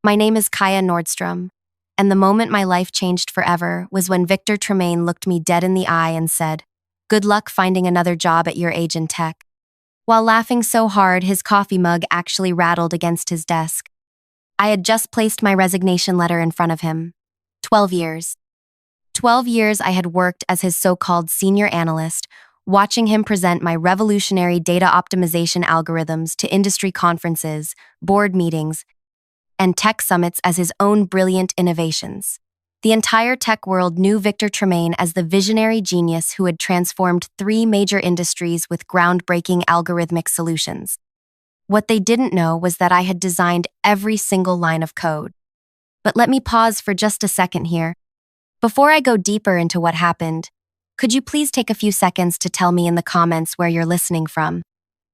My name is Kaya Nordstrom, and the moment my life changed forever was when Victor Tremaine looked me dead in the eye and said, "Good luck finding another job at your age in tech." While laughing so hard, his coffee mug actually rattled against his desk. I had just placed my resignation letter in front of him. 12 years. 12 years I had worked as his so-called senior analyst, watching him present my revolutionary data optimization algorithms to industry conferences, board meetings, and tech summits as his own brilliant innovations. The entire tech world knew Victor Tremaine as the visionary genius who had transformed 3 major industries with groundbreaking algorithmic solutions. What they didn't know was that I had designed every single line of code. But let me pause for just a second here. Before I go deeper into what happened, could you please take a few seconds to tell me in the comments where you're listening from?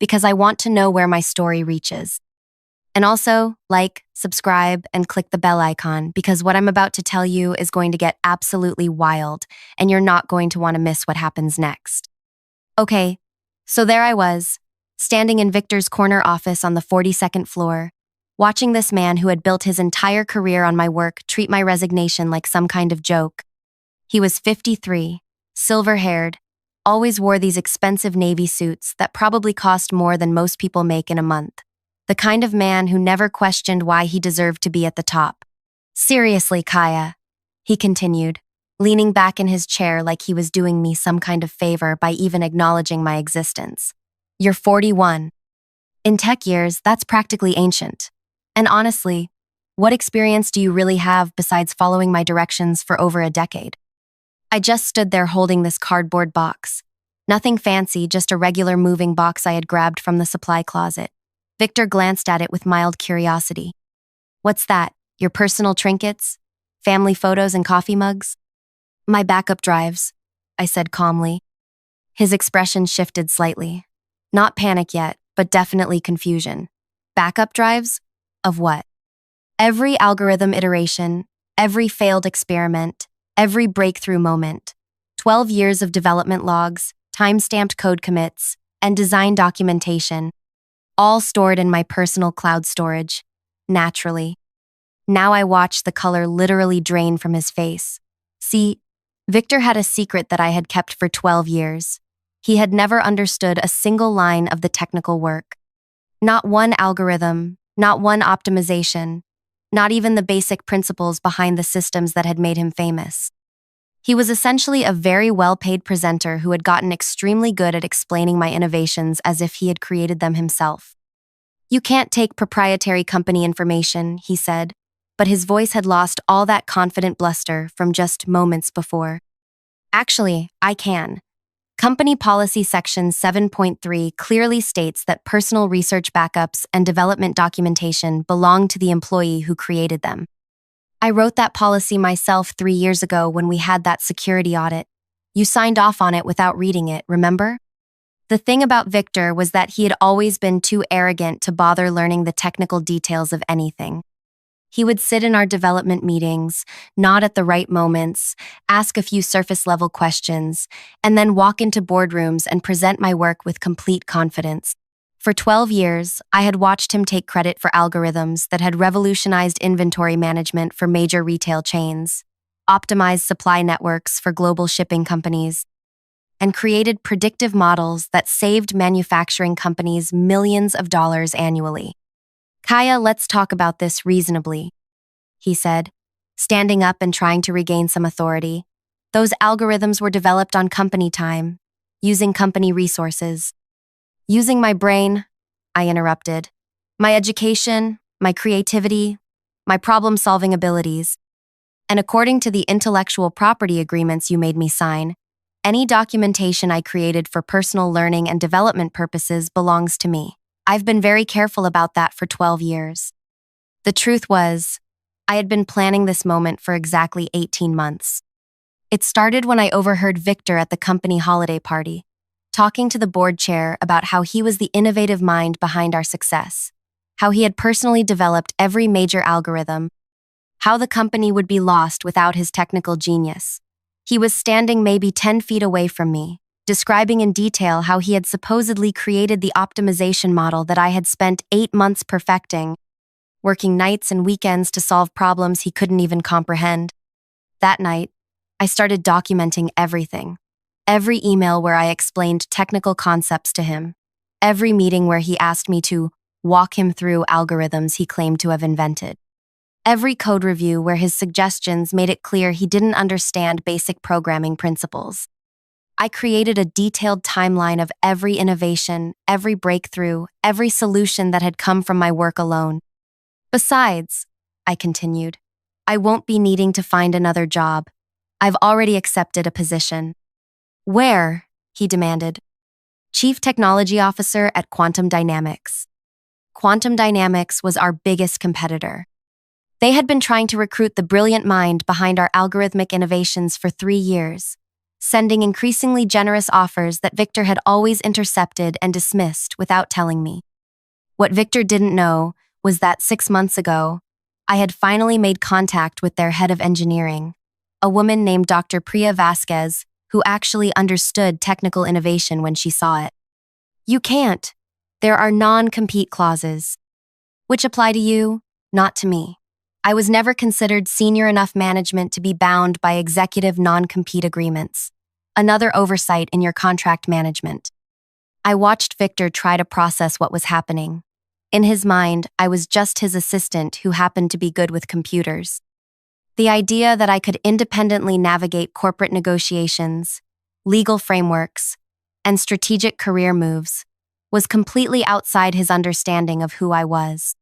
Because I want to know where my story reaches. And also, like, subscribe, and click the bell icon, because what I'm about to tell you is going to get absolutely wild, and you're not going to want to miss what happens next. Okay, so there I was, standing in Victor's corner office on the 42nd floor, watching this man who had built his entire career on my work treat my resignation like some kind of joke. He was 53, silver-haired, always wore these expensive navy suits that probably cost more than most people make in a month. The kind of man who never questioned why he deserved to be at the top. "Seriously, Kaya," he continued, leaning back in his chair like he was doing me some kind of favor by even acknowledging my existence. "You're 41. In tech years, that's practically ancient. And honestly, what experience do you really have besides following my directions for over a decade?" I just stood there holding this cardboard box. Nothing fancy, just a regular moving box I had grabbed from the supply closet. Victor glanced at it with mild curiosity. "What's that? Your personal trinkets? Family photos and coffee mugs?" "My backup drives," I said calmly. His expression shifted slightly. Not panic yet, but definitely confusion. "Backup drives? Of what?" "Every algorithm iteration, every failed experiment, every breakthrough moment. 12 years of development logs, time-stamped code commits, and design documentation. All stored in my personal cloud storage, naturally." Now I watched the color literally drain from his face. See, Victor had a secret that I had kept for 12 years. He had never understood a single line of the technical work. Not one algorithm, not one optimization, not even the basic principles behind the systems that had made him famous. He was essentially a very well-paid presenter who had gotten extremely good at explaining my innovations as if he had created them himself. "You can't take proprietary company information," he said, but his voice had lost all that confident bluster from just moments before. "Actually, I can. Company Policy Section 7.3 clearly states that personal research backups and development documentation belong to the employee who created them. I wrote that policy myself 3 years ago when we had that security audit. You signed off on it without reading it, remember?" The thing about Victor was that he had always been too arrogant to bother learning the technical details of anything. He would sit in our development meetings, nod at the right moments, ask a few surface-level questions, and then walk into boardrooms and present my work with complete confidence. For 12 years, I had watched him take credit for algorithms that had revolutionized inventory management for major retail chains, optimized supply networks for global shipping companies, and created predictive models that saved manufacturing companies millions of dollars annually. "Kaya, let's talk about this reasonably," he said, standing up and trying to regain some authority. "Those algorithms were developed on company time, using company resources." "Using my brain," I interrupted. "My education, my creativity, my problem-solving abilities. And according to the intellectual property agreements you made me sign, any documentation I created for personal learning and development purposes belongs to me. I've been very careful about that for 12 years. The truth was, I had been planning this moment for exactly 18 months. It started when I overheard Victor at the company holiday party, talking to the board chair about how he was the innovative mind behind our success, how he had personally developed every major algorithm, how the company would be lost without his technical genius. He was standing maybe 10 feet away from me, describing in detail how he had supposedly created the optimization model that I had spent 8 months perfecting. working nights and weekends to solve problems he couldn't even comprehend. That night, I started documenting everything. Every email where I explained technical concepts to him. Every meeting where he asked me to walk him through algorithms he claimed to have invented. Every code review where his suggestions made it clear he didn't understand basic programming principles. I created a detailed timeline of every innovation, every breakthrough, every solution that had come from my work alone. Besides, I continued, I won't be needing to find another job. I've already accepted a position. Where? He demanded. Chief Technology Officer at Quantum Dynamics. Quantum Dynamics was our biggest competitor. They had been trying to recruit the brilliant mind behind our algorithmic innovations for 3 years, sending increasingly generous offers that Victor had always intercepted and dismissed without telling me. What Victor didn't know was that 6 months ago, I had finally made contact with their head of engineering, a woman named Dr. Priya Vasquez, who actually understood technical innovation when she saw it. You can't. There are non-compete clauses. Which apply to you, not to me. I was never considered senior enough management to be bound by executive non-compete agreements. Another oversight in your contract management. I watched Victor try to process what was happening. In his mind, I was just his assistant who happened to be good with computers. The idea that I could independently navigate corporate negotiations, legal frameworks, and strategic career moves was completely outside his understanding of who I was.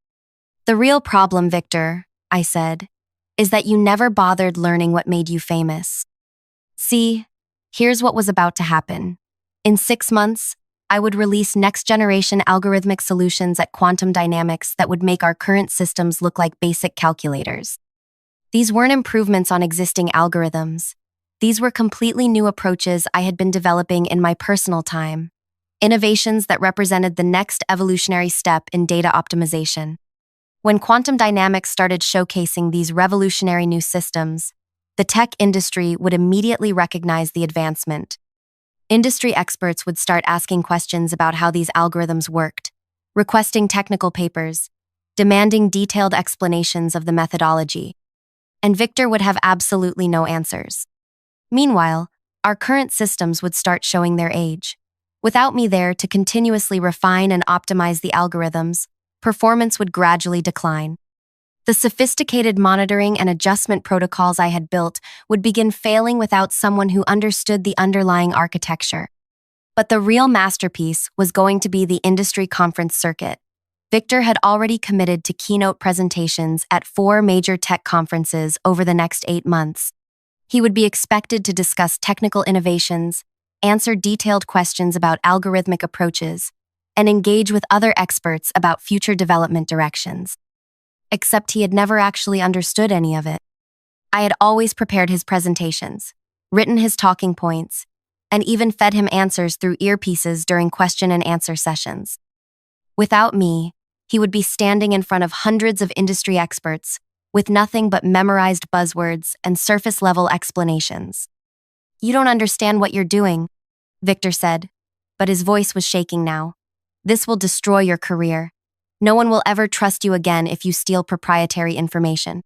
The real problem, Victor, I said, is that you never bothered learning what made you famous. See, here's what was about to happen. In 6 months, I would release next-generation algorithmic solutions at Quantum Dynamics that would make our current systems look like basic calculators. These weren't improvements on existing algorithms. These were completely new approaches I had been developing in my personal time. Innovations that represented the next evolutionary step in data optimization. When Quantum Dynamics started showcasing these revolutionary new systems, the tech industry would immediately recognize the advancement. Industry experts would start asking questions about how these algorithms worked, requesting technical papers, demanding detailed explanations of the methodology, and Victor would have absolutely no answers. Meanwhile, our current systems would start showing their age. Without me there to continuously refine and optimize the algorithms, performance would gradually decline. The sophisticated monitoring and adjustment protocols I had built would begin failing without someone who understood the underlying architecture. But the real masterpiece was going to be the industry conference circuit. Victor had already committed to keynote presentations at 4 major tech conferences over the next 8 months. He would be expected to discuss technical innovations, answer detailed questions about algorithmic approaches, and engage with other experts about future development directions. Except he had never actually understood any of it. I had always prepared his presentations, written his talking points, and even fed him answers through earpieces during question and answer sessions. Without me, he would be standing in front of hundreds of industry experts with nothing but memorized buzzwords and surface-level explanations. You don't understand what you're doing, Victor said, but his voice was shaking now. This will destroy your career. No one will ever trust you again if you steal proprietary information.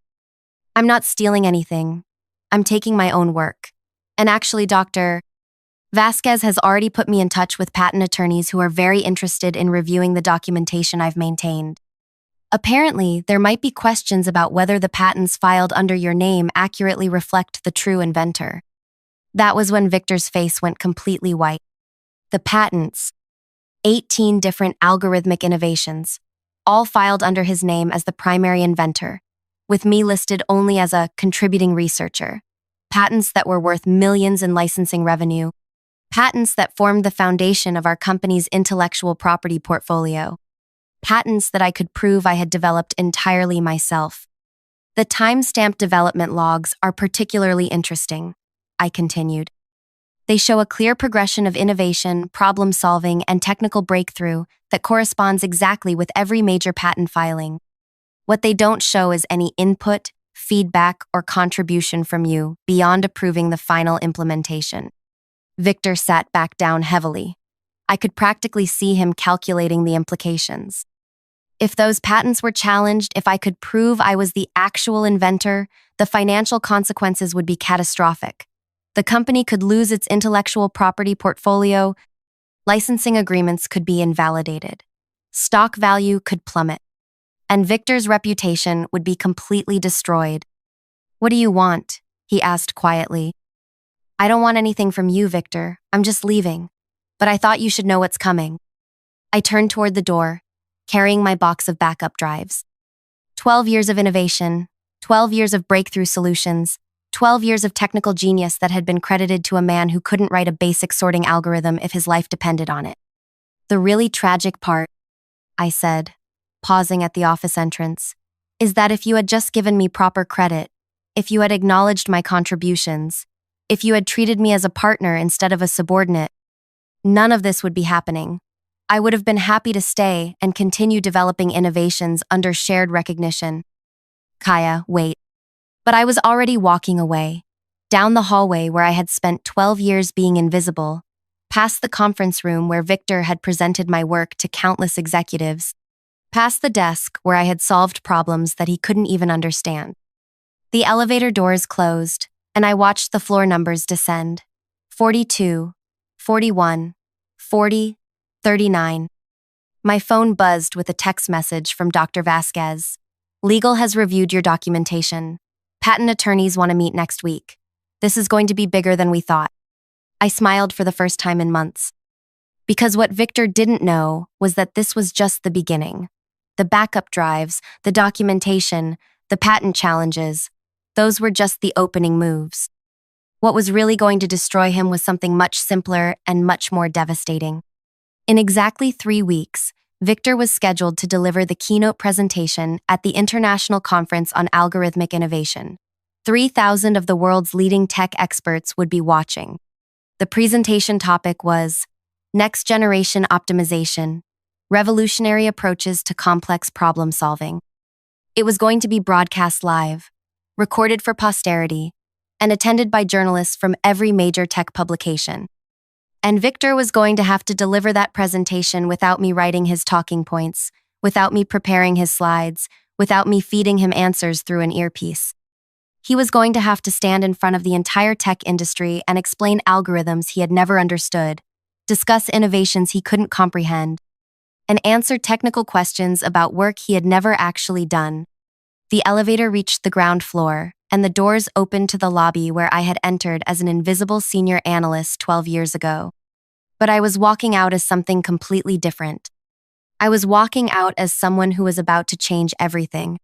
I'm not stealing anything. I'm taking my own work. And actually, Dr. Vasquez has already put me in touch with patent attorneys who are very interested in reviewing the documentation I've maintained. Apparently, there might be questions about whether the patents filed under your name accurately reflect the true inventor. That was when Victor's face went completely white. The patents, 18 different algorithmic innovations, all filed under his name as the primary inventor, with me listed only as a contributing researcher. Patents that were worth millions in licensing revenue. Patents that formed the foundation of our company's intellectual property portfolio. Patents that I could prove I had developed entirely myself. The time-stamped development logs are particularly interesting, I continued. They show a clear progression of innovation, problem-solving, and technical breakthrough that corresponds exactly with every major patent filing. What they don't show is any input, feedback, or contribution from you beyond approving the final implementation. Victor sat back down heavily. I could practically see him calculating the implications. If those patents were challenged, if I could prove I was the actual inventor, the financial consequences would be catastrophic. The company could lose its intellectual property portfolio, licensing agreements could be invalidated, stock value could plummet, and Victor's reputation would be completely destroyed. "What do you want?" he asked quietly. "I don't want anything from you, Victor. I'm just leaving. But I thought you should know what's coming." I turned toward the door, carrying my box of backup drives. 12 years of innovation, 12 years of breakthrough solutions, 12 years of technical genius that had been credited to a man who couldn't write a basic sorting algorithm if his life depended on it. "The really tragic part," I said, pausing at the office entrance, "is that if you had just given me proper credit, if you had acknowledged my contributions, if you had treated me as a partner instead of a subordinate, none of this would be happening. I would have been happy to stay and continue developing innovations under shared recognition." "Kaya, wait." But I was already walking away, down the hallway where I had spent 12 years being invisible, past the conference room where Victor had presented my work to countless executives, past the desk where I had solved problems that he couldn't even understand. The elevator doors closed, and I watched the floor numbers descend. 42, 41, 40, 39. My phone buzzed with a text message from Dr. Vasquez. "Legal has reviewed your documentation. Patent attorneys want to meet next week. This is going to be bigger than we thought." I smiled for the first time in months. Because what Victor didn't know was that this was just the beginning. The backup drives, the documentation, the patent challenges, those were just the opening moves. What was really going to destroy him was something much simpler and much more devastating. In exactly 3 weeks, Victor was scheduled to deliver the keynote presentation at the International Conference on Algorithmic Innovation. 3,000 of the world's leading tech experts would be watching. The presentation topic was Next Generation Optimization, Revolutionary Approaches to Complex Problem Solving. It was going to be broadcast live, recorded for posterity, and attended by journalists from every major tech publication. And Victor was going to have to deliver that presentation without me writing his talking points, without me preparing his slides, without me feeding him answers through an earpiece. He was going to have to stand in front of the entire tech industry and explain algorithms he had never understood, discuss innovations he couldn't comprehend, and answer technical questions about work he had never actually done. The elevator reached the ground floor, and the doors opened to the lobby where I had entered as an invisible senior analyst 12 years ago. But I was walking out as something completely different. I was walking out as someone who was about to change everything.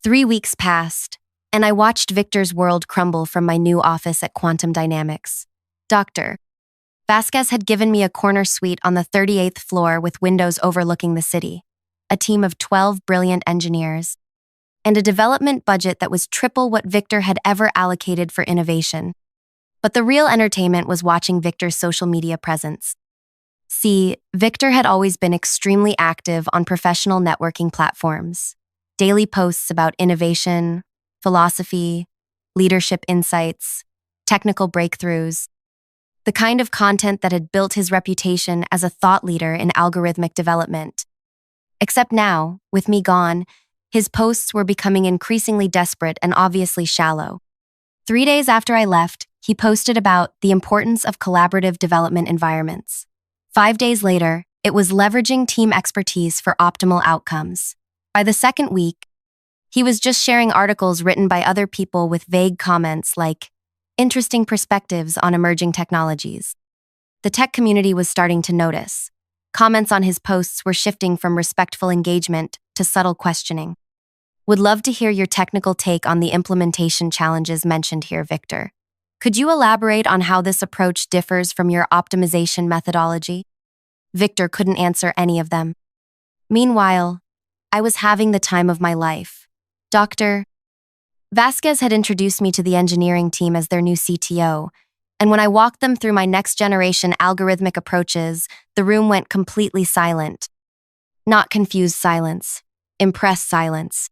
3 weeks passed, and I watched Victor's world crumble from my new office at Quantum Dynamics. Dr. Vasquez had given me a corner suite on the 38th floor with windows overlooking the city, a team of 12 brilliant engineers, and a development budget that was triple what Victor had ever allocated for innovation. But the real entertainment was watching Victor's social media presence. See, Victor had always been extremely active on professional networking platforms. Daily posts about innovation, philosophy, leadership insights, technical breakthroughs, the kind of content that had built his reputation as a thought leader in algorithmic development. Except now, with me gone, his posts were becoming increasingly desperate and obviously shallow. 3 days after I left, he posted about the importance of collaborative development environments. 5 days later, it was leveraging team expertise for optimal outcomes. By the second week, he was just sharing articles written by other people with vague comments like, "Interesting perspectives on emerging technologies." The tech community was starting to notice. Comments on his posts were shifting from respectful engagement to subtle questioning. Would love to hear your technical take on the implementation challenges mentioned here, Victor. Could you elaborate on how this approach differs from your optimization methodology? Victor couldn't answer any of them. Meanwhile, I was having the time of my life. Dr. Vasquez had introduced me to the engineering team as their new CTO, and when I walked them through my next-generation algorithmic approaches, the room went completely silent. Not confused silence, impressed silence.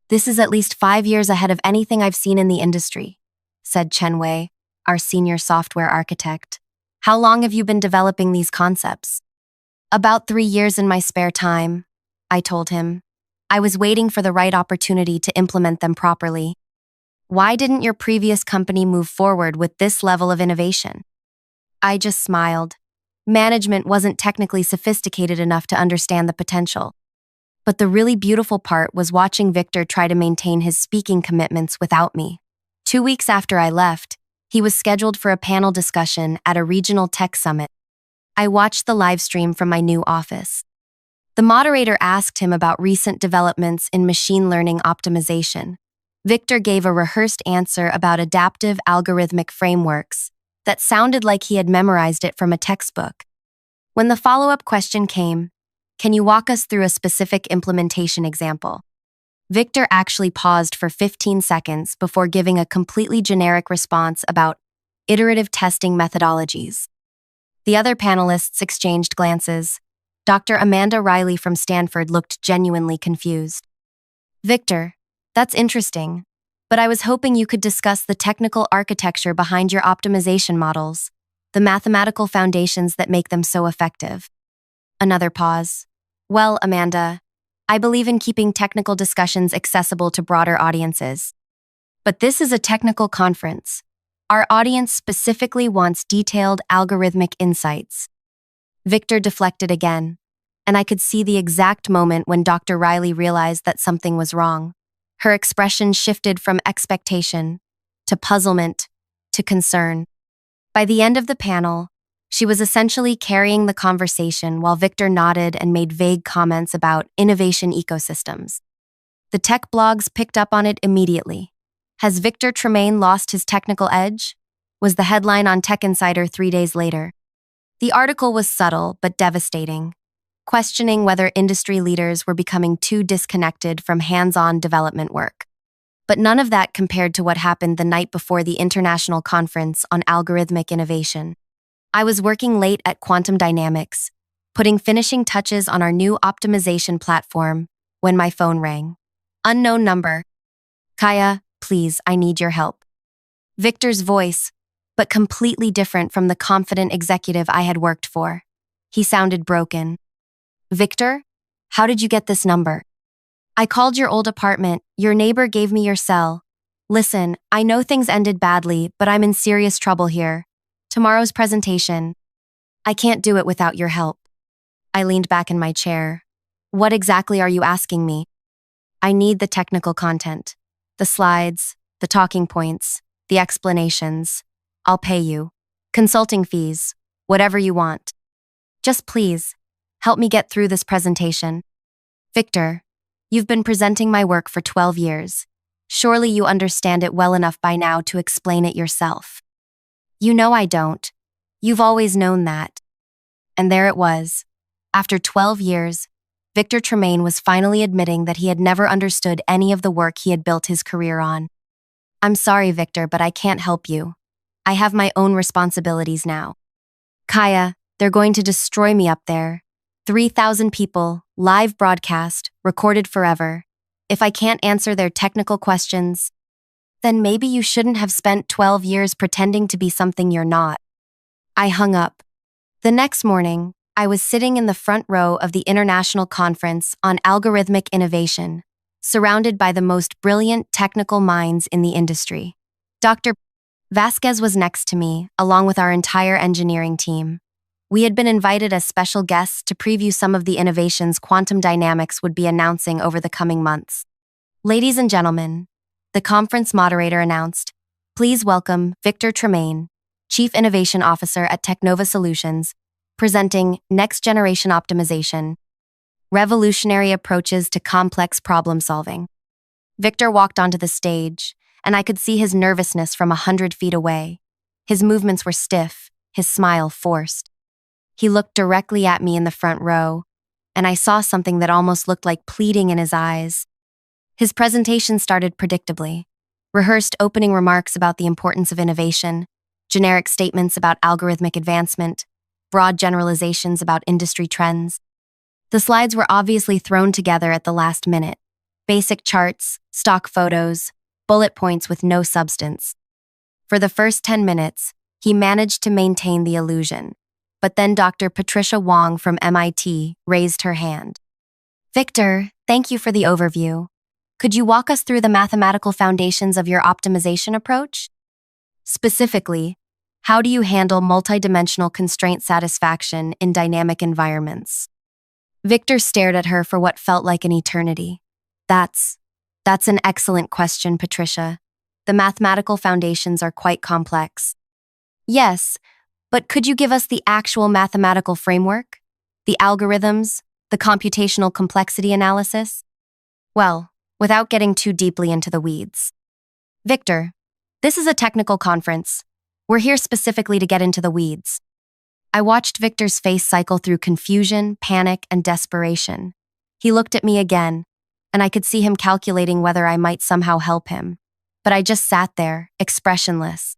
"This is at least 5 years ahead of anything I've seen in the industry," said Chen Wei, our senior software architect. "How long have you been developing these concepts?" "About 3 years in my spare time. I told him. I was waiting for the right opportunity to implement them properly. Why didn't your previous company move forward with this level of innovation? I just smiled. Management wasn't technically sophisticated enough to understand the potential. But the really beautiful part was watching Victor try to maintain his speaking commitments without me. 2 weeks after I left, he was scheduled for a panel discussion at a regional tech summit. I watched the live stream from my new office. The moderator asked him about recent developments in machine learning optimization. Victor gave a rehearsed answer about adaptive algorithmic frameworks that sounded like he had memorized it from a textbook. When the follow-up question came, "Can you walk us through a specific implementation example?" Victor actually paused for 15 seconds before giving a completely generic response about iterative testing methodologies. The other panelists exchanged glances. Dr. Amanda Riley from Stanford looked genuinely confused. "Victor, that's interesting, but I was hoping you could discuss the technical architecture behind your optimization models, the mathematical foundations that make them so effective." Another pause. "Well, Amanda, I believe in keeping technical discussions accessible to broader audiences. But this is a technical conference. Our audience specifically wants detailed algorithmic insights." Victor deflected again, and I could see the exact moment when Dr. Riley realized that something was wrong. Her expression shifted from expectation to puzzlement to concern. By the end of the panel, she was essentially carrying the conversation while Victor nodded and made vague comments about innovation ecosystems. The tech blogs picked up on it immediately. "Has Victor Tremaine lost his technical edge?" was the headline on Tech Insider 3 days later. The article was subtle but devastating, questioning whether industry leaders were becoming too disconnected from hands-on development work. But none of that compared to what happened the night before the International Conference on Algorithmic Innovation. I was working late at Quantum Dynamics, putting finishing touches on our new optimization platform, when my phone rang. Unknown number. "Kaya, please, I need your help." Victor's voice, but completely different from the confident executive I had worked for. He sounded broken. "Victor, how did you get this number?" "I called your old apartment. Your neighbor gave me your cell. Listen, I know things ended badly, but I'm in serious trouble here. Tomorrow's presentation. I can't do it without your help." I leaned back in my chair. "What exactly are you asking me?" "I need the technical content. The slides, the talking points, the explanations. I'll pay you. Consulting fees, whatever you want. Just please, help me get through this presentation." "Victor, you've been presenting my work for 12 years. Surely you understand it well enough by now to explain it yourself." "You know I don't. You've always known that." And there it was. After 12 years, Victor Tremaine was finally admitting that he had never understood any of the work he had built his career on. "I'm sorry, Victor, but I can't help you. I have my own responsibilities now." "Kaya, they're going to destroy me up there. 3,000 people, live broadcast, recorded forever. If I can't answer their technical questions, then maybe you shouldn't have spent 12 years pretending to be something you're not." I hung up. The next morning, I was sitting in the front row of the International Conference on Algorithmic Innovation, surrounded by the most brilliant technical minds in the industry. Dr. Vasquez was next to me, along with our entire engineering team. We had been invited as special guests to preview some of the innovations Quantum Dynamics would be announcing over the coming months. "Ladies and gentlemen," the conference moderator announced, "please welcome Victor Tremaine, Chief Innovation Officer at Technova Solutions, presenting Next Generation Optimization, Revolutionary Approaches to Complex Problem Solving." Victor walked onto the stage, and I could see his nervousness from 100 feet away. His movements were stiff, his smile forced. He looked directly at me in the front row, and I saw something that almost looked like pleading in his eyes. His presentation started predictably. Rehearsed opening remarks about the importance of innovation, generic statements about algorithmic advancement, broad generalizations about industry trends. The slides were obviously thrown together at the last minute. Basic charts, stock photos, bullet points with no substance. For the first 10 minutes, he managed to maintain the illusion. But then Dr. Patricia Wong from MIT raised her hand. Victor, thank you for the overview. Could you walk us through the mathematical foundations of your optimization approach? Specifically, how do you handle multidimensional constraint satisfaction in dynamic environments? Victor stared at her for what felt like an eternity. That's an excellent question, Patricia. The mathematical foundations are quite complex. Yes, but could you give us the actual mathematical framework? The algorithms? The computational complexity analysis? Well, without getting too deeply into the weeds. Victor, this is a technical conference. We're here specifically to get into the weeds. I watched Victor's face cycle through confusion, panic, and desperation. He looked at me again, and I could see him calculating whether I might somehow help him. But I just sat there, expressionless.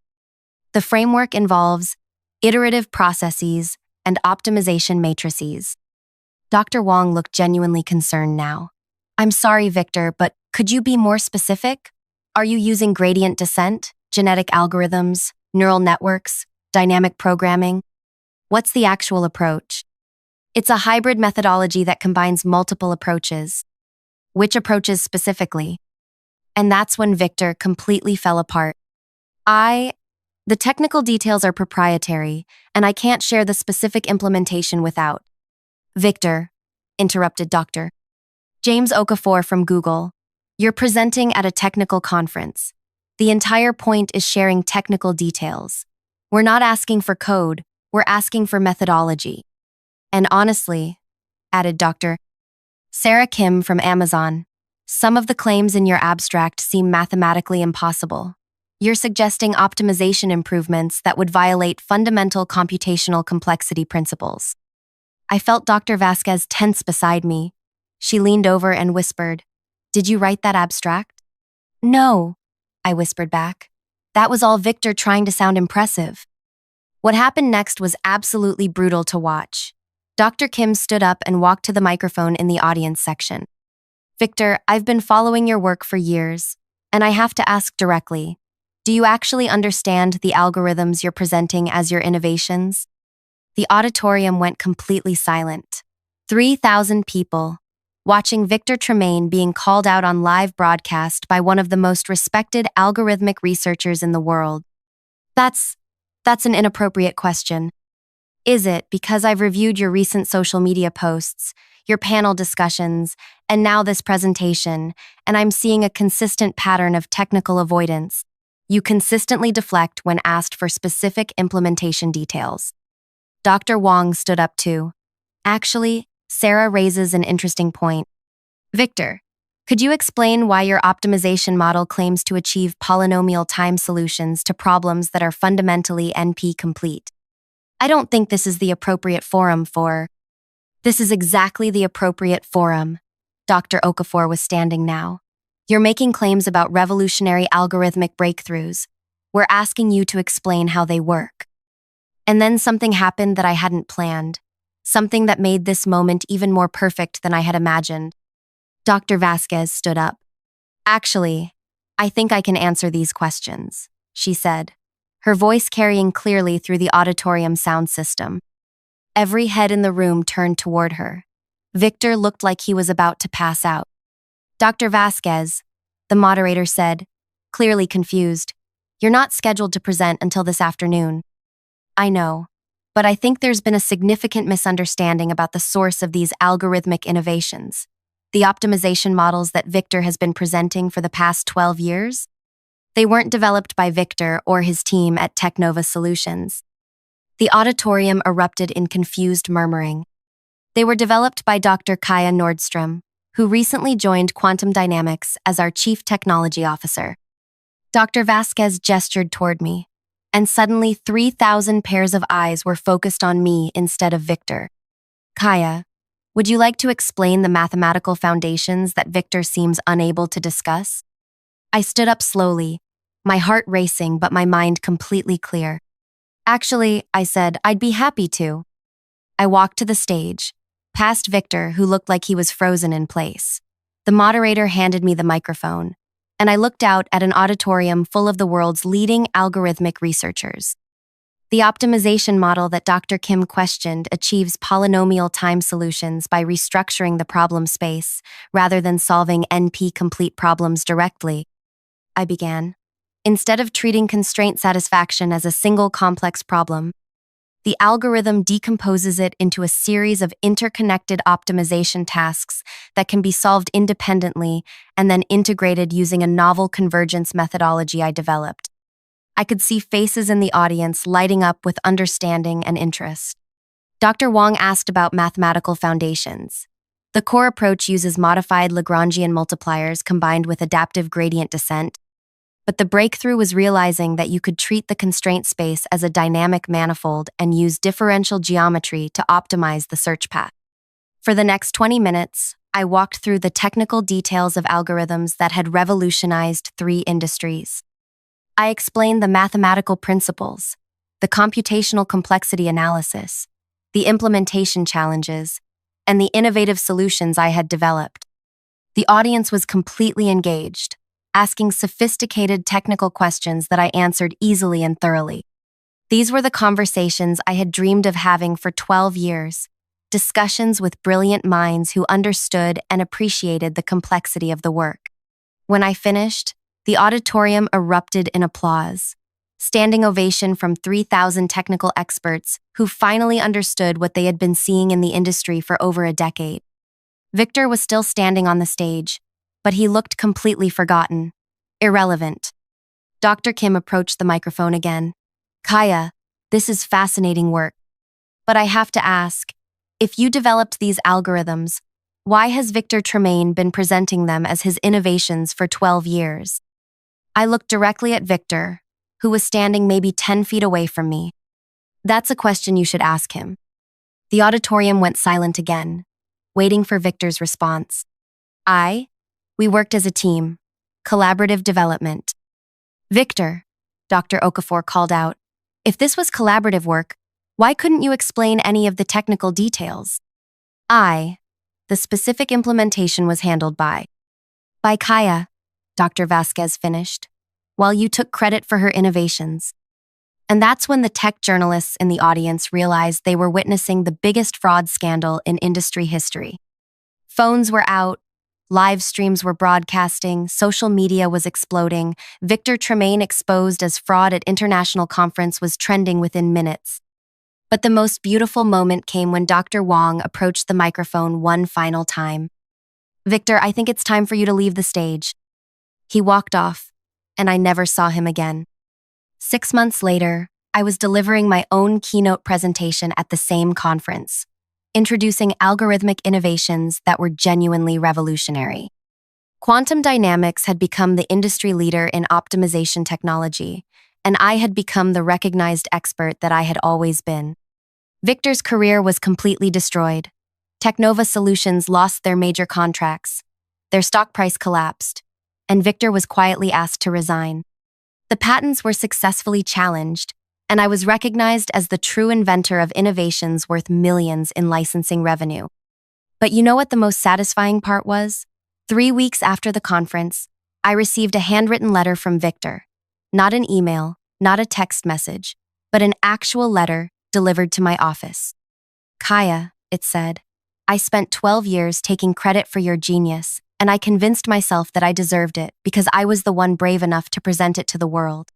The framework involves iterative processes and optimization matrices. Dr. Wong looked genuinely concerned now. I'm sorry, Victor, but could you be more specific? Are you using gradient descent, genetic algorithms, neural networks, dynamic programming? What's the actual approach? It's a hybrid methodology that combines multiple approaches. Which approaches specifically? And that's when Victor completely fell apart. The technical details are proprietary, and I can't share the specific implementation without. Victor, interrupted Dr. James Okafor from Google. You're presenting at a technical conference. The entire point is sharing technical details. We're not asking for code, we're asking for methodology. And honestly, added Dr. Sarah Kim from Amazon, some of the claims in your abstract seem mathematically impossible. You're suggesting optimization improvements that would violate fundamental computational complexity principles. I felt Dr. Vasquez tense beside me. She leaned over and whispered, "Did you write that abstract?" "No," I whispered back. That was all Victor trying to sound impressive. What happened next was absolutely brutal to watch. Dr. Kim stood up and walked to the microphone in the audience section. Victor, I've been following your work for years, and I have to ask directly, do you actually understand the algorithms you're presenting as your innovations? The auditorium went completely silent. 3,000 people, watching Victor Tremaine being called out on live broadcast by one of the most respected algorithmic researchers in the world. That's an inappropriate question. Is it because I've reviewed your recent social media posts, your panel discussions, and now this presentation, and I'm seeing a consistent pattern of technical avoidance? You consistently deflect when asked for specific implementation details. Dr. Wong stood up too. Actually, Sarah raises an interesting point. Victor, could you explain why your optimization model claims to achieve polynomial time solutions to problems that are fundamentally NP-complete? I don't think this is the appropriate forum for... This is exactly the appropriate forum. Dr. Okafor was standing now. You're making claims about revolutionary algorithmic breakthroughs. We're asking you to explain how they work. And then something happened that I hadn't planned. Something that made this moment even more perfect than I had imagined. Dr. Vasquez stood up. Actually, I think I can answer these questions, she said, her voice carrying clearly through the auditorium sound system. Every head in the room turned toward her. Victor looked like he was about to pass out. Dr. Vasquez, the moderator said, clearly confused, you're not scheduled to present until this afternoon. I know, but I think there's been a significant misunderstanding about the source of these algorithmic innovations. The optimization models that Victor has been presenting for the past 12 years? They weren't developed by Victor or his team at Technova Solutions. The auditorium erupted in confused murmuring. They were developed by Dr. Kaya Nordstrom, who recently joined Quantum Dynamics as our Chief Technology Officer. Dr. Vasquez gestured toward me, and suddenly 3,000 pairs of eyes were focused on me instead of Victor. Kaya, would you like to explain the mathematical foundations that Victor seems unable to discuss? I stood up slowly, my heart racing but my mind completely clear. Actually, I said, I'd be happy to. I walked to the stage, past Victor, who looked like he was frozen in place. The moderator handed me the microphone, and I looked out at an auditorium full of the world's leading algorithmic researchers. The optimization model that Dr. Kim questioned achieves polynomial time solutions by restructuring the problem space rather than solving NP-complete problems directly, I began. Instead of treating constraint satisfaction as a single complex problem, the algorithm decomposes it into a series of interconnected optimization tasks that can be solved independently and then integrated using a novel convergence methodology I developed. I could see faces in the audience lighting up with understanding and interest. Dr. Wong asked about mathematical foundations. The core approach uses modified Lagrangian multipliers combined with adaptive gradient descent, but the breakthrough was realizing that you could treat the constraint space as a dynamic manifold and use differential geometry to optimize the search path. For the next 20 minutes, I walked through the technical details of algorithms that had revolutionized 3 industries. I explained the mathematical principles, the computational complexity analysis, the implementation challenges, and the innovative solutions I had developed. The audience was completely engaged, asking sophisticated technical questions that I answered easily and thoroughly. These were the conversations I had dreamed of having for 12 years, discussions with brilliant minds who understood and appreciated the complexity of the work. When I finished, the auditorium erupted in applause. Standing ovation from 3,000 technical experts who finally understood what they had been seeing in the industry for over a decade. Victor was still standing on the stage, but he looked completely forgotten, irrelevant. Dr. Kim approached the microphone again. Kaya, this is fascinating work. But I have to ask, if you developed these algorithms, why has Victor Tremaine been presenting them as his innovations for 12 years? I looked directly at Victor, who was standing maybe 10 feet away from me. That's a question you should ask him. The auditorium went silent again, waiting for Victor's response. We worked as a team. Collaborative development. Victor, Dr. Okafor called out, if this was collaborative work, why couldn't you explain any of the technical details? The specific implementation was handled by Kaya, Dr. Vasquez finished, while you took credit for her innovations. And that's when the tech journalists in the audience realized they were witnessing the biggest fraud scandal in industry history. Phones were out, live streams were broadcasting, social media was exploding. Victor Tremaine exposed as fraud at international conference was trending within minutes. But the most beautiful moment came when Dr. Wong approached the microphone one final time. Victor, I think it's time for you to leave the stage. He walked off, and I never saw him again. 6 months later, I was delivering my own keynote presentation at the same conference, introducing algorithmic innovations that were genuinely revolutionary. Quantum dynamics had become the industry leader in optimization technology, and I had become the recognized expert that I had always been. Victor's career was completely destroyed. Technova Solutions lost their major contracts. Their stock price collapsed, and Victor was quietly asked to resign. The patents were successfully challenged, and I was recognized as the true inventor of innovations worth millions in licensing revenue. But you know what the most satisfying part was? 3 weeks after the conference, I received a handwritten letter from Victor. Not an email, not a text message, but an actual letter delivered to my office. Kaya, it said, I spent 12 years taking credit for your genius, and I convinced myself that I deserved it because I was the one brave enough to present it to the world.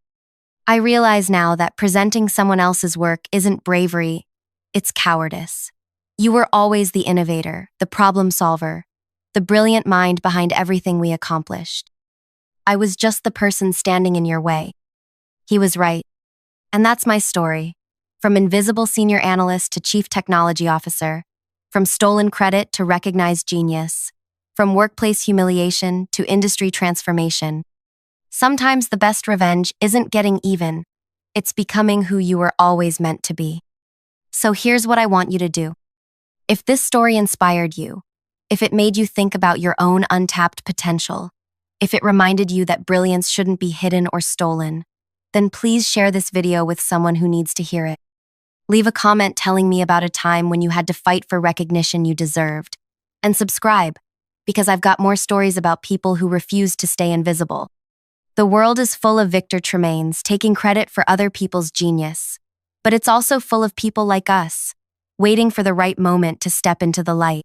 I realize now that presenting someone else's work isn't bravery, it's cowardice. You were always the innovator, the problem solver, the brilliant mind behind everything we accomplished. I was just the person standing in your way. He was right. And that's my story. From invisible senior analyst to chief technology officer, from stolen credit to recognized genius, from workplace humiliation to industry transformation. Sometimes the best revenge isn't getting even, it's becoming who you were always meant to be. So here's what I want you to do. If this story inspired you, if it made you think about your own untapped potential, if it reminded you that brilliance shouldn't be hidden or stolen, then please share this video with someone who needs to hear it. Leave a comment telling me about a time when you had to fight for recognition you deserved. And subscribe, because I've got more stories about people who refused to stay invisible. The world is full of Victor Tremaines taking credit for other people's genius. but it's also full of people like us, waiting for the right moment to step into the light.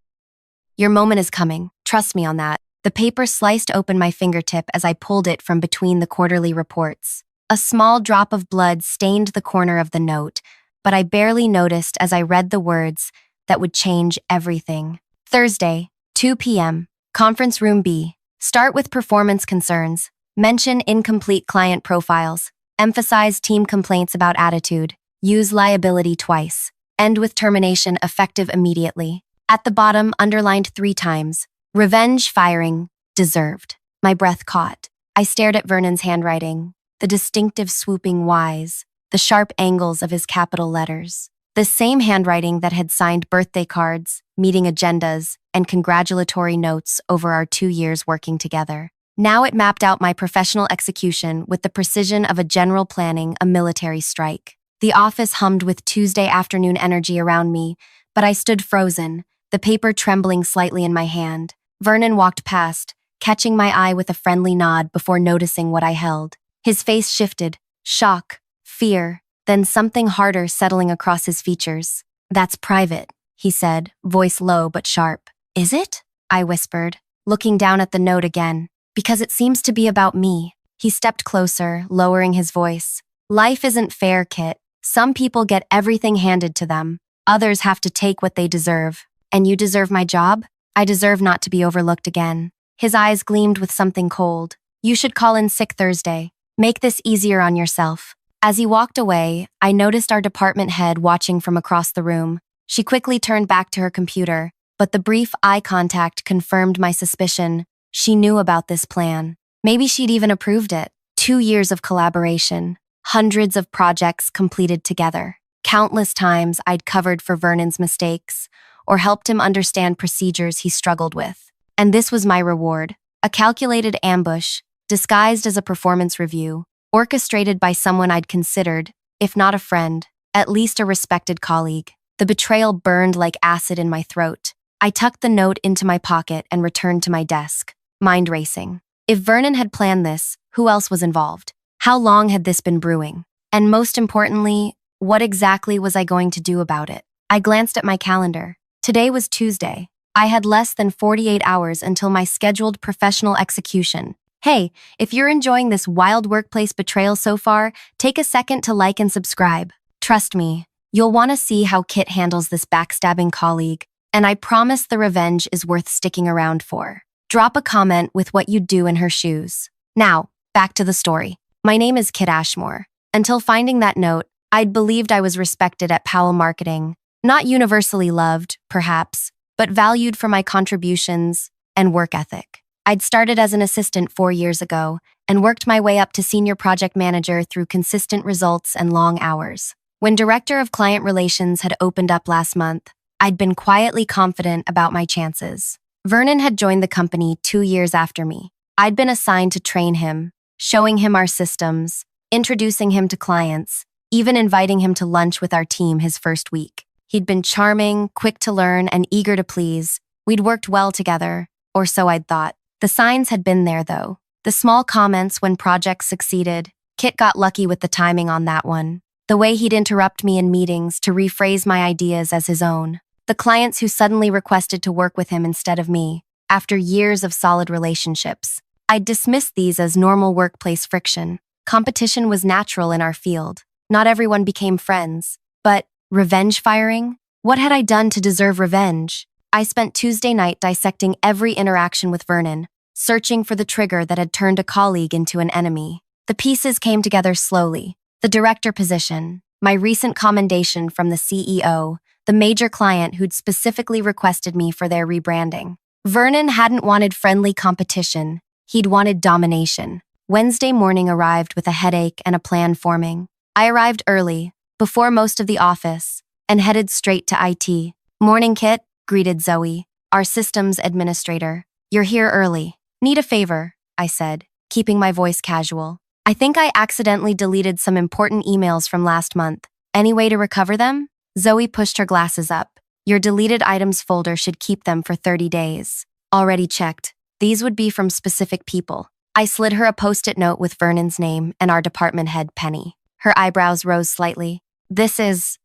Your moment is coming, trust me on that. The paper sliced open my fingertip as I pulled it from between the quarterly reports. A small drop of blood stained the corner of the note, but I barely noticed as I read the words that would change everything. Thursday, 2 p.m., Conference Room B. Start with performance concerns. Mention incomplete client profiles. Emphasize team complaints about attitude. Use liability twice. End with termination effective immediately. At the bottom, underlined 3 times. Revenge firing. Deserved. My breath caught. I stared at Vernon's handwriting. The distinctive swooping Ys. The sharp angles of his capital letters. The same handwriting that had signed birthday cards, meeting agendas, and congratulatory notes over our 2 years working together. Now it mapped out my professional execution with the precision of a general planning a military strike. The office hummed with Tuesday afternoon energy around me, but I stood frozen, the paper trembling slightly in my hand. Vernon walked past, catching my eye with a friendly nod before noticing what I held. His face shifted, shock, fear, then something harder settling across his features. That's private, he said, voice low but sharp. Is it? I whispered, looking down at the note again. Because it seems to be about me. He stepped closer, lowering his voice. Life isn't fair, Kit. Some people get everything handed to them. Others have to take what they deserve. And you deserve my job? I deserve not to be overlooked again. His eyes gleamed with something cold. You should call in sick Thursday. Make this easier on yourself. As he walked away, I noticed our department head watching from across the room. She quickly turned back to her computer, but the brief eye contact confirmed my suspicion. She knew about this plan. Maybe she'd even approved it. 2 years of collaboration. Hundreds of projects completed together. Countless times I'd covered for Vernon's mistakes or helped him understand procedures he struggled with. And this was my reward. A calculated ambush, disguised as a performance review, orchestrated by someone I'd considered, if not a friend, at least a respected colleague. The betrayal burned like acid in my throat. I tucked the note into my pocket and returned to my desk, mind racing. If Vernon had planned this, who else was involved? How long had this been brewing? And most importantly, what exactly was I going to do about it? I glanced at my calendar. Today was Tuesday. I had less than 48 hours until my scheduled professional execution. Hey, if you're enjoying this wild workplace betrayal so far, take a second to like and subscribe. Trust me, you'll want to see how Kit handles this backstabbing colleague, and I promise the revenge is worth sticking around for. Drop a comment with what you'd do in her shoes. Now, back to the story. My name is Kit Ashmore. Until finding that note, I'd believed I was respected at Powell Marketing. Not universally loved, perhaps, but valued for my contributions and work ethic. I'd started as an assistant 4 years ago and worked my way up to senior project manager through consistent results and long hours. When Director of Client Relations had opened up last month, I'd been quietly confident about my chances. Vernon had joined the company 2 years after me. I'd been assigned to train him, showing him our systems, introducing him to clients, even inviting him to lunch with our team his first week. He'd been charming, quick to learn, and eager to please. We'd worked well together, or so I'd thought. The signs had been there, though. The small comments when projects succeeded. Kit got lucky with the timing on that one. The way he'd interrupt me in meetings to rephrase my ideas as his own. The clients who suddenly requested to work with him instead of me, after years of solid relationships. I'd dismissed these as normal workplace friction. Competition was natural in our field. Not everyone became friends. But revenge firing? What had I done to deserve revenge? I spent Tuesday night dissecting every interaction with Vernon, searching for the trigger that had turned a colleague into an enemy. The pieces came together slowly. The director position, my recent commendation from the CEO, the major client who'd specifically requested me for their rebranding. Vernon hadn't wanted friendly competition. He'd wanted domination. Wednesday morning arrived with a headache and a plan forming. I arrived early, before most of the office, and headed straight to IT. Morning, Kit, greeted Zoe, our systems administrator. You're here early. Need a favor, I said, keeping my voice casual. I think I accidentally deleted some important emails from last month. Any way to recover them? Zoe pushed her glasses up. Your deleted items folder should keep them for 30 days. Already checked. These would be from specific people. I slid her a post-it note with Vernon's name and our department head, Penny. Her eyebrows rose slightly. This is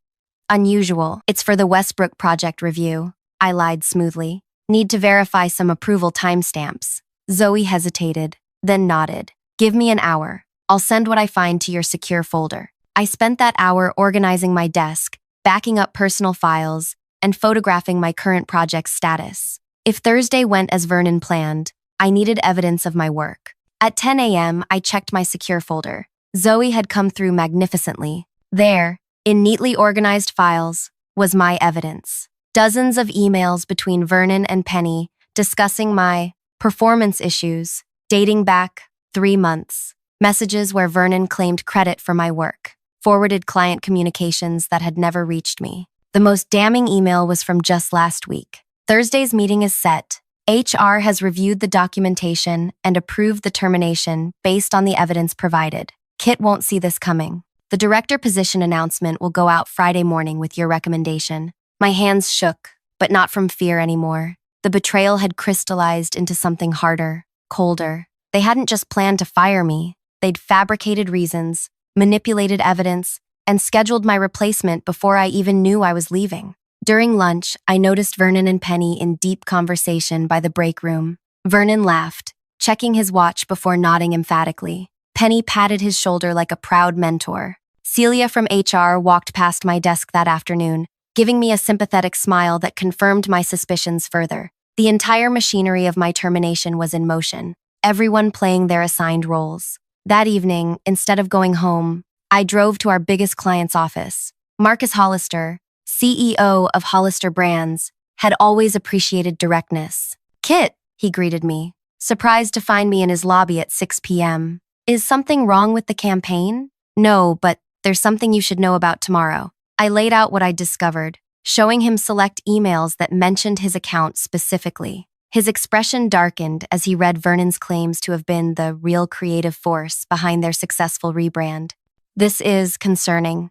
unusual. It's for the Westbrook project review. I lied smoothly. Need to verify some approval timestamps. Zoe hesitated, then nodded. Give me an hour. I'll send what I find to your secure folder. I spent that hour organizing my desk, backing up personal files, and photographing my current project's status. If Thursday went as Vernon planned, I needed evidence of my work. At 10 a.m., I checked my secure folder. Zoe had come through magnificently. There, in neatly organized files, was my evidence. Dozens of emails between Vernon and Penny discussing my performance issues, dating back 3 months. Messages where Vernon claimed credit for my work, forwarded client communications that had never reached me. The most damning email was from just last week. Thursday's meeting is set. HR has reviewed the documentation and approved the termination based on the evidence provided. Kit won't see this coming. The director position announcement will go out Friday morning with your recommendation. My hands shook, but not from fear anymore. The betrayal had crystallized into something harder, colder. They hadn't just planned to fire me. They'd fabricated reasons, manipulated evidence, and scheduled my replacement before I even knew I was leaving. During lunch, I noticed Vernon and Penny in deep conversation by the break room. Vernon laughed, checking his watch before nodding emphatically. Penny patted his shoulder like a proud mentor. Celia from HR walked past my desk that afternoon, giving me a sympathetic smile that confirmed my suspicions further. The entire machinery of my termination was in motion, everyone playing their assigned roles. That evening, instead of going home, I drove to our biggest client's office. Marcus Hollister, CEO of Hollister Brands, had always appreciated directness. "Kit," he greeted me, surprised to find me in his lobby at 6 p.m. "Is something wrong with the campaign?" "No, but there's something you should know about tomorrow." I laid out what I'd discovered, showing him select emails that mentioned his account specifically. His expression darkened as he read Vernon's claims to have been the real creative force behind their successful rebrand. "This is concerning,"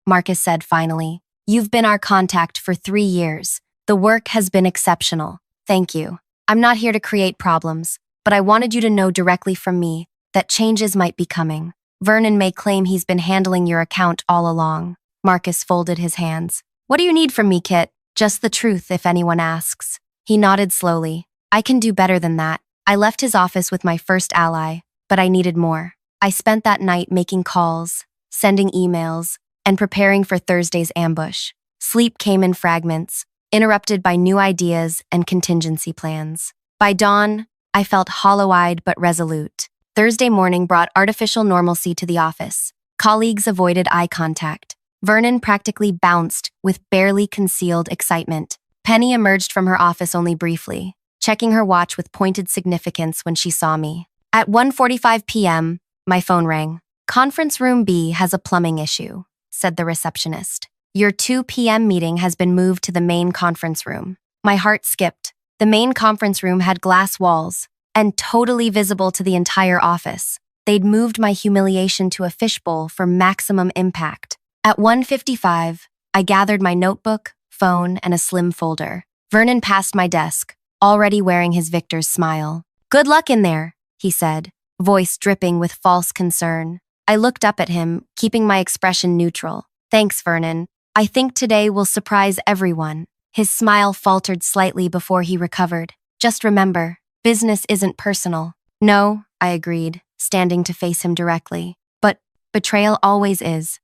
Marcus said finally. "You've been our contact for 3 years. The work has been exceptional. Thank you. I'm not here to create problems, but I wanted you to know directly from me that changes might be coming. Vernon may claim he's been handling your account all along." Marcus folded his hands. "What do you need from me, Kit?" "Just the truth, if anyone asks." He nodded slowly. "I can do better than that." I left his office with my first ally, but I needed more. I spent that night making calls, sending emails, and preparing for Thursday's ambush. Sleep came in fragments, interrupted by new ideas and contingency plans. By dawn, I felt hollow-eyed but resolute. Thursday morning brought artificial normalcy to the office. Colleagues avoided eye contact. Vernon practically bounced with barely concealed excitement. Penny emerged from her office only briefly, checking her watch with pointed significance when she saw me. At 1:45 p.m., my phone rang. "Conference room B has a plumbing issue," said the receptionist. "Your 2 p.m. meeting has been moved to the main conference room." My heart skipped. The main conference room had glass walls, and totally visible to the entire office. They'd moved my humiliation to a fishbowl for maximum impact. At 1:55, I gathered my notebook, phone, and a slim folder. Vernon passed my desk, already wearing his victor's smile. "Good luck in there," he said, voice dripping with false concern. I looked up at him, keeping my expression neutral. "Thanks, Vernon. I think today will surprise everyone." His smile faltered slightly before he recovered. "Just remember, business isn't personal." "No," I agreed, standing to face him directly. "But betrayal always is."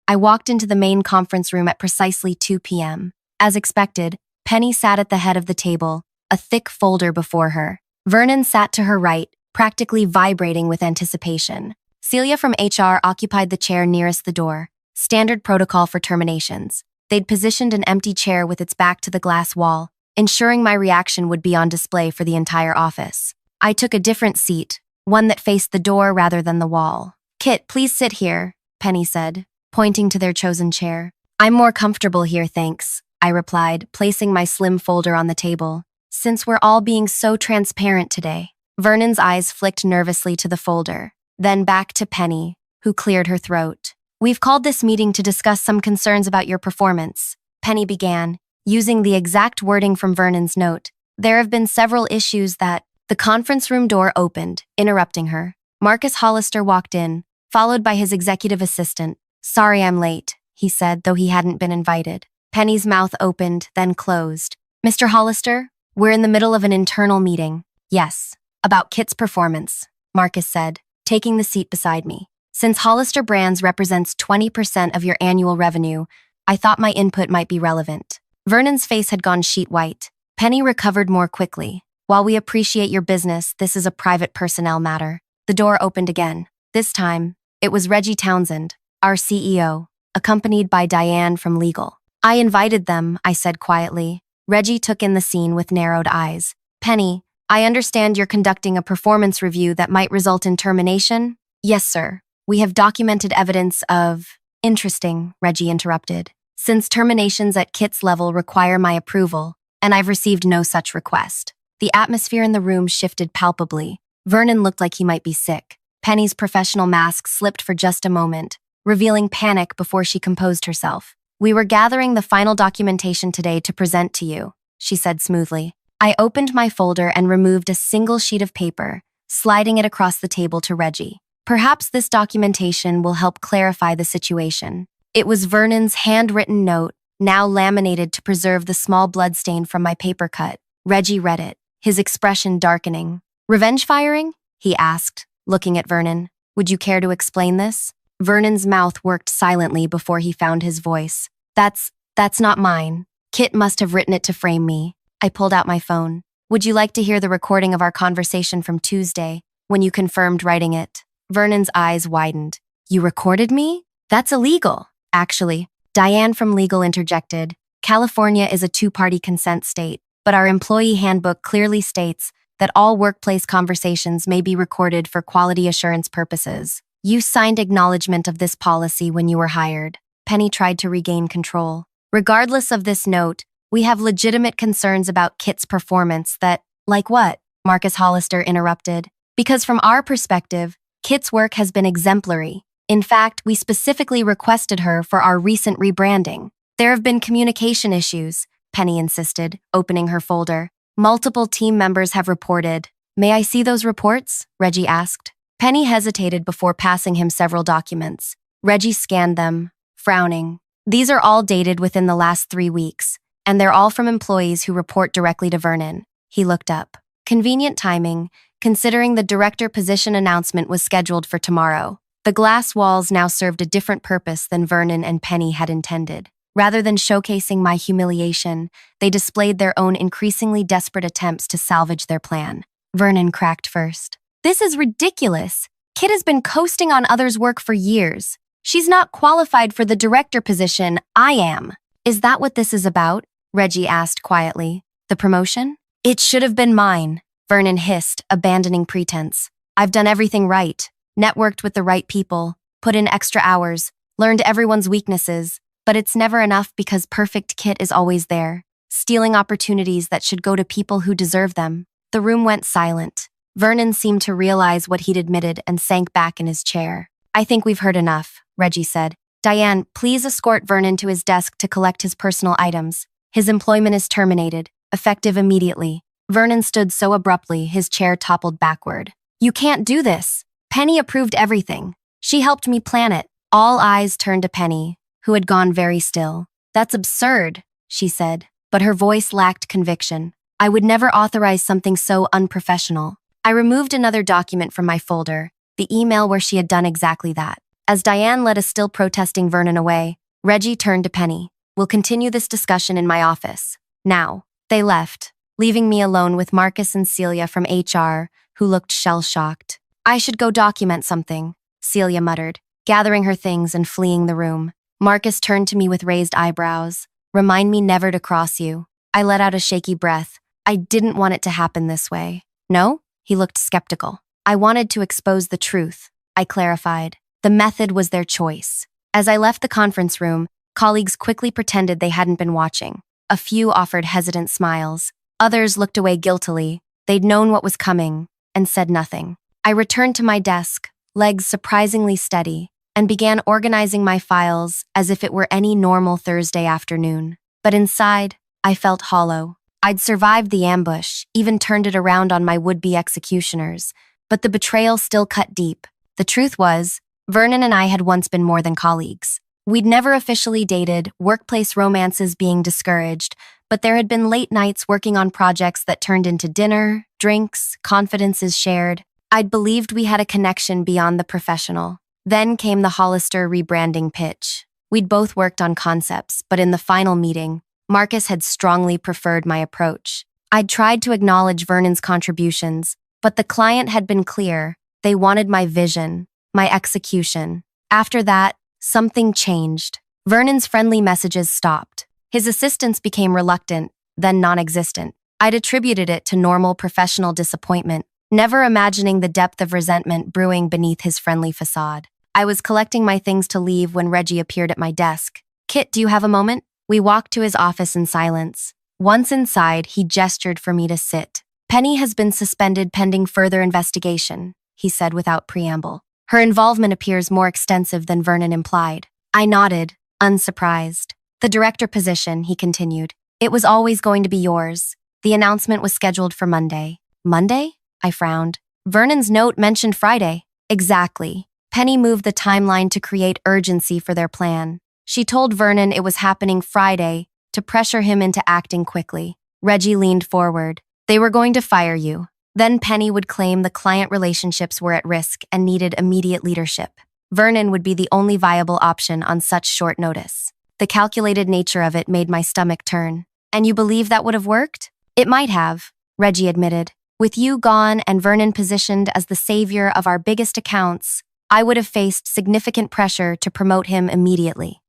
I walked into the main conference room at precisely 2 p.m. As expected, Penny sat at the head of the table, a thick folder before her. Vernon sat to her right, practically vibrating with anticipation. Celia from HR occupied the chair nearest the door, standard protocol for terminations. They'd positioned an empty chair with its back to the glass wall, ensuring my reaction would be on display for the entire office. I took a different seat, one that faced the door rather than the wall. "Kit, please sit here," Penny said, pointing to their chosen chair. "I'm more comfortable here, thanks," I replied, placing my slim folder on the table. "Since we're all being so transparent today." Vernon's eyes flicked nervously to the folder, then back to Penny, who cleared her throat. "We've called this meeting to discuss some concerns about your performance," Penny began, using the exact wording from Vernon's note. "There have been several issues that—" The conference room door opened, interrupting her. Marcus Hollister walked in, followed by his executive assistant. "Sorry I'm late," he said, though he hadn't been invited. Penny's mouth opened, then closed. Mr. Hollister, we're in the middle of an internal meeting. Yes, about Kit's performance, Marcus said, taking the seat beside me. Since Hollister Brands represents 20% of your annual revenue, I thought my input might be relevant. Vernon's face had gone sheet white. Penny recovered more quickly. While we appreciate your business, this is a private personnel matter. The door opened again. This time, it was Reggie Townsend, our CEO, accompanied by Diane from legal. I invited them, I said quietly. Reggie took in the scene with narrowed eyes. Penny, I understand you're conducting a performance review that might result in termination? Yes, sir. We have documented evidence of… Interesting, Reggie interrupted. Since terminations at Kit's level require my approval, and I've received no such request. The atmosphere in the room shifted palpably. Vernon looked like he might be sick. Penny's professional mask slipped for just a moment, revealing panic before she composed herself. We were gathering the final documentation today to present to you, she said smoothly. I opened my folder and removed a single sheet of paper, sliding it across the table to Reggie. Perhaps this documentation will help clarify the situation. It was Vernon's handwritten note, now laminated to preserve the small bloodstain from my paper cut. Reggie read it, his expression darkening. Revenge firing? He asked, looking at Vernon. Would you care to explain this? Vernon's mouth worked silently before he found his voice. That's not mine. Kit must have written it to frame me. I pulled out my phone. Would you like to hear the recording of our conversation from Tuesday, when you confirmed writing it? Vernon's eyes widened. You recorded me? That's illegal. Actually, Diane from legal interjected. California is a two-party consent state, but our employee handbook clearly states that all workplace conversations may be recorded for quality assurance purposes. You signed acknowledgement of this policy when you were hired. Penny tried to regain control. Regardless of this note, we have legitimate concerns about Kit's performance that… Like what? Marcus Hollister interrupted. Because from our perspective, Kit's work has been exemplary. In fact, we specifically requested her for our recent rebranding. There have been communication issues, Penny insisted, opening her folder. Multiple team members have reported. May I see those reports? Reggie asked. Penny hesitated before passing him several documents. Reggie scanned them, frowning. These are all dated within the last 3 weeks, and they're all from employees who report directly to Vernon. He looked up. Convenient timing, considering the director position announcement was scheduled for tomorrow. The glass walls now served a different purpose than Vernon and Penny had intended. Rather than showcasing my humiliation, they displayed their own increasingly desperate attempts to salvage their plan. Vernon cracked first. This is ridiculous. Kit has been coasting on others' work for years. She's not qualified for the director position. I am. Is that what this is about? Reggie asked quietly. The promotion? It should have been mine, Vernon hissed, abandoning pretense. I've done everything right. Networked with the right people, put in extra hours, learned everyone's weaknesses, but it's never enough because perfect Kit is always there, stealing opportunities that should go to people who deserve them. The room went silent. Vernon seemed to realize what he'd admitted and sank back in his chair. I think we've heard enough, Reggie said. Diane, please escort Vernon to his desk to collect his personal items. His employment is terminated, effective immediately. Vernon stood so abruptly, his chair toppled backward. You can't do this. Penny approved everything. She helped me plan it. All eyes turned to Penny, who had gone very still. That's absurd, she said, but her voice lacked conviction. I would never authorize something so unprofessional. I removed another document from my folder, the email where she had done exactly that. As Diane led a still protesting Vernon away, Reggie turned to Penny. We'll continue this discussion in my office. Now. They left, leaving me alone with Marcus and Celia from HR, who looked shell-shocked. I should go document something, Celia muttered, gathering her things and fleeing the room. Marcus turned to me with raised eyebrows. Remind me never to cross you. I let out a shaky breath. I didn't want it to happen this way. No? He looked skeptical. I wanted to expose the truth, I clarified. The method was their choice. As I left the conference room, colleagues quickly pretended they hadn't been watching. A few offered hesitant smiles. Others looked away guiltily. They'd known what was coming and said nothing. I returned to my desk, legs surprisingly steady, and began organizing my files as if it were any normal Thursday afternoon. But inside, I felt hollow. I'd survived the ambush, even turned it around on my would-be executioners, but the betrayal still cut deep. The truth was, Vernon and I had once been more than colleagues. We'd never officially dated, workplace romances being discouraged, but there had been late nights working on projects that turned into dinner, drinks, confidences shared. I'd believed we had a connection beyond the professional. Then came the Hollister rebranding pitch. We'd both worked on concepts, but in the final meeting, Marcus had strongly preferred my approach. I'd tried to acknowledge Vernon's contributions, but the client had been clear. They wanted my vision, my execution. After that, something changed. Vernon's friendly messages stopped. His assistants became reluctant, then non-existent. I'd attributed it to normal professional disappointment, never imagining the depth of resentment brewing beneath his friendly facade. I was collecting my things to leave when Reggie appeared at my desk. "Kit, do you have a moment?" We walked to his office in silence. Once inside, he gestured for me to sit. "Penny has been suspended pending further investigation," he said without preamble. "Her involvement appears more extensive than Vernon implied." I nodded, unsurprised. "The director position," he continued. "It was always going to be yours. The announcement was scheduled for Monday." "Monday?" I frowned. "Vernon's note mentioned Friday." "Exactly." Penny moved the timeline to create urgency for their plan. She told Vernon it was happening Friday to pressure him into acting quickly. Reggie leaned forward. "They were going to fire you." Then Penny would claim the client relationships were at risk and needed immediate leadership. Vernon would be the only viable option on such short notice. The calculated nature of it made my stomach turn. "And you believe that would have worked?" "It might have," Reggie admitted. "With you gone and Vernon positioned as the savior of our biggest accounts, I would have faced significant pressure to promote him immediately."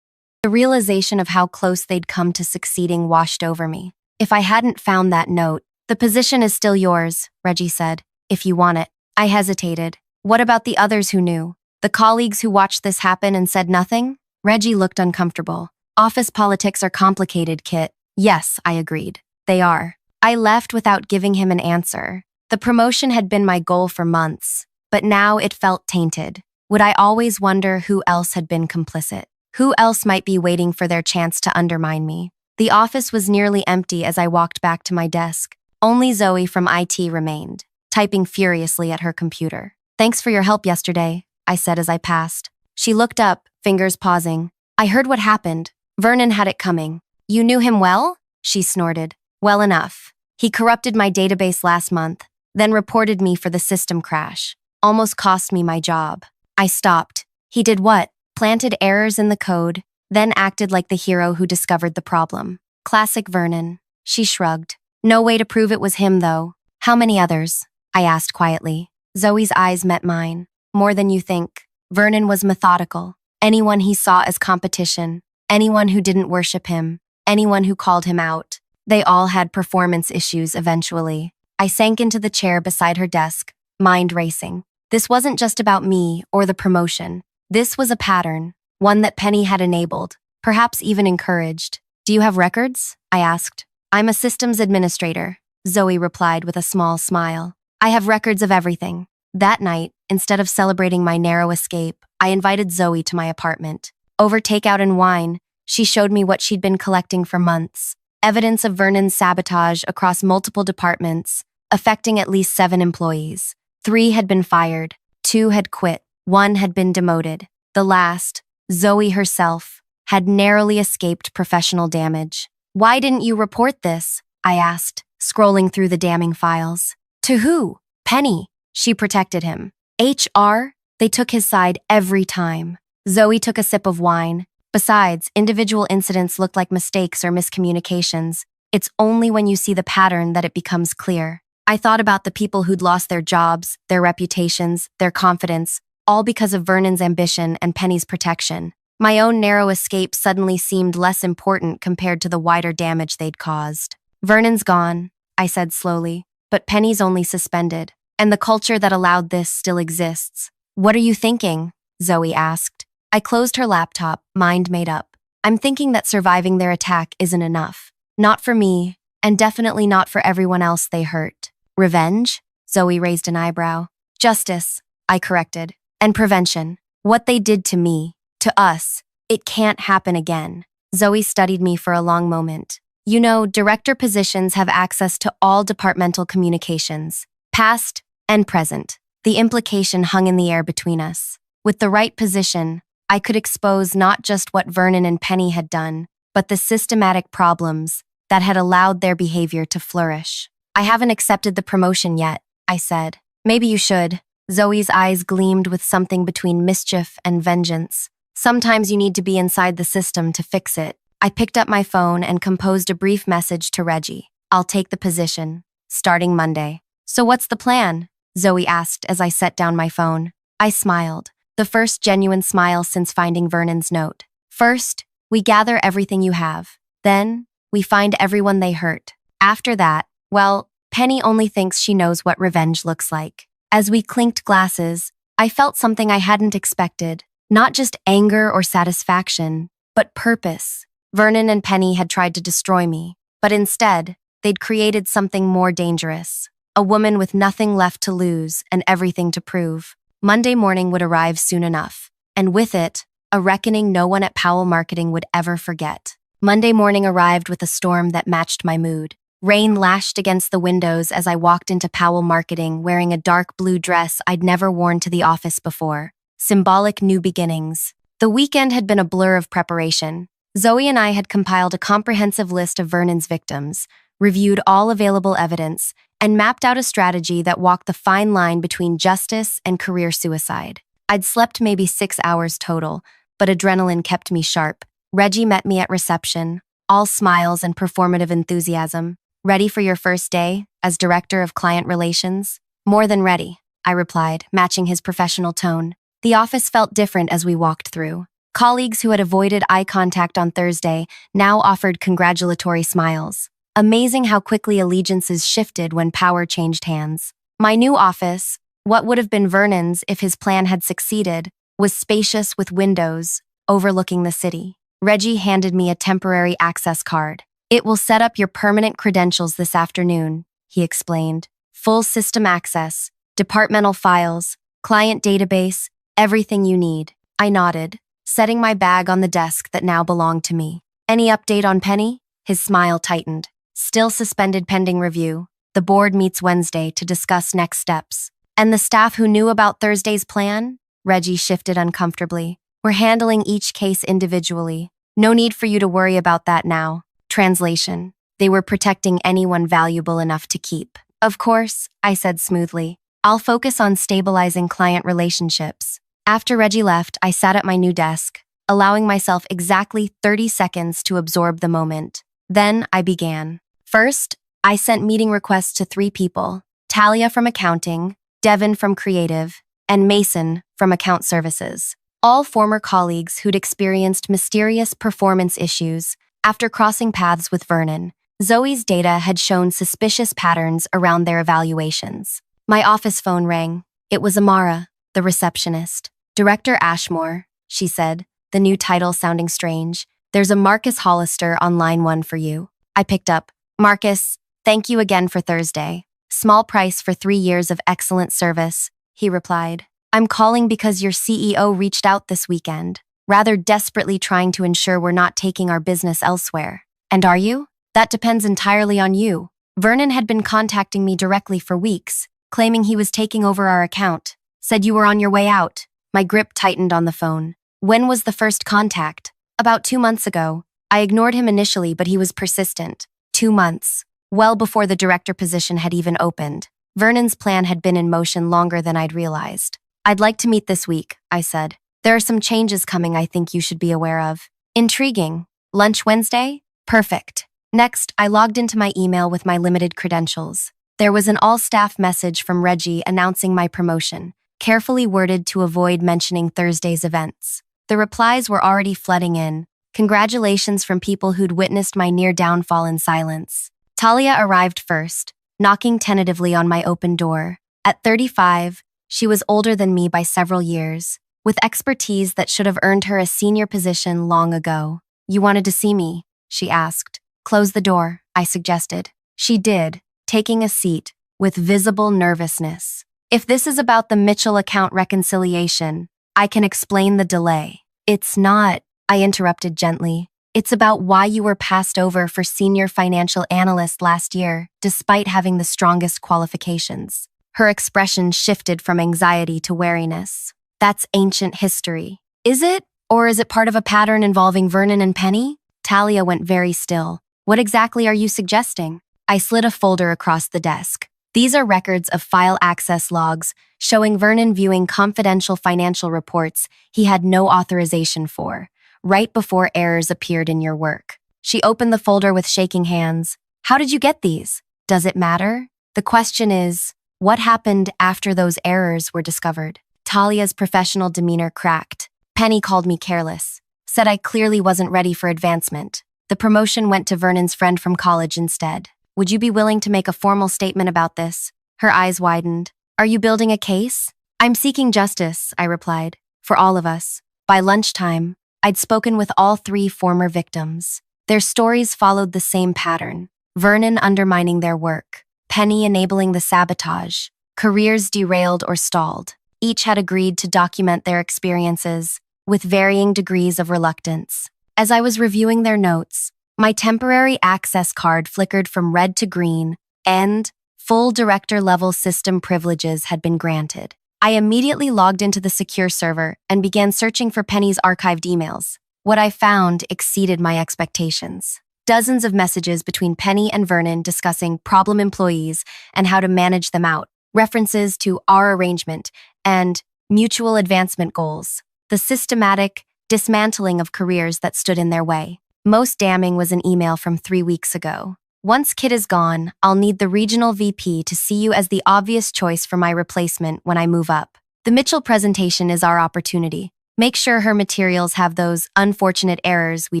The realization of how close they'd come to succeeding washed over me. "If I hadn't found that note, the position is still yours," Reggie said, "if you want it." I hesitated. "What about the others who knew? The colleagues who watched this happen and said nothing?" Reggie looked uncomfortable. "Office politics are complicated, Kit." "Yes," I agreed. "They are." I left without giving him an answer. The promotion had been my goal for months, but now it felt tainted. Would I always wonder who else had been complicit? Who else might be waiting for their chance to undermine me? The office was nearly empty as I walked back to my desk. Only Zoe from IT remained, typing furiously at her computer. "Thanks for your help yesterday," I said as I passed. She looked up, fingers pausing. "I heard what happened. Vernon had it coming." "You knew him well?" She snorted. "Well enough. He corrupted my database last month, then reported me for the system crash. Almost cost me my job." I stopped. "He did what?" "Planted errors in the code, then acted like the hero who discovered the problem." "Classic Vernon." She shrugged. "No way to prove it was him, though." "How many others?" I asked quietly. Zoe's eyes met mine. "More than you think." Vernon was methodical. Anyone he saw as competition, anyone who didn't worship him, anyone who called him out. They all had performance issues eventually. I sank into the chair beside her desk, mind racing. This wasn't just about me or the promotion. This was a pattern, one that Penny had enabled, perhaps even encouraged. "Do you have records?" I asked. "I'm a systems administrator," Zoe replied with a small smile. "I have records of everything." That night, instead of celebrating my narrow escape, I invited Zoe to my apartment. Over takeout and wine, she showed me what she'd been collecting for months. Evidence of Vernon's sabotage across multiple departments, affecting at least 7 employees. 3 had been fired, 2 had quit, 1 had been demoted. The last, Zoe herself, had narrowly escaped professional damage. "Why didn't you report this?" I asked, scrolling through the damning files. "To who?" "Penny." She protected him. "HR?" They took his side every time. Zoe took a sip of wine. Besides, individual incidents looked like mistakes or miscommunications. It's only when you see the pattern that it becomes clear. I thought about the people who'd lost their jobs, their reputations, their confidence, all because of Vernon's ambition and Penny's protection. My own narrow escape suddenly seemed less important compared to the wider damage they'd caused. "Vernon's gone," I said slowly, "but Penny's only suspended, and the culture that allowed this still exists." "What are you thinking?" Zoe asked. I closed her laptop, mind made up. "I'm thinking that surviving their attack isn't enough. Not for me, and definitely not for everyone else they hurt." "Revenge?" Zoe raised an eyebrow. "Justice," I corrected. "And prevention. What they did to me, to us, it can't happen again." Zoe studied me for a long moment. "You know, director positions have access to all departmental communications, past and present." The implication hung in the air between us. With the right position, I could expose not just what Vernon and Penny had done, but the systematic problems that had allowed their behavior to flourish. I haven't accepted the promotion yet, I said. Maybe you should. Zoe's eyes gleamed with something between mischief and vengeance. Sometimes you need to be inside the system to fix it. I picked up my phone and composed a brief message to Reggie. I'll take the position, starting Monday. So what's the plan? Zoe asked as I set down my phone. I smiled, the first genuine smile since finding Vernon's note. First, we gather everything you have. Then, we find everyone they hurt. After that, well, Penny only thinks she knows what revenge looks like. As we clinked glasses, I felt something I hadn't expected. Not just anger or satisfaction, but purpose. Vernon and Penny had tried to destroy me, but instead, they'd created something more dangerous. A woman with nothing left to lose and everything to prove. Monday morning would arrive soon enough, and with it, a reckoning no one at Powell Marketing would ever forget. Monday morning arrived with a storm that matched my mood. Rain lashed against the windows as I walked into Powell Marketing wearing a dark blue dress I'd never worn to the office before. Symbolic new beginnings. The weekend had been a blur of preparation. Zoe and I had compiled a comprehensive list of Vernon's victims, reviewed all available evidence, and mapped out a strategy that walked the fine line between justice and career suicide. I'd slept maybe 6 hours total, but adrenaline kept me sharp. Reggie met me at reception, all smiles and performative enthusiasm. Ready for your first day as Director of Client Relations? More than ready, I replied, matching his professional tone. The office felt different as we walked through. Colleagues who had avoided eye contact on Thursday now offered congratulatory smiles. Amazing how quickly allegiances shifted when power changed hands. My new office, what would have been Vernon's if his plan had succeeded, was spacious with windows overlooking the city. Reggie handed me a temporary access card. It will set up your permanent credentials this afternoon, he explained. Full system access, departmental files, client database, everything you need. I nodded, setting my bag on the desk that now belonged to me. Any update on Penny? His smile tightened. Still suspended pending review. The board meets Wednesday to discuss next steps. And the staff who knew about Thursday's plan? Reggie shifted uncomfortably. We're handling each case individually. No need for you to worry about that now. Translation. They were protecting anyone valuable enough to keep. Of course, I said smoothly. I'll focus on stabilizing client relationships. After Reggie left, I sat at my new desk, allowing myself exactly 30 seconds to absorb the moment. Then I began. First, I sent meeting requests to 3 people, Talia from accounting, Devin from creative, and Mason from account services. All former colleagues who'd experienced mysterious performance issues after crossing paths with Vernon. Zoe's data had shown suspicious patterns around their evaluations. My office phone rang. It was Amara, the receptionist. Director Ashmore, she said, the new title sounding strange. There's a Marcus Hollister on line 1 for you. I picked up. Marcus, thank you again for Thursday. Small price for 3 years of excellent service, he replied. I'm calling because your CEO reached out this weekend, rather desperately trying to ensure we're not taking our business elsewhere. And are you? That depends entirely on you. Vernon had been contacting me directly for weeks, claiming he was taking over our account. Said you were on your way out. My grip tightened on the phone. When was the first contact? About 2 months ago. I ignored him initially, but he was persistent. 2 months. Well before the director position had even opened. Vernon's plan had been in motion longer than I'd realized. I'd like to meet this week, I said. There are some changes coming I think you should be aware of. Intriguing. Lunch Wednesday? Perfect. Next, I logged into my email with my limited credentials. There was an all-staff message from Reggie announcing my promotion, carefully worded to avoid mentioning Thursday's events. The replies were already flooding in. Congratulations from people who'd witnessed my near downfall in silence. Talia arrived first, knocking tentatively on my open door. At 35, she was older than me by several years, with expertise that should have earned her a senior position long ago. You wanted to see me? She asked. Close the door, I suggested. She did, taking a seat, with visible nervousness. If this is about the Mitchell account reconciliation, I can explain the delay. It's not, I interrupted gently. It's about why you were passed over for senior financial analyst last year, despite having the strongest qualifications. Her expression shifted from anxiety to wariness. That's ancient history. Is it? Or is it part of a pattern involving Vernon and Penny? Talia went very still. What exactly are you suggesting? I slid a folder across the desk. These are records of file access logs showing Vernon viewing confidential financial reports he had no authorization for, right before errors appeared in your work. She opened the folder with shaking hands. How did you get these? Does it matter? The question is, what happened after those errors were discovered? Talia's professional demeanor cracked. Penny called me careless, said I clearly wasn't ready for advancement. The promotion went to Vernon's friend from college instead. Would you be willing to make a formal statement about this? Her eyes widened. Are you building a case? I'm seeking justice, I replied. For all of us. By lunchtime, I'd spoken with all three former victims. Their stories followed the same pattern. Vernon undermining their work, Penny enabling the sabotage, careers derailed or stalled. Each had agreed to document their experiences, with varying degrees of reluctance. As I was reviewing their notes, my temporary access card flickered from red to green, and full director-level system privileges had been granted. I immediately logged into the secure server and began searching for Penny's archived emails. What I found exceeded my expectations. Dozens of messages between Penny and Vernon discussing problem employees and how to manage them out, references to our arrangement, and mutual advancement goals. The systematic dismantling of careers that stood in their way. Most damning was an email from 3 weeks ago. Once Kit is gone, I'll need the regional VP to see you as the obvious choice for my replacement when I move up. The Mitchell presentation is our opportunity. Make sure her materials have those unfortunate errors we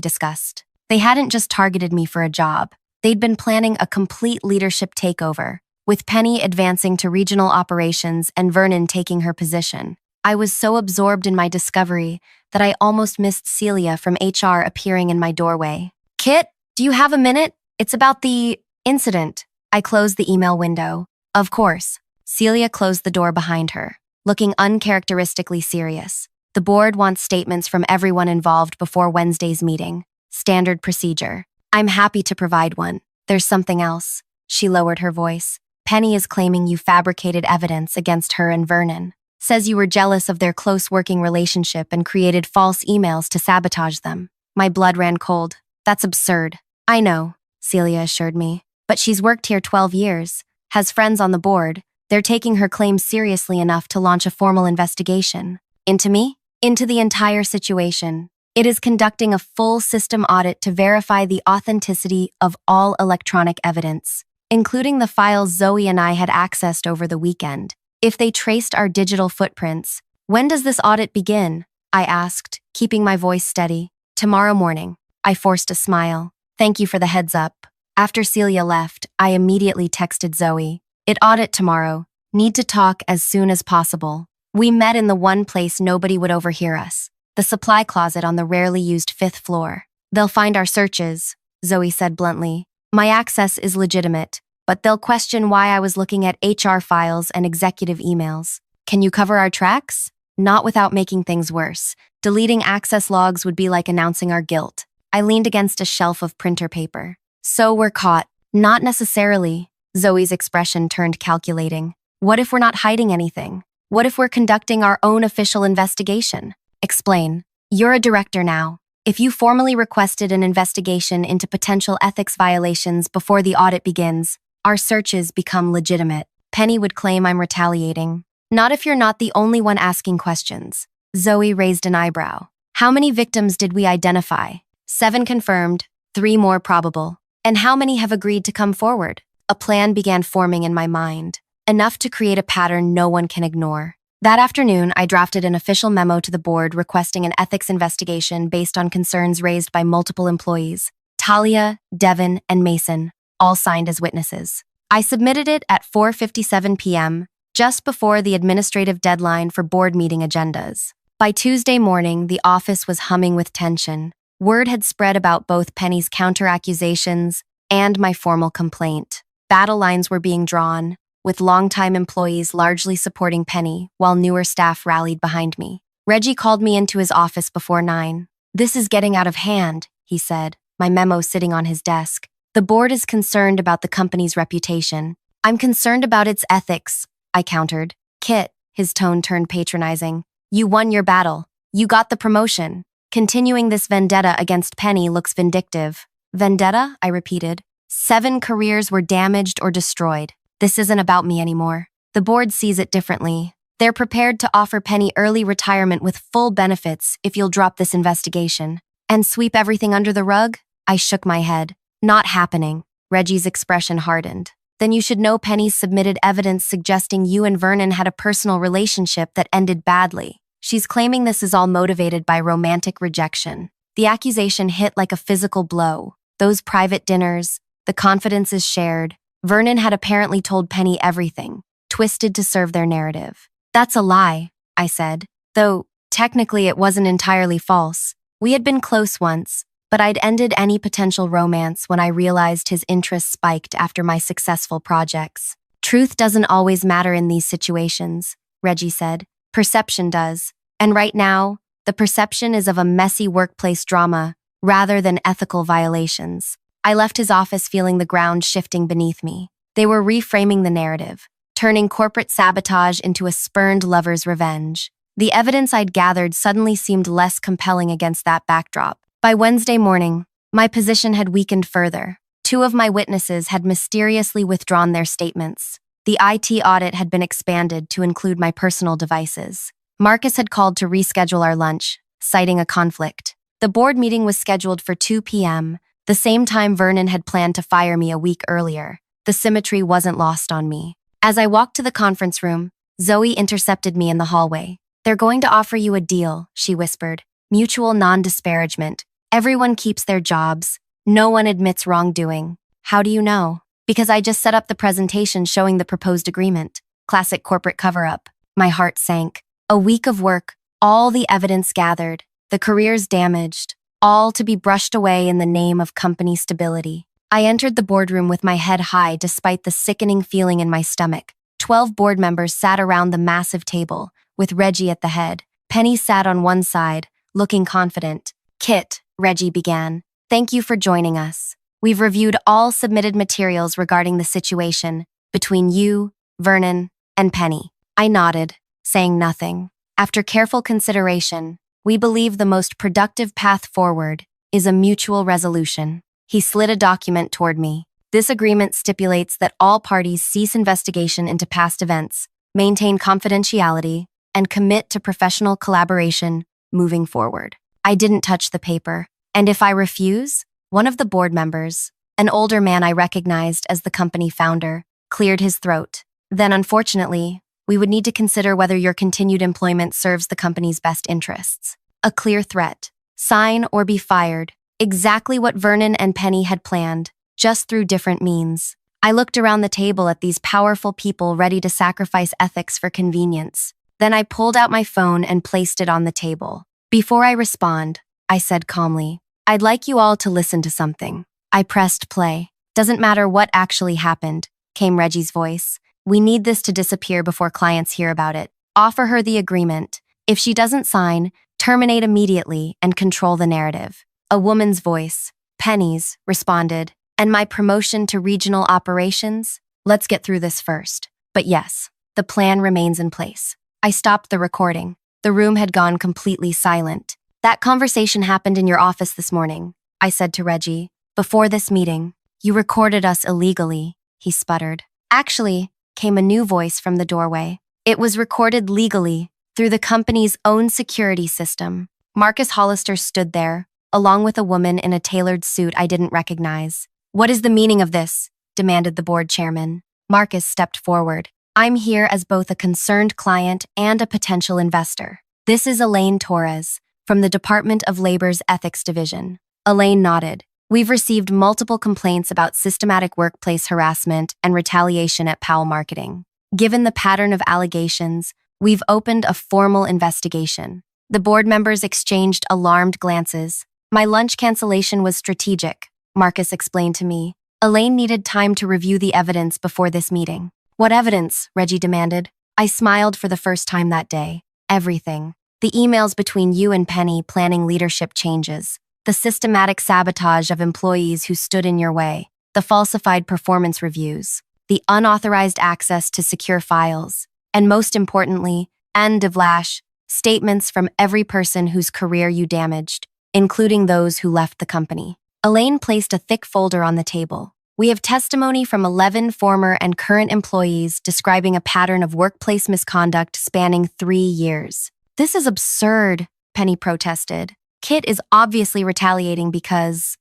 discussed. They hadn't just targeted me for a job. They'd been planning a complete leadership takeover, with Penny advancing to regional operations and Vernon taking her position. I was so absorbed in my discovery that I almost missed Celia from HR appearing in my doorway. Kit, do you have a minute? It's about the incident. I closed the email window. Of course. Celia closed the door behind her, looking uncharacteristically serious. The board wants statements from everyone involved before Wednesday's meeting. Standard procedure. I'm happy to provide one. There's something else. She lowered her voice. Penny is claiming you fabricated evidence against her and Vernon. Says you were jealous of their close working relationship and created false emails to sabotage them. My blood ran cold. That's absurd. I know, Celia assured me. But she's worked here 12 years, has friends on the board. They're taking her claims seriously enough to launch a formal investigation. Into me? Into the entire situation. It is conducting a full system audit to verify the authenticity of all electronic evidence, including the files Zoe and I had accessed over the weekend. If they traced our digital footprints, when does this audit begin? I asked, keeping my voice steady. Tomorrow morning. I forced a smile. Thank you for the heads up. After Celia left, I immediately texted Zoe. It audit tomorrow. Need to talk as soon as possible. We met in the one place nobody would overhear us, the supply closet on the rarely used 5th floor. They'll find our searches, Zoe said bluntly. My access is legitimate, but they'll question why I was looking at HR files and executive emails. Can you cover our tracks? Not without making things worse. Deleting access logs would be like announcing our guilt. I leaned against a shelf of printer paper. So we're caught. Not necessarily. Zoe's expression turned calculating. What if we're not hiding anything? What if we're conducting our own official investigation? Explain. You're a director now. If you formally requested an investigation into potential ethics violations before the audit begins, our searches become legitimate. Penny would claim I'm retaliating. Not if you're not the only one asking questions. Zoe raised an eyebrow. How many victims did we identify? 7 confirmed, 3 more probable. And how many have agreed to come forward? A plan began forming in my mind, enough to create a pattern no one can ignore. That afternoon, I drafted an official memo to the board requesting an ethics investigation based on concerns raised by multiple employees. Talia, Devin, and Mason, all signed as witnesses. I submitted it at 4:57 p.m., just before the administrative deadline for board meeting agendas. By Tuesday morning, the office was humming with tension. Word had spread about both Penny's counter-accusations and my formal complaint. Battle lines were being drawn, with longtime employees largely supporting Penny, while newer staff rallied behind me. Reggie called me into his office before 9. This is getting out of hand, he said, my memo sitting on his desk. The board is concerned about the company's reputation. I'm concerned about its ethics, I countered. Kit, his tone turned patronizing. You won your battle. You got the promotion. Continuing this vendetta against Penny looks vindictive. Vendetta? I repeated. 7 careers were damaged or destroyed. This isn't about me anymore. The board sees it differently. They're prepared to offer Penny early retirement with full benefits if you'll drop this investigation. And sweep everything under the rug? I shook my head. Not happening. Reggie's expression hardened. Then you should know Penny's submitted evidence suggesting you and Vernon had a personal relationship that ended badly. She's claiming this is all motivated by romantic rejection. The accusation hit like a physical blow. Those private dinners, the confidences shared. Vernon had apparently told Penny everything, twisted to serve their narrative. That's a lie, I said, though technically it wasn't entirely false. We had been close once, but I'd ended any potential romance when I realized his interest spiked after my successful projects. Truth doesn't always matter in these situations, Reggie said. Perception does. And right now, the perception is of a messy workplace drama rather than ethical violations. I left his office feeling the ground shifting beneath me. They were reframing the narrative, turning corporate sabotage into a spurned lover's revenge. The evidence I'd gathered suddenly seemed less compelling against that backdrop. By Wednesday morning, my position had weakened further. 2 of my witnesses had mysteriously withdrawn their statements. The IT audit had been expanded to include my personal devices. Marcus had called to reschedule our lunch, citing a conflict. The board meeting was scheduled for 2 p.m., the same time Vernon had planned to fire me a week earlier. The symmetry wasn't lost on me. As I walked to the conference room, Zoe intercepted me in the hallway. They're going to offer you a deal, she whispered. Mutual non-disparagement. Everyone keeps their jobs. No one admits wrongdoing. How do you know? Because I just set up the presentation showing the proposed agreement. Classic corporate cover-up. My heart sank. A week of work, all the evidence gathered, the careers damaged, all to be brushed away in the name of company stability. I entered the boardroom with my head high despite the sickening feeling in my stomach. 12 board members sat around the massive table, with Reggie at the head. Penny sat on one side, looking confident. Kit, Reggie began, thank you for joining us. We've reviewed all submitted materials regarding the situation between you, Vernon, and Penny. I nodded, saying nothing. After careful consideration, we believe the most productive path forward is a mutual resolution. He slid a document toward me. This agreement stipulates that all parties cease investigation into past events, maintain confidentiality, and commit to professional collaboration moving forward. I didn't touch the paper, and if I refuse, one of the board members, an older man I recognized as the company founder, cleared his throat. Then, unfortunately, we would need to consider whether your continued employment serves the company's best interests. A clear threat. Sign or be fired. Exactly what Vernon and Penny had planned, just through different means. I looked around the table at these powerful people ready to sacrifice ethics for convenience. Then I pulled out my phone and placed it on the table. Before I respond, I said calmly, I'd like you all to listen to something. I pressed play. Doesn't matter what actually happened, came Reggie's voice. We need this to disappear before clients hear about it. Offer her the agreement. If she doesn't sign, terminate immediately and control the narrative. A woman's voice, Penny's, responded. And my promotion to regional operations? Let's get through this first. But yes, the plan remains in place. I stopped the recording. The room had gone completely silent. That conversation happened in your office this morning, I said to Reggie. Before this meeting, you recorded us illegally, he sputtered. Actually, came a new voice from the doorway. It was recorded legally through the company's own security system. Marcus Hollister stood there, along with a woman in a tailored suit I didn't recognize. What is the meaning of this? Demanded the board chairman. Marcus stepped forward. I'm here as both a concerned client and a potential investor. This is Elaine Torres, from the Department of Labor's Ethics Division. Elaine nodded. We've received multiple complaints about systematic workplace harassment and retaliation at Powell Marketing. Given the pattern of allegations, we've opened a formal investigation. The board members exchanged alarmed glances. My lunch cancellation was strategic, Marcus explained to me. Elaine needed time to review the evidence before this meeting. What evidence? Reggie demanded. I smiled for the first time that day. Everything. The emails between you and Penny planning leadership changes. The systematic sabotage of employees who stood in your way. The falsified performance reviews. The unauthorized access to secure files. And most importantly, Anne DeVlash, statements from every person whose career you damaged, including those who left the company. Elaine placed a thick folder on the table. We have testimony from 11 former and current employees describing a pattern of workplace misconduct spanning 3 years. This is absurd, Penny protested. Kit is obviously retaliating because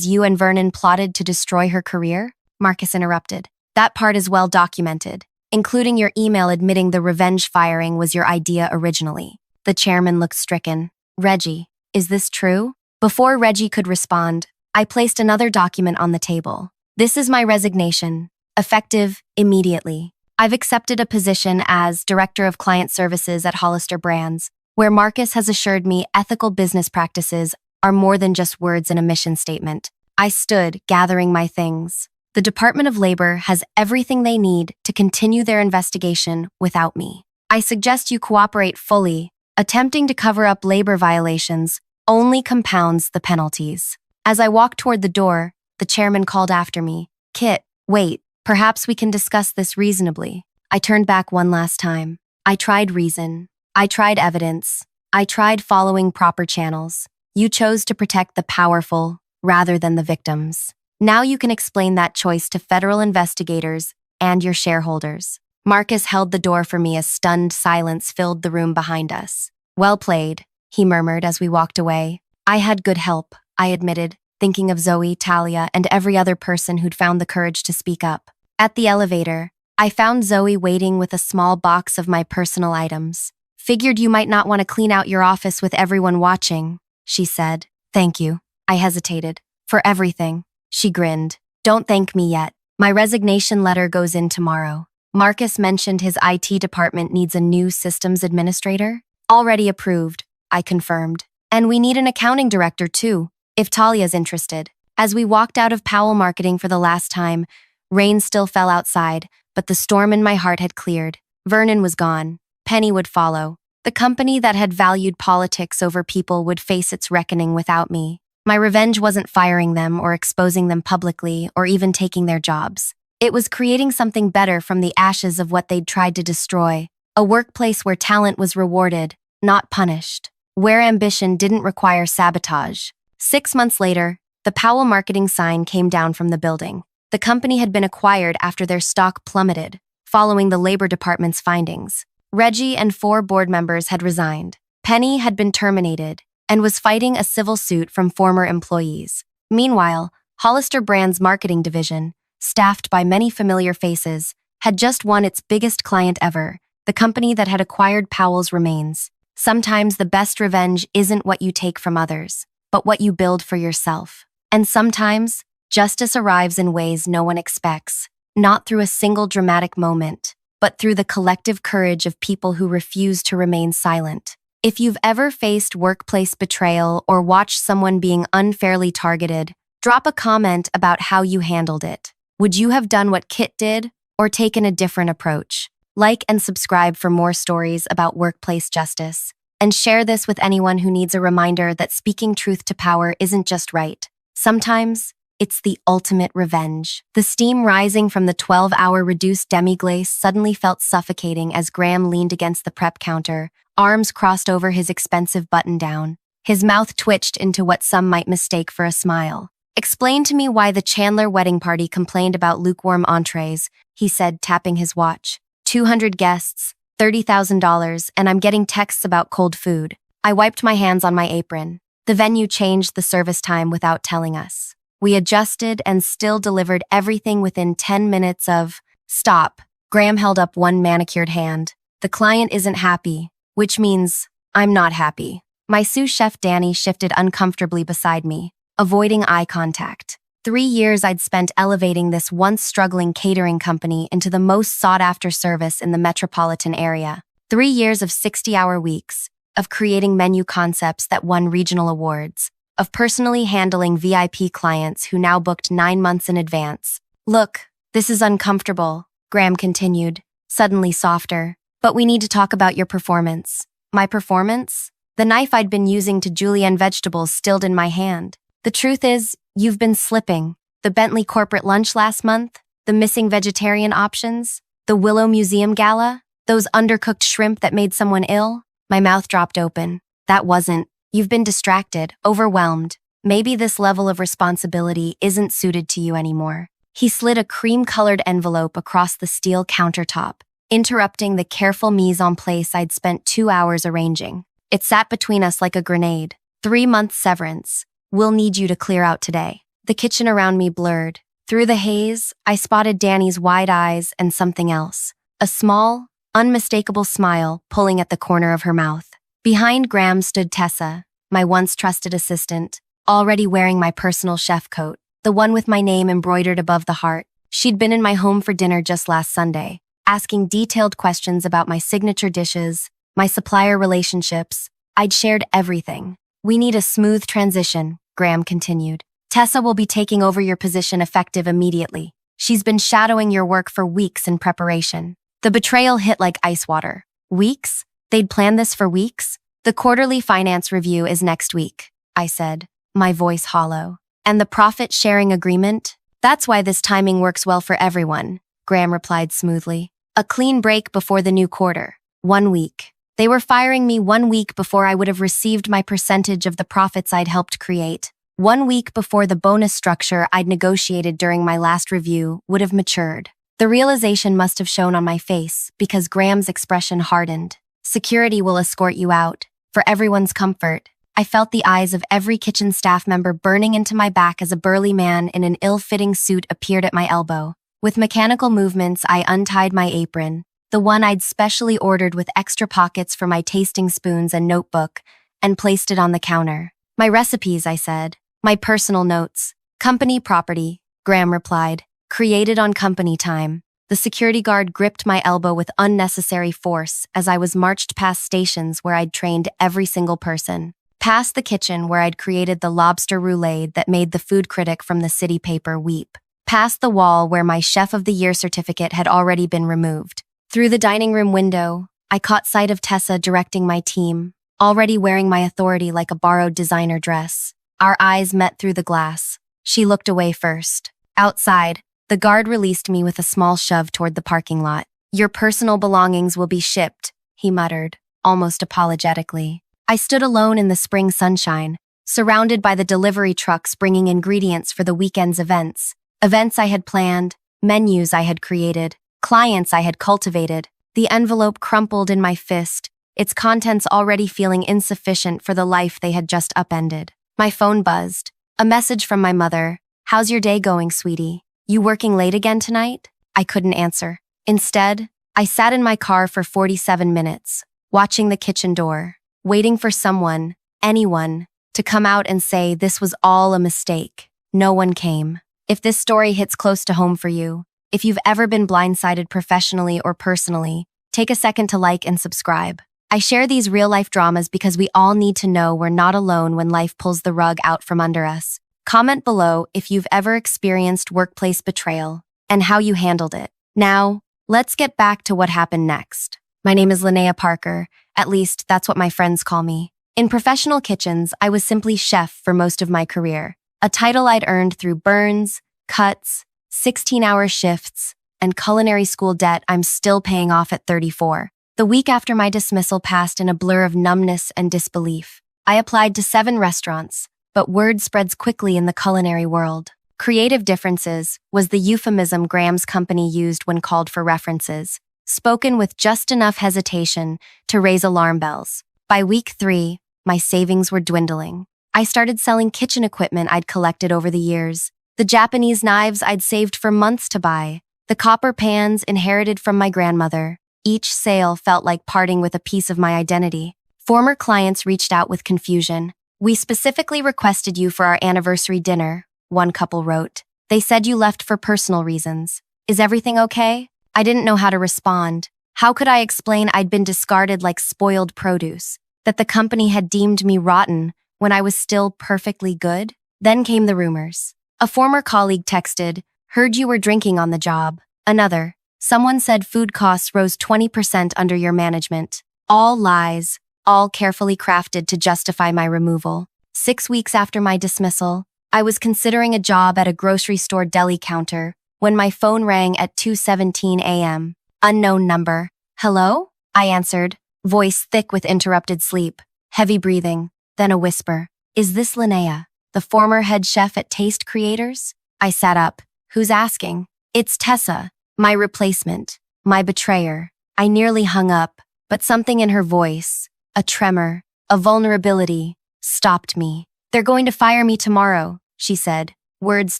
you and Vernon plotted to destroy her career? Marcus interrupted. That part is well documented, including your email admitting the revenge firing was your idea originally. The chairman looked stricken. Reggie, is this true? Before Reggie could respond, I placed another document on the table. This is my resignation, effective immediately. I've accepted a position as Director of Client Services at Hollister Brands, where Marcus has assured me ethical business practices are more than just words in a mission statement. I stood, gathering my things. The Department of Labor has everything they need to continue their investigation without me. I suggest you cooperate fully. Attempting to cover up labor violations only compounds the penalties. As I walked toward the door, the chairman called after me. Kit, wait, perhaps we can discuss this reasonably. I turned back one last time. I tried reason. I tried evidence. I tried following proper channels. You chose to protect the powerful rather than the victims. Now you can explain that choice to federal investigators and your shareholders. Marcus held the door for me as stunned silence filled the room behind us. Well played, he murmured as we walked away. I had good help, I admitted, thinking of Zoe, Talia, and every other person who'd found the courage to speak up. At the elevator, I found Zoe waiting with a small box of my personal items. Figured you might not want to clean out your office with everyone watching, she said. Thank you. I hesitated. For everything. She grinned. Don't thank me yet. My resignation letter goes in tomorrow. Marcus mentioned his IT department needs a new systems administrator. Already approved, I confirmed. And we need an accounting director too, if Talia's interested. As we walked out of Powell Marketing for the last time, rain still fell outside, but the storm in my heart had cleared. Vernon was gone. Penny would follow. The company that had valued politics over people would face its reckoning without me. My revenge wasn't firing them or exposing them publicly or even taking their jobs. It was creating something better from the ashes of what they'd tried to destroy. A workplace where talent was rewarded, not punished. Where ambition didn't require sabotage. 6 months later, the Powell Marketing sign came down from the building. The company had been acquired after their stock plummeted, following the Labor Department's findings. Reggie and 4 board members had resigned. Penny had been terminated and was fighting a civil suit from former employees. Meanwhile, Hollister Brands' marketing division, staffed by many familiar faces, had just won its biggest client ever, the company that had acquired Powell's remains. Sometimes the best revenge isn't what you take from others, but what you build for yourself. And sometimes, justice arrives in ways no one expects, not through a single dramatic moment, but through the collective courage of people who refuse to remain silent. If you've ever faced workplace betrayal or watched someone being unfairly targeted, drop a comment about how you handled it. Would you have done what Kit did or taken a different approach? Like and subscribe for more stories about workplace justice. And share this with anyone who needs a reminder that speaking truth to power isn't just right. Sometimes, it's the ultimate revenge. The steam rising from the 12-hour reduced demi-glace suddenly felt suffocating as Graham leaned against the prep counter, arms crossed over his expensive button-down. His mouth twitched into what some might mistake for a smile. Explain to me why the Chandler wedding party complained about lukewarm entrees, he said, tapping his watch. 200 guests, $30,000, and I'm getting texts about cold food. I wiped my hands on my apron. The venue changed the service time without telling us. We adjusted and still delivered everything within 10 minutes of, stop. Graham held up one manicured hand. The client isn't happy, which means I'm not happy. My sous chef Danny shifted uncomfortably beside me, avoiding eye contact. 3 years I'd spent elevating this once struggling catering company into the most sought-after service in the metropolitan area. 3 years of 60-hour weeks, of creating menu concepts that won regional awards, of personally handling VIP clients who now booked 9 months in advance. Look, this is uncomfortable, Graham continued, suddenly softer. But we need to talk about your performance. My performance? The knife I'd been using to julienne vegetables stilled in my hand. The truth is, you've been slipping. The Bentley corporate lunch last month, the missing vegetarian options, the Willow Museum gala, those undercooked shrimp that made someone ill. My mouth dropped open. That wasn't. You've been distracted, overwhelmed. Maybe this level of responsibility isn't suited to you anymore. He slid a cream-colored envelope across the steel countertop, interrupting the careful mise-en-place I'd spent 2 hours arranging. It sat between us like a grenade. 3-month severance. We'll need you to clear out today. The kitchen around me blurred. Through the haze, I spotted Danny's wide eyes and something else. A small, unmistakable smile pulling at the corner of her mouth. Behind Graham stood Tessa, my once trusted assistant, already wearing my personal chef coat, the one with my name embroidered above the heart. She'd been in my home for dinner just last Sunday, asking detailed questions about my signature dishes, my supplier relationships. I'd shared everything. We need a smooth transition, Graham continued. Tessa will be taking over your position effective immediately. She's been shadowing your work for weeks in preparation. The betrayal hit like ice water. Weeks? They'd planned this for weeks? The quarterly finance review is next week, I said, my voice hollow. And the profit-sharing agreement? That's why this timing works well for everyone, Graham replied smoothly. A clean break before the new quarter. 1 week. They were firing me 1 week before I would have received my percentage of the profits I'd helped create. 1 week before the bonus structure I'd negotiated during my last review would have matured. The realization must have shown on my face because Graham's expression hardened. Security will escort you out. For everyone's comfort. I felt the eyes of every kitchen staff member burning into my back as a burly man in an ill-fitting suit appeared at my elbow. With mechanical movements, I untied my apron, the one I'd specially ordered with extra pockets for my tasting spoons and notebook, and placed it on the counter. My recipes, I said. My personal notes. Company property, Graham replied. Created on company time. The security guard gripped my elbow with unnecessary force as I was marched past stations where I'd trained every single person. Past the kitchen where I'd created the lobster roulade that made the food critic from the city paper weep. Past the wall where my Chef of the Year certificate had already been removed. Through the dining room window, I caught sight of Tessa directing my team, already wearing my authority like a borrowed designer dress. Our eyes met through the glass. She looked away first. Outside, the guard released me with a small shove toward the parking lot. Your personal belongings will be shipped, he muttered, almost apologetically. I stood alone in the spring sunshine, surrounded by the delivery trucks bringing ingredients for the weekend's events. Events I had planned, menus I had created, clients I had cultivated. The envelope crumpled in my fist, its contents already feeling insufficient for the life they had just upended. My phone buzzed. A message from my mother. How's your day going, sweetie? You working late again tonight? I couldn't answer. Instead, I sat in my car for 47 minutes, watching the kitchen door, waiting for someone, anyone, to come out and say this was all a mistake. No one came. If this story hits close to home for you, if you've ever been blindsided professionally or personally, take a second to like and subscribe. I share these real-life dramas because we all need to know we're not alone when life pulls the rug out from under us. Comment below if you've ever experienced workplace betrayal and how you handled it. Now, let's get back to what happened next. My name is Linnea Parker, at least that's what my friends call me. In professional kitchens, I was simply chef for most of my career, a title I'd earned through burns, cuts, 16-hour shifts, and culinary school debt I'm still paying off at 34. The week after my dismissal passed in a blur of numbness and disbelief. I applied to 7 restaurants, but word spreads quickly in the culinary world. Creative differences was the euphemism Graham's company used when called for references, spoken with just enough hesitation to raise alarm bells. By week 3, my savings were dwindling. I started selling kitchen equipment I'd collected over the years, the Japanese knives I'd saved for months to buy, the copper pans inherited from my grandmother. Each sale felt like parting with a piece of my identity. Former clients reached out with confusion. We specifically requested you for our anniversary dinner, one couple wrote. They said you left for personal reasons. Is everything okay? I didn't know how to respond. How could I explain I'd been discarded like spoiled produce? That the company had deemed me rotten when I was still perfectly good? Then came the rumors. A former colleague texted, heard you were drinking on the job. Another, someone said food costs rose 20% under your management. All lies. All carefully crafted to justify my removal. 6 weeks after my dismissal, I was considering a job at a grocery store deli counter when my phone rang at 2:17 a.m. Unknown number. Hello? I answered, voice thick with interrupted sleep, heavy breathing, then a whisper. Is this Linnea, the former head chef at Taste Creators? I sat up. Who's asking? It's Tessa, my replacement, my betrayer. I nearly hung up, but something in her voice, a tremor, a vulnerability, stopped me. They're going to fire me tomorrow, she said, words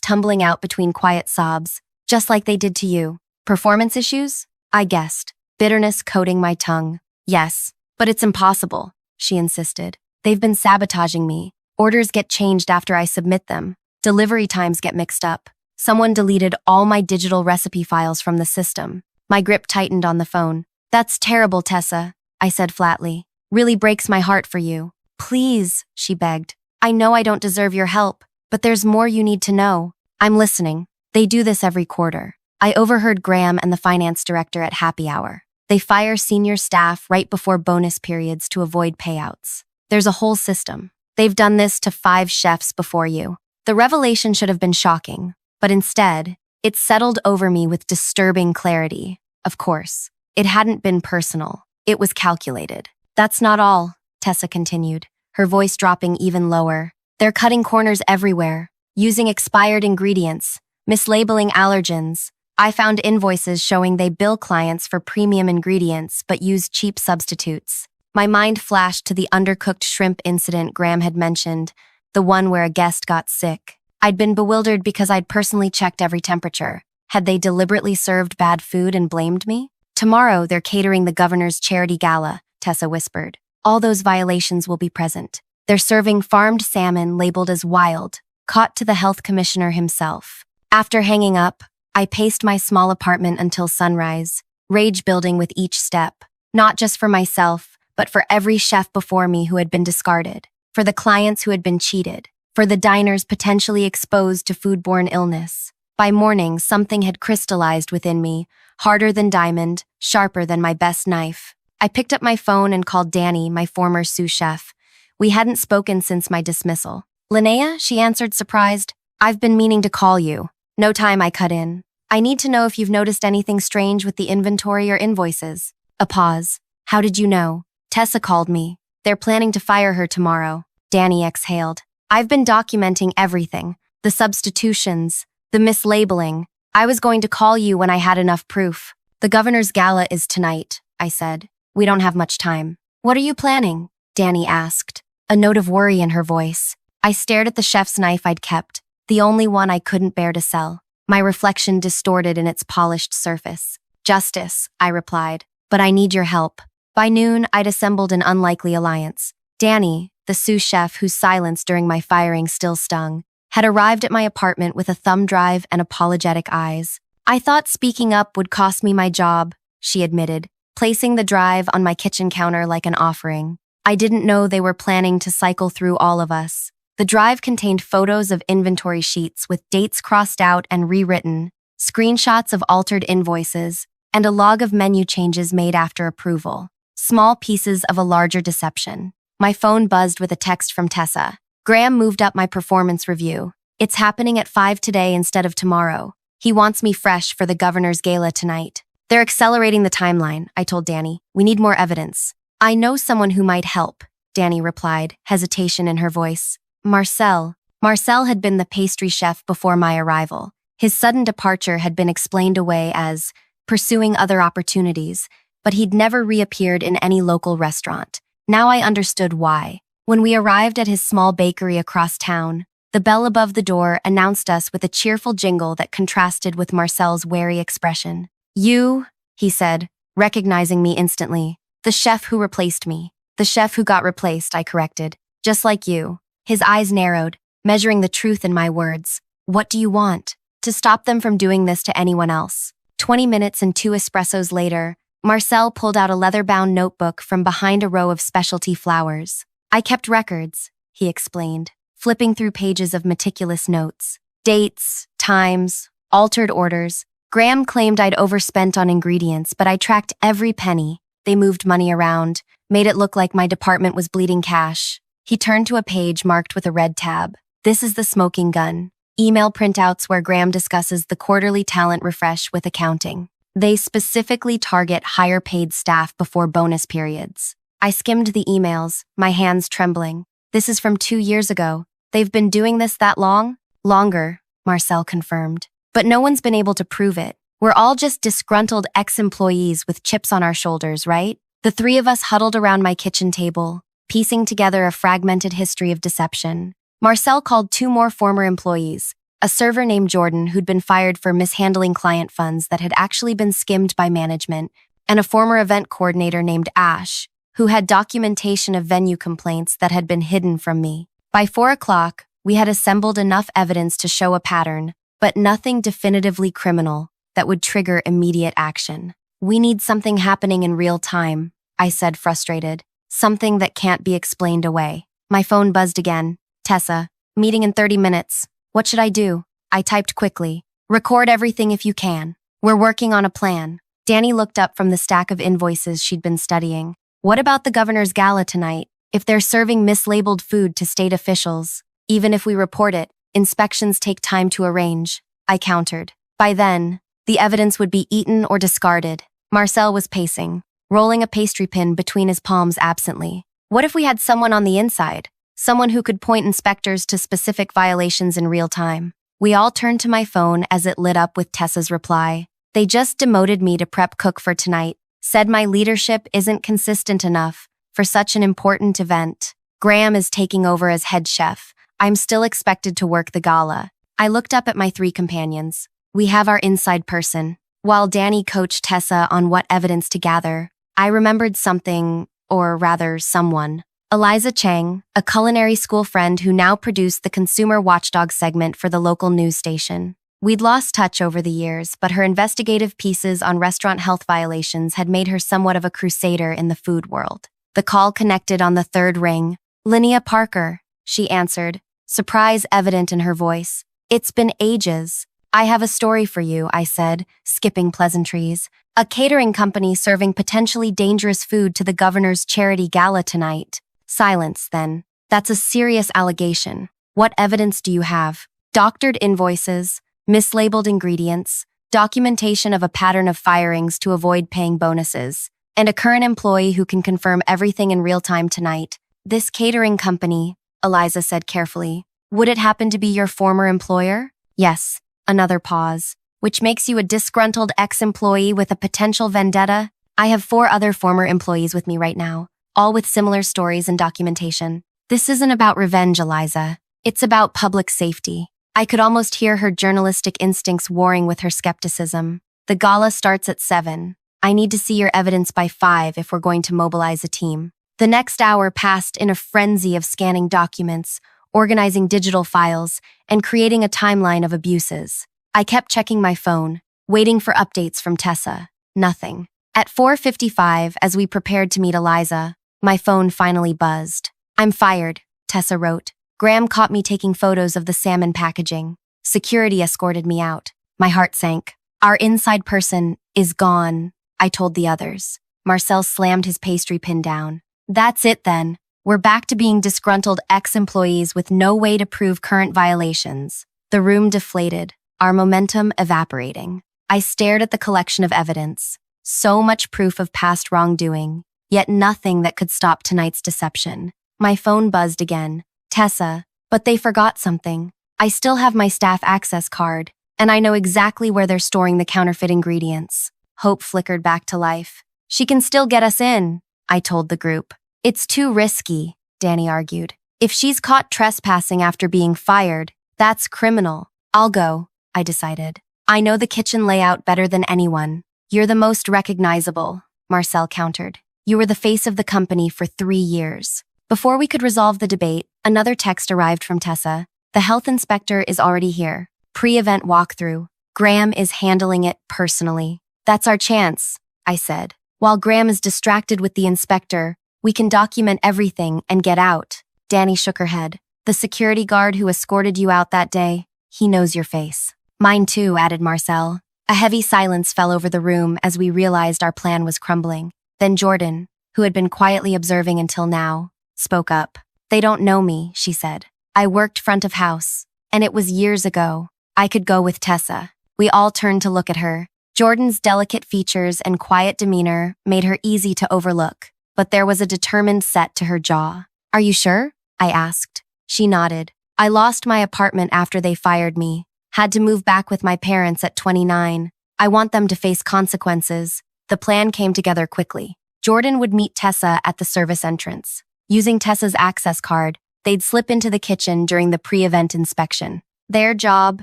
tumbling out between quiet sobs, just like they did to you. Performance issues? I guessed, bitterness coating my tongue. Yes, but it's impossible, she insisted. They've been sabotaging me. Orders get changed after I submit them. Delivery times get mixed up. Someone deleted all my digital recipe files from the system. My grip tightened on the phone. That's terrible, Tessa, I said flatly. Really breaks my heart for you. Please, she begged. I know I don't deserve your help, but there's more you need to know. I'm listening. They do this every quarter. I overheard Graham and the finance director at happy hour. They fire senior staff right before bonus periods to avoid payouts. There's a whole system. They've done this to 5 chefs before you. The revelation should have been shocking, but instead, it settled over me with disturbing clarity. Of course, it hadn't been personal. It was calculated. That's not all, Tessa continued, her voice dropping even lower. They're cutting corners everywhere, using expired ingredients, mislabeling allergens. I found invoices showing they bill clients for premium ingredients but use cheap substitutes. My mind flashed to the undercooked shrimp incident Graham had mentioned, the one where a guest got sick. I'd been bewildered because I'd personally checked every temperature. Had they deliberately served bad food and blamed me? Tomorrow, they're catering the governor's charity gala, Tessa whispered. All those violations will be present. They're serving farmed salmon labeled as wild, caught to the health commissioner himself. After hanging up, I paced my small apartment until sunrise, rage building with each step, not just for myself, but for every chef before me who had been discarded, for the clients who had been cheated, for the diners potentially exposed to foodborne illness. By morning, something had crystallized within me, harder than diamond, sharper than my best knife. I picked up my phone and called Danny, my former sous chef. We hadn't spoken since my dismissal. Linnea, she answered surprised. I've been meaning to call you. No time, I cut in. I need to know if you've noticed anything strange with the inventory or invoices. A pause. How did you know? Tessa called me. They're planning to fire her tomorrow. Danny exhaled. I've been documenting everything. The substitutions, the mislabeling. I was going to call you when I had enough proof. The governor's gala is tonight, I said. We don't have much time. What are you planning? Danny asked, a note of worry in her voice. I stared at the chef's knife I'd kept, the only one I couldn't bear to sell. My reflection distorted in its polished surface. Justice, I replied, but I need your help. By noon, I'd assembled an unlikely alliance. Danny, the sous chef whose silence during my firing still stung, had arrived at my apartment with a thumb drive and apologetic eyes. I thought speaking up would cost me my job, she admitted, placing the drive on my kitchen counter like an offering. I didn't know they were planning to cycle through all of us. The drive contained photos of inventory sheets with dates crossed out and rewritten, screenshots of altered invoices, and a log of menu changes made after approval. Small pieces of a larger deception. My phone buzzed with a text from Tessa. Graham moved up my performance review. It's happening at 5 today instead of tomorrow. He wants me fresh for the governor's gala tonight. They're accelerating the timeline, I told Danny. We need more evidence. I know someone who might help, Danny replied, hesitation in her voice. Marcel. Marcel had been the pastry chef before my arrival. His sudden departure had been explained away as pursuing other opportunities, but he'd never reappeared in any local restaurant. Now I understood why. When we arrived at his small bakery across town, the bell above the door announced us with a cheerful jingle that contrasted with Marcel's wary expression. You, he said, recognizing me instantly. The chef who replaced me. The chef who got replaced, I corrected. Just like you. His eyes narrowed, measuring the truth in my words. What do you want? To stop them from doing this to anyone else. 20 minutes and 2 espressos later, Marcel pulled out a leather-bound notebook from behind a row of specialty flowers. I kept records, he explained, flipping through pages of meticulous notes. Dates, times, altered orders. Graham claimed I'd overspent on ingredients, but I tracked every penny. They moved money around, made it look like my department was bleeding cash. He turned to a page marked with a red tab. This is the smoking gun. Email printouts where Graham discusses the quarterly talent refresh with accounting. They specifically target higher-paid staff before bonus periods. I skimmed the emails, my hands trembling. This is from 2 years ago. They've been doing this that long? Longer, Marcel confirmed. But no one's been able to prove it. We're all just disgruntled ex-employees with chips on our shoulders, right? The three of us huddled around my kitchen table, piecing together a fragmented history of deception. Marcel called 2 more former employees, a server named Jordan who'd been fired for mishandling client funds that had actually been skimmed by management, and a former event coordinator named Ash, who had documentation of venue complaints that had been hidden from me. By 4 o'clock, we had assembled enough evidence to show a pattern, but nothing definitively criminal that would trigger immediate action. We need something happening in real time, I said, frustrated. Something that can't be explained away. My phone buzzed again. Tessa, meeting in 30 minutes. What should I do? I typed quickly. Record everything if you can. We're working on a plan. Danny looked up from the stack of invoices she'd been studying. What about the governor's gala tonight? If they're serving mislabeled food to state officials, even if we report it, inspections take time to arrange, I countered. By then, the evidence would be eaten or discarded. Marcel was pacing, rolling a pastry pin between his palms absently. What if we had someone on the inside? Someone who could point inspectors to specific violations in real time. We all turned to my phone as it lit up with Tessa's reply. They just demoted me to prep cook for tonight, said my leadership isn't consistent enough for such an important event. Graham is taking over as head chef. I'm still expected to work the gala. I looked up at my 3 companions. We have our inside person. While Danny coached Tessa on what evidence to gather, I remembered something, or rather someone. Eliza Chang, a culinary school friend who now produced the Consumer Watchdog segment for the local news station. We'd lost touch over the years, but her investigative pieces on restaurant health violations had made her somewhat of a crusader in the food world. The call connected on the 3rd ring. Linnea Parker, she answered, surprise evident in her voice. It's been ages. I have a story for you, I said, skipping pleasantries. A catering company serving potentially dangerous food to the governor's charity gala tonight. Silence, then. That's a serious allegation. What evidence do you have? Doctored invoices, mislabeled ingredients, documentation of a pattern of firings to avoid paying bonuses, and a current employee who can confirm everything in real time tonight. This catering company, Eliza said carefully. Would it happen to be your former employer? Yes. Another pause. Which makes you a disgruntled ex-employee with a potential vendetta? I have 4 other former employees with me right now, all with similar stories and documentation. This isn't about revenge, Eliza. It's about public safety. I could almost hear her journalistic instincts warring with her skepticism. The gala starts at 7. I need to see your evidence by 5 if we're going to mobilize a team. The next hour passed in a frenzy of scanning documents, organizing digital files, and creating a timeline of abuses. I kept checking my phone, waiting for updates from Tessa. Nothing. At 4:55, as we prepared to meet Eliza, my phone finally buzzed. I'm fired, Tessa wrote. Graham caught me taking photos of the salmon packaging. Security escorted me out. My heart sank. Our inside person is gone, I told the others. Marcel slammed his pastry pin down. That's it then. We're back to being disgruntled ex-employees with no way to prove current violations. The room deflated, our momentum evaporating. I stared at the collection of evidence. So much proof of past wrongdoing, yet nothing that could stop tonight's deception. My phone buzzed again. Tessa, but they forgot something. I still have my staff access card, and I know exactly where they're storing the counterfeit ingredients. Hope flickered back to life. She can still get us in, I told the group. It's too risky, Danny argued. If she's caught trespassing after being fired, that's criminal. I'll go, I decided. I know the kitchen layout better than anyone. You're the most recognizable, Marcel countered. You were the face of the company for 3 years. Before we could resolve the debate, another text arrived from Tessa. The health inspector is already here. Pre-event walkthrough. Graham is handling it personally. That's our chance, I said. While Graham is distracted with the inspector, we can document everything and get out. Danny shook her head. The security guard who escorted you out that day, he knows your face. Mine too, added Marcel. A heavy silence fell over the room as we realized our plan was crumbling. Then Jordan, who had been quietly observing until now, spoke up. They don't know me, she said. I worked front of house, and it was years ago. I could go with Tessa. We all turned to look at her. Jordan's delicate features and quiet demeanor made her easy to overlook. but there was a determined set to her jaw. "Are you sure?" I asked. She nodded. "I lost my apartment after they fired me. Had to move back with my parents at 29. I want them to face consequences." The plan came together quickly. Jordan would meet Tessa at the service entrance. Using Tessa's access card, they'd slip into the kitchen during the pre-event inspection. Their job: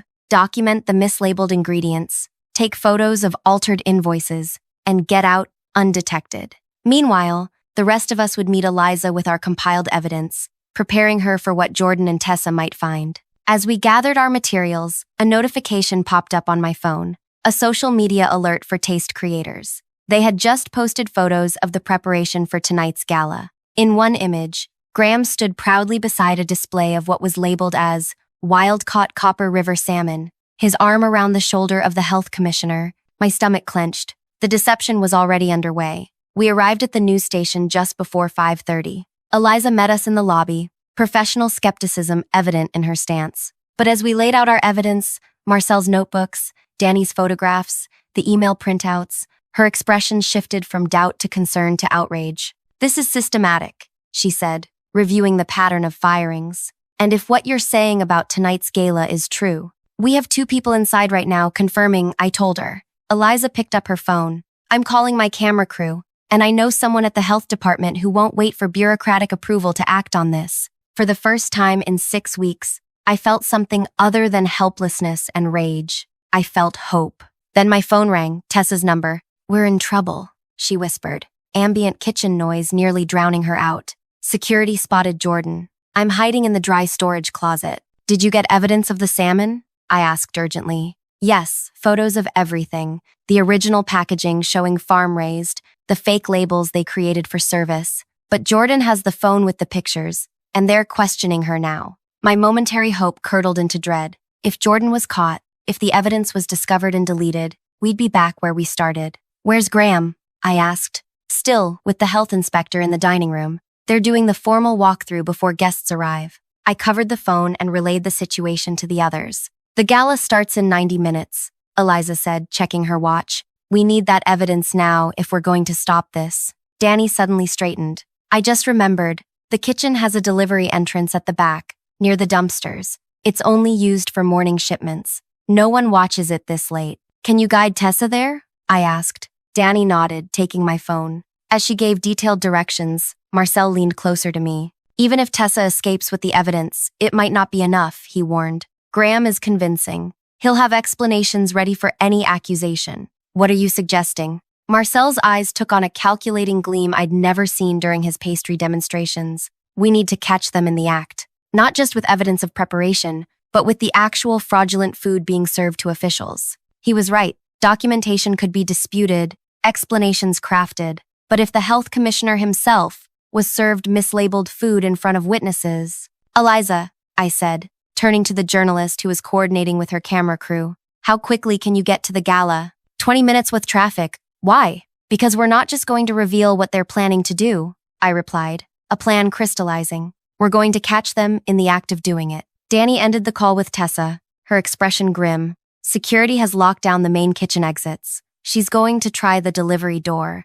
document the mislabeled ingredients, take photos of altered invoices, and get out undetected. Meanwhile, the rest of us would meet Eliza with our compiled evidence, preparing her for what Jordan and Tessa might find. As we gathered our materials, a notification popped up on my phone, a social media alert for taste creators. They had just posted photos of the preparation for tonight's gala. In one image, Graham stood proudly beside a display of what was labeled as wild-caught Copper River salmon, his arm around the shoulder of the health commissioner. My stomach clenched. The deception was already underway. We arrived at the news station just before 5:30. Eliza met us in the lobby, professional skepticism evident in her stance. But as we laid out our evidence, Marcel's notebooks, Danny's photographs, the email printouts, her expression shifted from doubt to concern to outrage. "This is systematic," she said, reviewing the pattern of firings. "And if what you're saying about tonight's gala is true, we have 2 people inside right now confirming," I told her. Eliza picked up her phone. "I'm calling my camera crew, and I know someone at the health department who won't wait for bureaucratic approval to act on this." For the first time in 6 weeks, I felt something other than helplessness and rage. I felt hope. Then my phone rang, Tessa's number. "We're in trouble," she whispered, ambient kitchen noise nearly drowning her out. Security spotted Jordan. "I'm hiding in the dry storage closet." "Did you get evidence of the salmon?" I asked urgently. "Yes, photos of everything. The original packaging showing farm-raised, the fake labels they created for service. But Jordan has the phone with the pictures, and they're questioning her now." My momentary hope curdled into dread. If Jordan was caught, if the evidence was discovered and deleted, we'd be back where we started. "Where's Graham?" I asked. "Still, with the health inspector in the dining room. They're doing the formal walkthrough before guests arrive." I covered the phone and relayed the situation to the others. "The gala starts in 90 minutes, Eliza said, checking her watch. "We need that evidence now if we're going to stop this." Danny suddenly straightened. "I just remembered. The kitchen has a delivery entrance at the back, near the dumpsters. It's only used for morning shipments. No one watches it this late. Can you guide Tessa there?" I asked. Danny nodded, taking my phone. As she gave detailed directions, Marcel leaned closer to me. "Even if Tessa escapes with the evidence, it might not be enough," he warned. "Graham is convincing. He'll have explanations ready for any accusation." "What are you suggesting?" Marcel's eyes took on a calculating gleam I'd never seen during his pastry demonstrations. "We need to catch them in the act. Not just with evidence of preparation, but with the actual fraudulent food being served to officials." He was right. Documentation could be disputed, explanations crafted. But if the health commissioner himself was served mislabeled food in front of witnesses— "Eliza," I said, turning to the journalist who was coordinating with her camera crew, "how quickly can you get to the gala?" 20 minutes with traffic. "Why?" "Because we're not just going to reveal what they're planning to do," I replied, a plan crystallizing. "We're going to catch them in the act of doing it." Danny ended the call with Tessa, her expression grim. "Security has locked down the main kitchen exits. She's going to try the delivery door,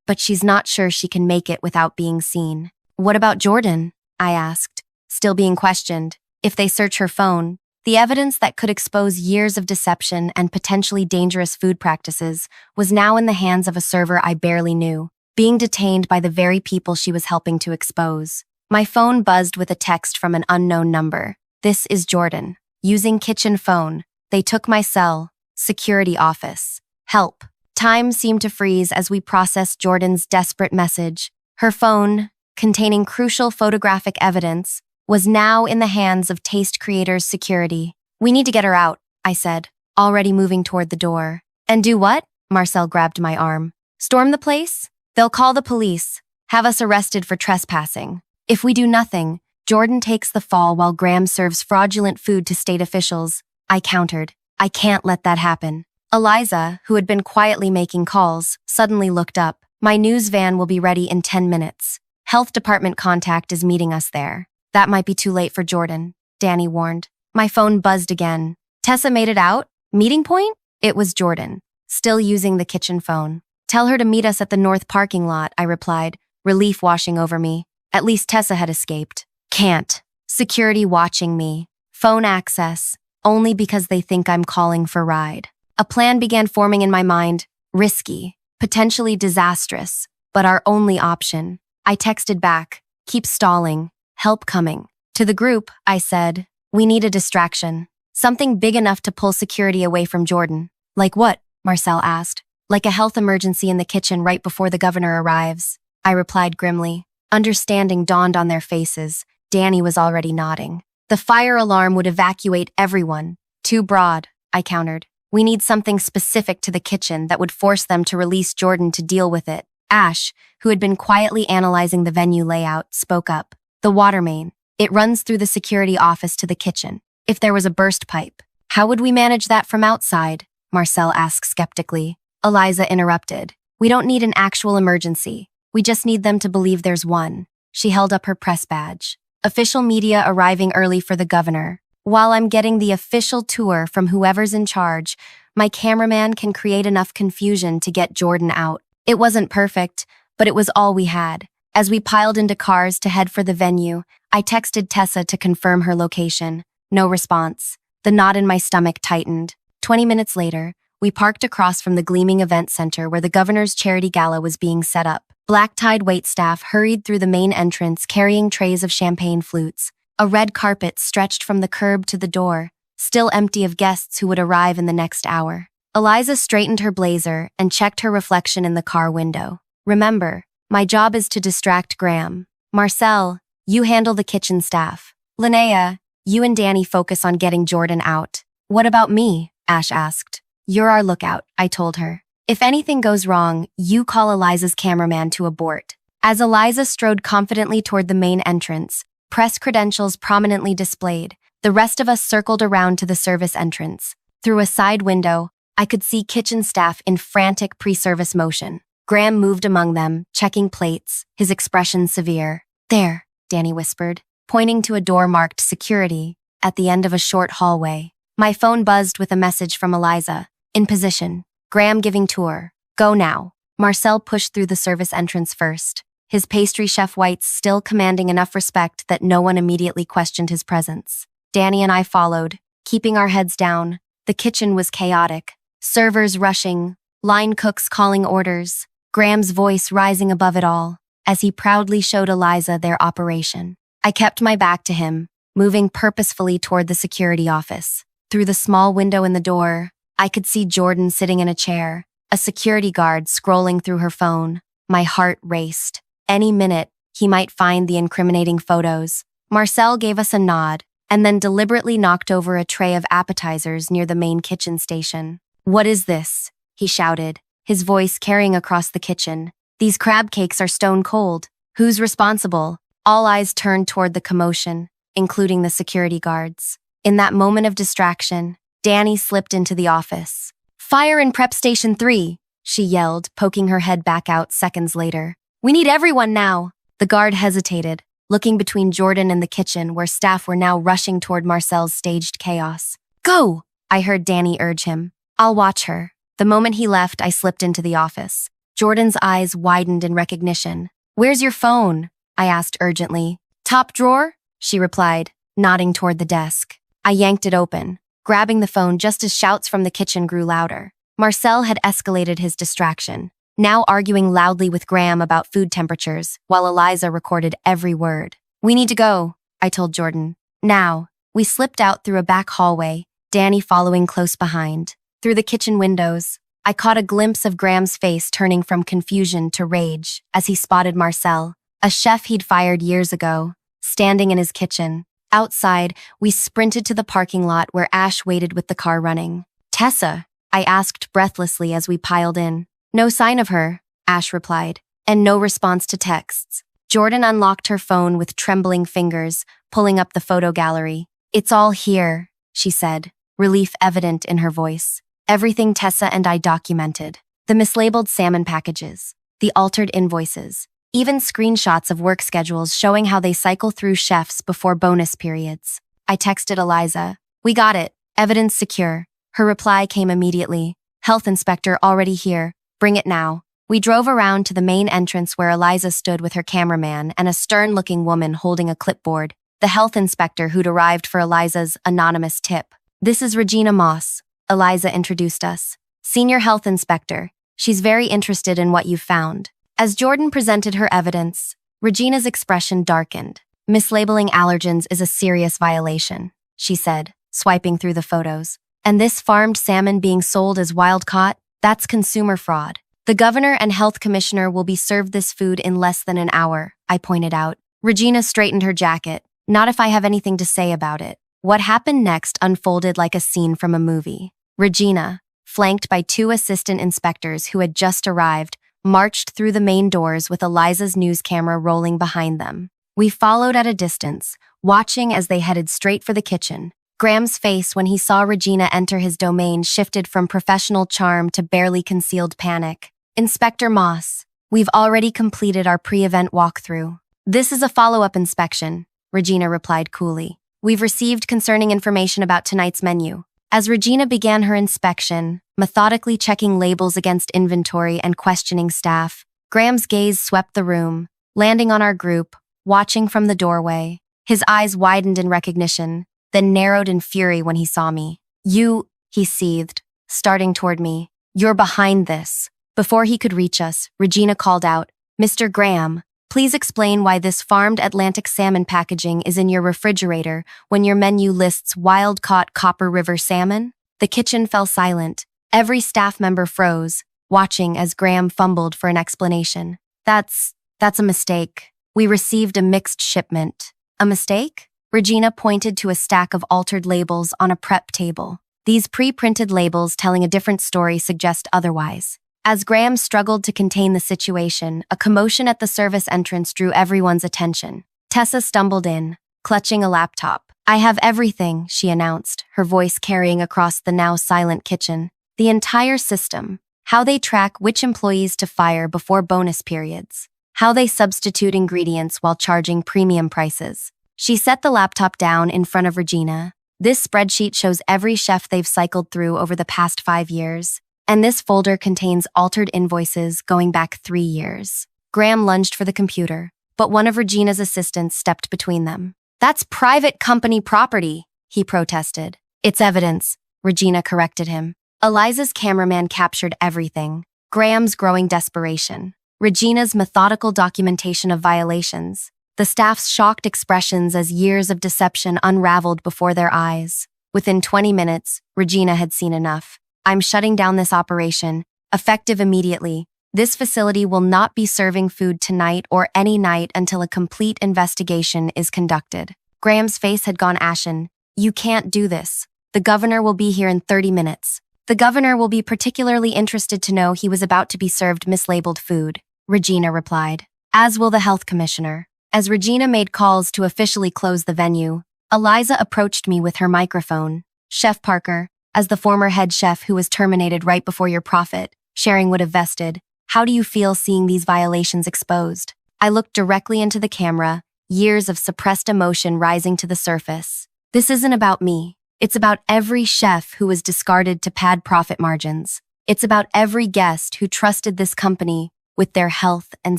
but she's not sure she can make it without being seen." "What about Jordan?" I asked, still being questioned. "If they search her phone, the evidence that could expose years of deception and potentially dangerous food practices was now in the hands of a server I barely knew, being detained by the very people she was helping to expose." My phone buzzed with a text from an unknown number. "This is Jordan. Using kitchen phone. They took my cell. Security office. Help." Time seemed to freeze as we processed Jordan's desperate message. Her phone, containing crucial photographic evidence, was now in the hands of Taste Creators Security. "We need to get her out," I said, already moving toward the door. "And do what?" Marcel grabbed my arm. "Storm the place? They'll call the police, have us arrested for trespassing. If we do nothing, Jordan takes the fall while Graham serves fraudulent food to state officials," I countered. "I can't let that happen." Eliza, who had been quietly making calls, suddenly looked up. "My news van will be ready in 10 minutes. Health department contact is meeting us there." "That might be too late for Jordan," Danny warned. My phone buzzed again. "Tessa made it out? Meeting point?" It was Jordan, still using the kitchen phone. "Tell her to meet us at the north parking lot," I replied, relief washing over me. At least Tessa had escaped. Can't. Security watching me. Phone access. Only because they think I'm calling for ride. A plan began forming in my mind. Risky. Potentially disastrous. But our only option. I texted back. Keep stalling. Help coming. To the group, I said, we need a distraction. Something big enough to pull security away from Jordan. Like what? Marcel asked. Like a health emergency in the kitchen right before the governor arrives. I replied grimly. Understanding dawned on their faces. Danny was already nodding. The fire alarm would evacuate everyone. Too broad, I countered. We need something specific to the kitchen that would force them to release Jordan to deal with it. Ash, who had been quietly analyzing the venue layout, spoke up. The water main. It runs through the security office to the kitchen. If there was a burst pipe, how would we manage that from outside? Marcel asked skeptically. Eliza interrupted. We don't need an actual emergency. We just need them to believe there's one. She held up her press badge. Official media arriving early for the governor. While I'm getting the official tour from whoever's in charge, my cameraman can create enough confusion to get Jordan out. It wasn't perfect, but it was all we had. As we piled into cars to head for the venue, I texted Tessa to confirm her location. No response. The knot in my stomach tightened. 20 minutes later, we parked across from the gleaming event center where the governor's charity gala was being set up. Black-tied waitstaff hurried through the main entrance carrying trays of champagne flutes. A red carpet stretched from the curb to the door, still empty of guests who would arrive in the next hour. Eliza straightened her blazer and checked her reflection in the car window. Remember, my job is to distract Graham. Marcel, you handle the kitchen staff. Linnea, you and Danny focus on getting Jordan out. What about me? Ash asked. You're our lookout, I told her. If anything goes wrong, you call Eliza's cameraman to abort. As Eliza strode confidently toward the main entrance, press credentials prominently displayed, the rest of us circled around to the service entrance. Through a side window, I could see kitchen staff in frantic pre-service motion. Graham moved among them, checking plates, his expression severe. There, Danny whispered, pointing to a door marked security at the end of a short hallway. My phone buzzed with a message from Eliza. In position. Graham giving tour. Go now. Marcel pushed through the service entrance first, his pastry chef whites still commanding enough respect that no one immediately questioned his presence. Danny and I followed, keeping our heads down. The kitchen was chaotic. Servers rushing, line cooks calling orders, Graham's voice rising above it all, as he proudly showed Eliza their operation. I kept my back to him, moving purposefully toward the security office. Through the small window in the door, I could see Jordan sitting in a chair, a security guard scrolling through her phone. My heart raced. Any minute, he might find the incriminating photos. Marcel gave us a nod, and then deliberately knocked over a tray of appetizers near the main kitchen station. What is this? He shouted, his voice carrying across the kitchen. These crab cakes are stone cold. Who's responsible? All eyes turned toward the commotion, including the security guards. In that moment of distraction, Danny slipped into the office. Fire in prep station 3, she yelled, poking her head back out seconds later. We need everyone now. The guard hesitated, looking between Jordan and the kitchen where staff were now rushing toward Marcel's staged chaos. Go! I heard Danny urge him. I'll watch her. The moment he left, I slipped into the office. Jordan's eyes widened in recognition. Where's your phone? I asked urgently. Top drawer? She replied, nodding toward the desk. I yanked it open, grabbing the phone just as shouts from the kitchen grew louder. Marcel had escalated his distraction, now arguing loudly with Graham about food temperatures, while Eliza recorded every word. We need to go, I told Jordan. Now. We slipped out through a back hallway, Danny following close behind. Through the kitchen windows, I caught a glimpse of Graham's face turning from confusion to rage as he spotted Marcel, a chef he'd fired years ago, standing in his kitchen. Outside, we sprinted to the parking lot where Ash waited with the car running. Tessa, I asked breathlessly as we piled in. No sign of her, Ash replied, and no response to texts. Jordan unlocked her phone with trembling fingers, pulling up the photo gallery. It's all here, she said, relief evident in her voice. Everything Tessa and I documented. The mislabeled salmon packages, the altered invoices, even screenshots of work schedules showing how they cycle through chefs before bonus periods. I texted Eliza. We got it. Evidence secure. Her reply came immediately. Health inspector already here. Bring it now. We drove around to the main entrance where Eliza stood with her cameraman and a stern-looking woman holding a clipboard, the health inspector who'd arrived for Eliza's anonymous tip. "This is Regina Moss," Eliza introduced us. "Senior health inspector. She's very interested in what you've found." As Jordan presented her evidence, Regina's expression darkened. "Mislabeling allergens is a serious violation," she said, swiping through the photos. "And this farmed salmon being sold as wild-caught, that's consumer fraud. The governor and health commissioner will be served this food in less than an hour," I pointed out. Regina straightened her jacket. "Not if I have anything to say about it." What happened next unfolded like a scene from a movie. Regina, flanked by two assistant inspectors who had just arrived, marched through the main doors with Eliza's news camera rolling behind them. We followed at a distance, watching as they headed straight for the kitchen. Graham's face when he saw Regina enter his domain shifted from professional charm to barely concealed panic. "Inspector Moss, we've already completed our pre-event walkthrough. This is a follow-up inspection," Regina replied coolly. "We've received concerning information about tonight's menu." As Regina began her inspection, methodically checking labels against inventory and questioning staff, Graham's gaze swept the room, landing on our group, watching from the doorway. His eyes widened in recognition, then narrowed in fury when he saw me. "You," he seethed, starting toward me. "You're behind this." Before he could reach us, Regina called out, "Mr. Graham, please explain why this farmed Atlantic salmon packaging is in your refrigerator when your menu lists wild-caught Copper River salmon?" The kitchen fell silent. Every staff member froze, watching as Graham fumbled for an explanation. That's a mistake. We received a mixed shipment." "A mistake?" Regina pointed to a stack of altered labels on a prep table. "These pre-printed labels telling a different story suggest otherwise." As Graham struggled to contain the situation, a commotion at the service entrance drew everyone's attention. Tessa stumbled in, clutching a laptop. "I have everything," she announced, her voice carrying across the now silent kitchen. "The entire system. How they track which employees to fire before bonus periods. How they substitute ingredients while charging premium prices." She set the laptop down in front of Regina. "This spreadsheet shows every chef they've cycled through over the past 5 years. And this folder contains altered invoices going back 3 years. Graham lunged for the computer, but one of Regina's assistants stepped between them. "That's private company property," he protested. "It's evidence," Regina corrected him. Eliza's cameraman captured everything. Graham's growing desperation. Regina's methodical documentation of violations. The staff's shocked expressions as years of deception unraveled before their eyes. Within 20 minutes, Regina had seen enough. "I'm shutting down this operation, effective immediately. This facility will not be serving food tonight or any night until a complete investigation is conducted." Graham's face had gone ashen. "You can't do this. The governor will be here in 30 minutes. The governor will be particularly interested to know he was about to be served mislabeled food," Regina replied. "As will the health commissioner." As Regina made calls to officially close the venue, Eliza approached me with her microphone. "Chef Parker, as the former head chef who was terminated right before your profit sharing would have vested, how do you feel seeing these violations exposed?" I looked directly into the camera, years of suppressed emotion rising to the surface. "This isn't about me. It's about every chef who was discarded to pad profit margins. It's about every guest who trusted this company with their health and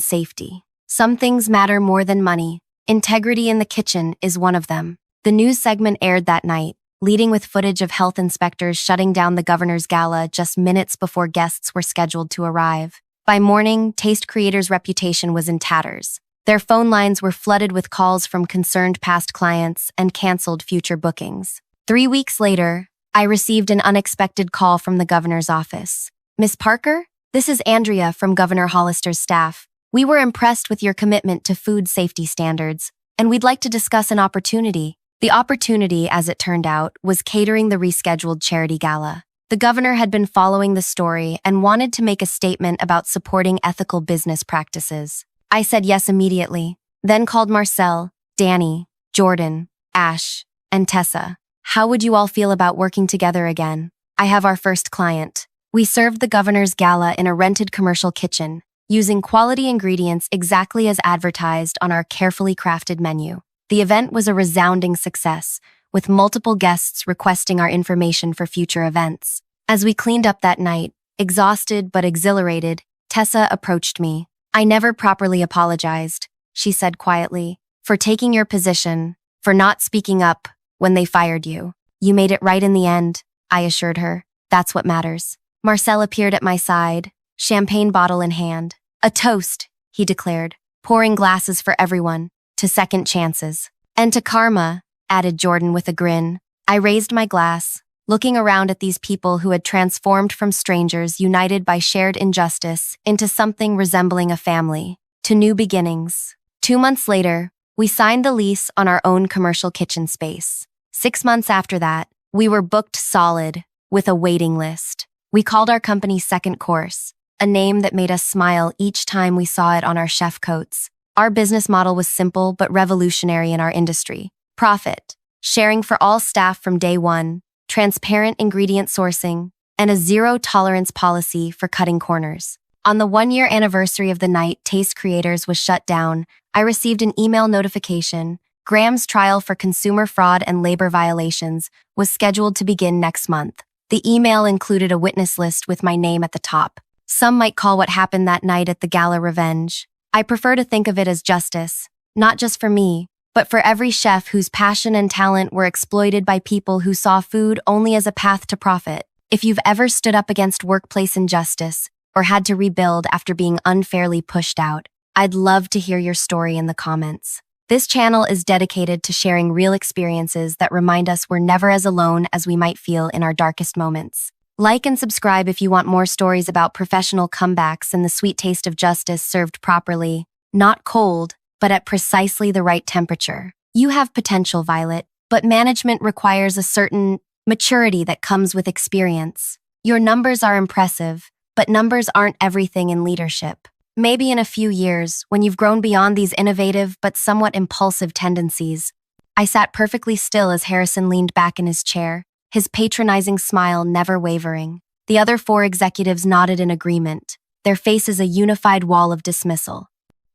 safety. Some things matter more than money. Integrity in the kitchen is one of them." The news segment aired that night, leading with footage of health inspectors shutting down the governor's gala just minutes before guests were scheduled to arrive. By morning, Taste Creator's reputation was in tatters. Their phone lines were flooded with calls from concerned past clients and canceled future bookings. 3 weeks later, I received an unexpected call from the governor's office. "Miss Parker, this is Andrea from Governor Hollister's staff. We were impressed with your commitment to food safety standards, and we'd like to discuss an opportunity." The opportunity, as it turned out, was catering the rescheduled charity gala. The governor had been following the story and wanted to make a statement about supporting ethical business practices. I said yes immediately, then called Marcel, Danny, Jordan, Ash, and Tessa. "How would you all feel about working together again? I have our first client." We served the governor's gala in a rented commercial kitchen, using quality ingredients exactly as advertised on our carefully crafted menu. The event was a resounding success, with multiple guests requesting our information for future events. As we cleaned up that night, exhausted but exhilarated, Tessa approached me. "I never properly apologized," she said quietly, "for taking your position, for not speaking up when they fired you. You made it right in the end," I assured her. "That's what matters." Marcel appeared at my side, champagne bottle in hand. "A toast," he declared, pouring glasses for everyone, to second chances. "And to karma," added Jordan with a grin. I raised my glass, looking around at these people who had transformed from strangers united by shared injustice into something resembling a family, to new beginnings. 2 months later, we signed the lease on our own commercial kitchen space. 6 months after that, we were booked solid, with a waiting list. We called our company Second Course, a name that made us smile each time we saw it on our chef coats. Our business model was simple but revolutionary in our industry. Profit, sharing for all staff from day one, transparent ingredient sourcing, and a zero-tolerance policy for cutting corners. On the 1-year anniversary of the night Taste Creators was shut down, I received an email notification. Graham's trial for consumer fraud and labor violations was scheduled to begin next month. The email included a witness list with my name at the top. Some might call what happened that night at the gala revenge. I prefer to think of it as justice, not just for me, but for every chef whose passion and talent were exploited by people who saw food only as a path to profit. If you've ever stood up against workplace injustice or had to rebuild after being unfairly pushed out, I'd love to hear your story in the comments. This channel is dedicated to sharing real experiences that remind us we're never as alone as we might feel in our darkest moments. Like and subscribe if you want more stories about professional comebacks and the sweet taste of justice served properly, not cold, but at precisely the right temperature. You have potential, Violet, but management requires a certain maturity that comes with experience. Your numbers are impressive, but numbers aren't everything in leadership. Maybe in a few years, when you've grown beyond these innovative but somewhat impulsive tendencies. I sat perfectly still as Harrison leaned back in his chair, his patronizing smile never wavering. The other 4 executives nodded in agreement, their faces a unified wall of dismissal.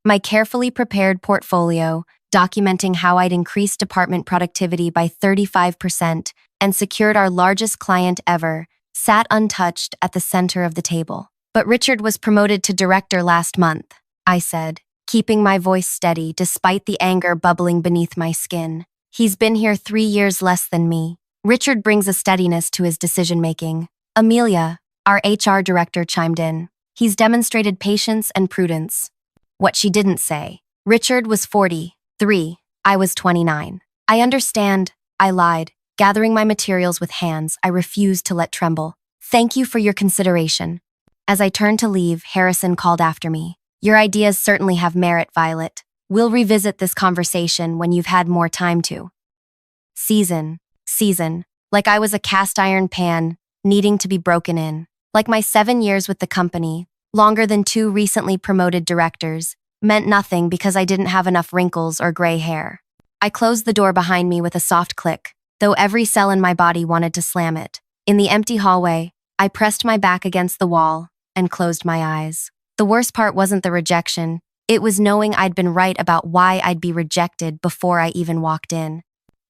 My carefully prepared portfolio, documenting how I'd increased department productivity by 35% and secured our largest client ever, sat untouched at the center of the table. "But Richard was promoted to director last month," I said, keeping my voice steady despite the anger bubbling beneath my skin. "He's been here 3 years less than me." Richard brings a steadiness to his decision-making. Amelia, our HR director, chimed in. "He's demonstrated patience and prudence." What she didn't say. Richard was 43. I was 29. "I understand," I lied, gathering my materials with hands I refused to let tremble. "Thank you for your consideration." As I turned to leave, Harrison called after me. "Your ideas certainly have merit, Violet. We'll revisit this conversation when you've had more time to." Season. Like I was a cast iron pan, needing to be broken in. Like my 7 years with the company, longer than 2 recently promoted directors, meant nothing because I didn't have enough wrinkles or gray hair. I closed the door behind me with a soft click, though every cell in my body wanted to slam it. In the empty hallway, I pressed my back against the wall and closed my eyes. The worst part wasn't the rejection, it was knowing I'd been right about why I'd be rejected before I even walked in.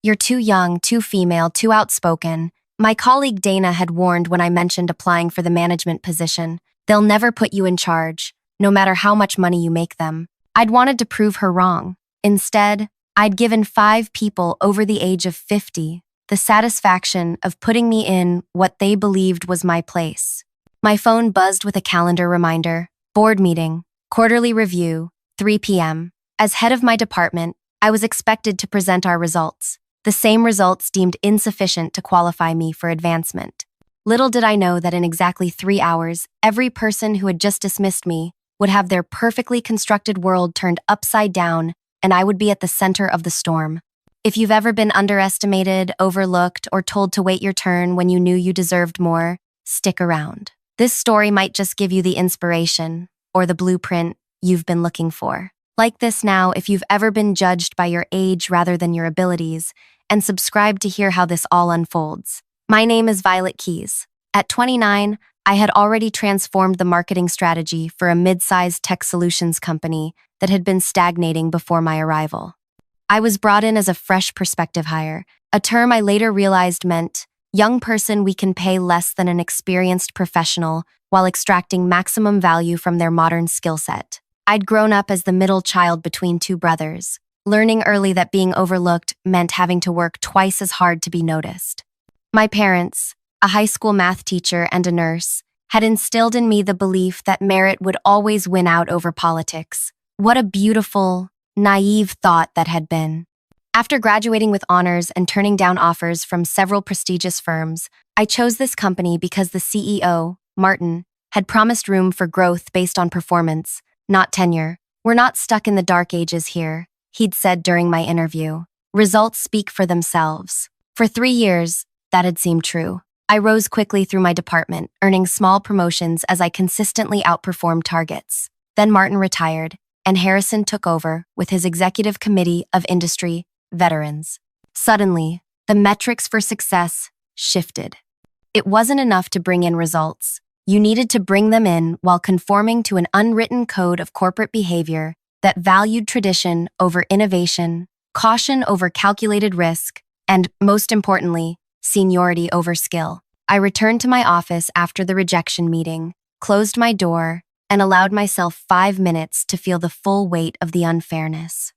"You're too young, too female, too outspoken." My colleague Dana had warned when I mentioned applying for the management position. "They'll never put you in charge, no matter how much money you make them." I'd wanted to prove her wrong. Instead, I'd given 5 people over the age of 50 the satisfaction of putting me in what they believed was my place. My phone buzzed with a calendar reminder. Board meeting, quarterly review, 3 p.m. As head of my department, I was expected to present our results, the same results deemed insufficient to qualify me for advancement. Little did I know that in exactly 3 hours, every person who had just dismissed me would have their perfectly constructed world turned upside down, and I would be at the center of the storm. If you've ever been underestimated, overlooked, or told to wait your turn when you knew you deserved more, stick around. This story might just give you the inspiration, or the blueprint you've been looking for. Like this now if you've ever been judged by your age rather than your abilities, and subscribe to hear how this all unfolds. My name is Violet Keys. At 29, I had already transformed the marketing strategy for a mid-sized tech solutions company that had been stagnating before my arrival. I was brought in as a fresh perspective hire, a term I later realized meant Young person we can pay less than an experienced professional while extracting maximum value from their modern skill set. I'd grown up as the middle child between two brothers, learning early that being overlooked meant having to work twice as hard to be noticed. My parents, a high school math teacher and a nurse, had instilled in me the belief that merit would always win out over politics. What a beautiful, naive thought that had been. After graduating with honors and turning down offers from several prestigious firms, I chose this company because the CEO, Martin, had promised room for growth based on performance, not tenure. "We're not stuck in the dark ages here," he'd said during my interview. "Results speak for themselves." For 3 years, that had seemed true. I rose quickly through my department, earning small promotions as I consistently outperformed targets. Then Martin retired, and Harrison took over with his executive committee of industry veterans. Suddenly, the metrics for success shifted. It wasn't enough to bring in results. You needed to bring them in while conforming to an unwritten code of corporate behavior that valued tradition over innovation, caution over calculated risk, and, most importantly, seniority over skill. I returned to my office after the rejection meeting, closed my door, and allowed myself 5 minutes to feel the full weight of the unfairness.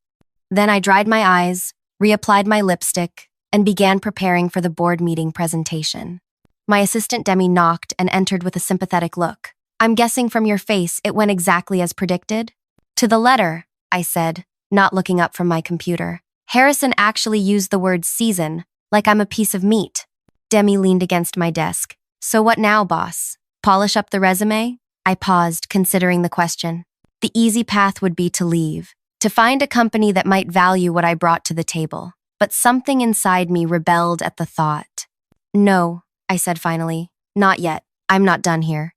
Then I dried my eyes, reapplied my lipstick, and began preparing for the board meeting presentation. My assistant Demi knocked and entered with a sympathetic look. "I'm guessing from your face it went exactly as predicted?" "To the letter," I said, not looking up from my computer. "Harrison actually used the word season, like I'm a piece of meat." Demi leaned against my desk. "So what now, boss? Polish up the resume?" I paused, considering the question. The easy path would be to leave, to find a company that might value what I brought to the table. But something inside me rebelled at the thought. "No," I said finally, "not yet. I'm not done here."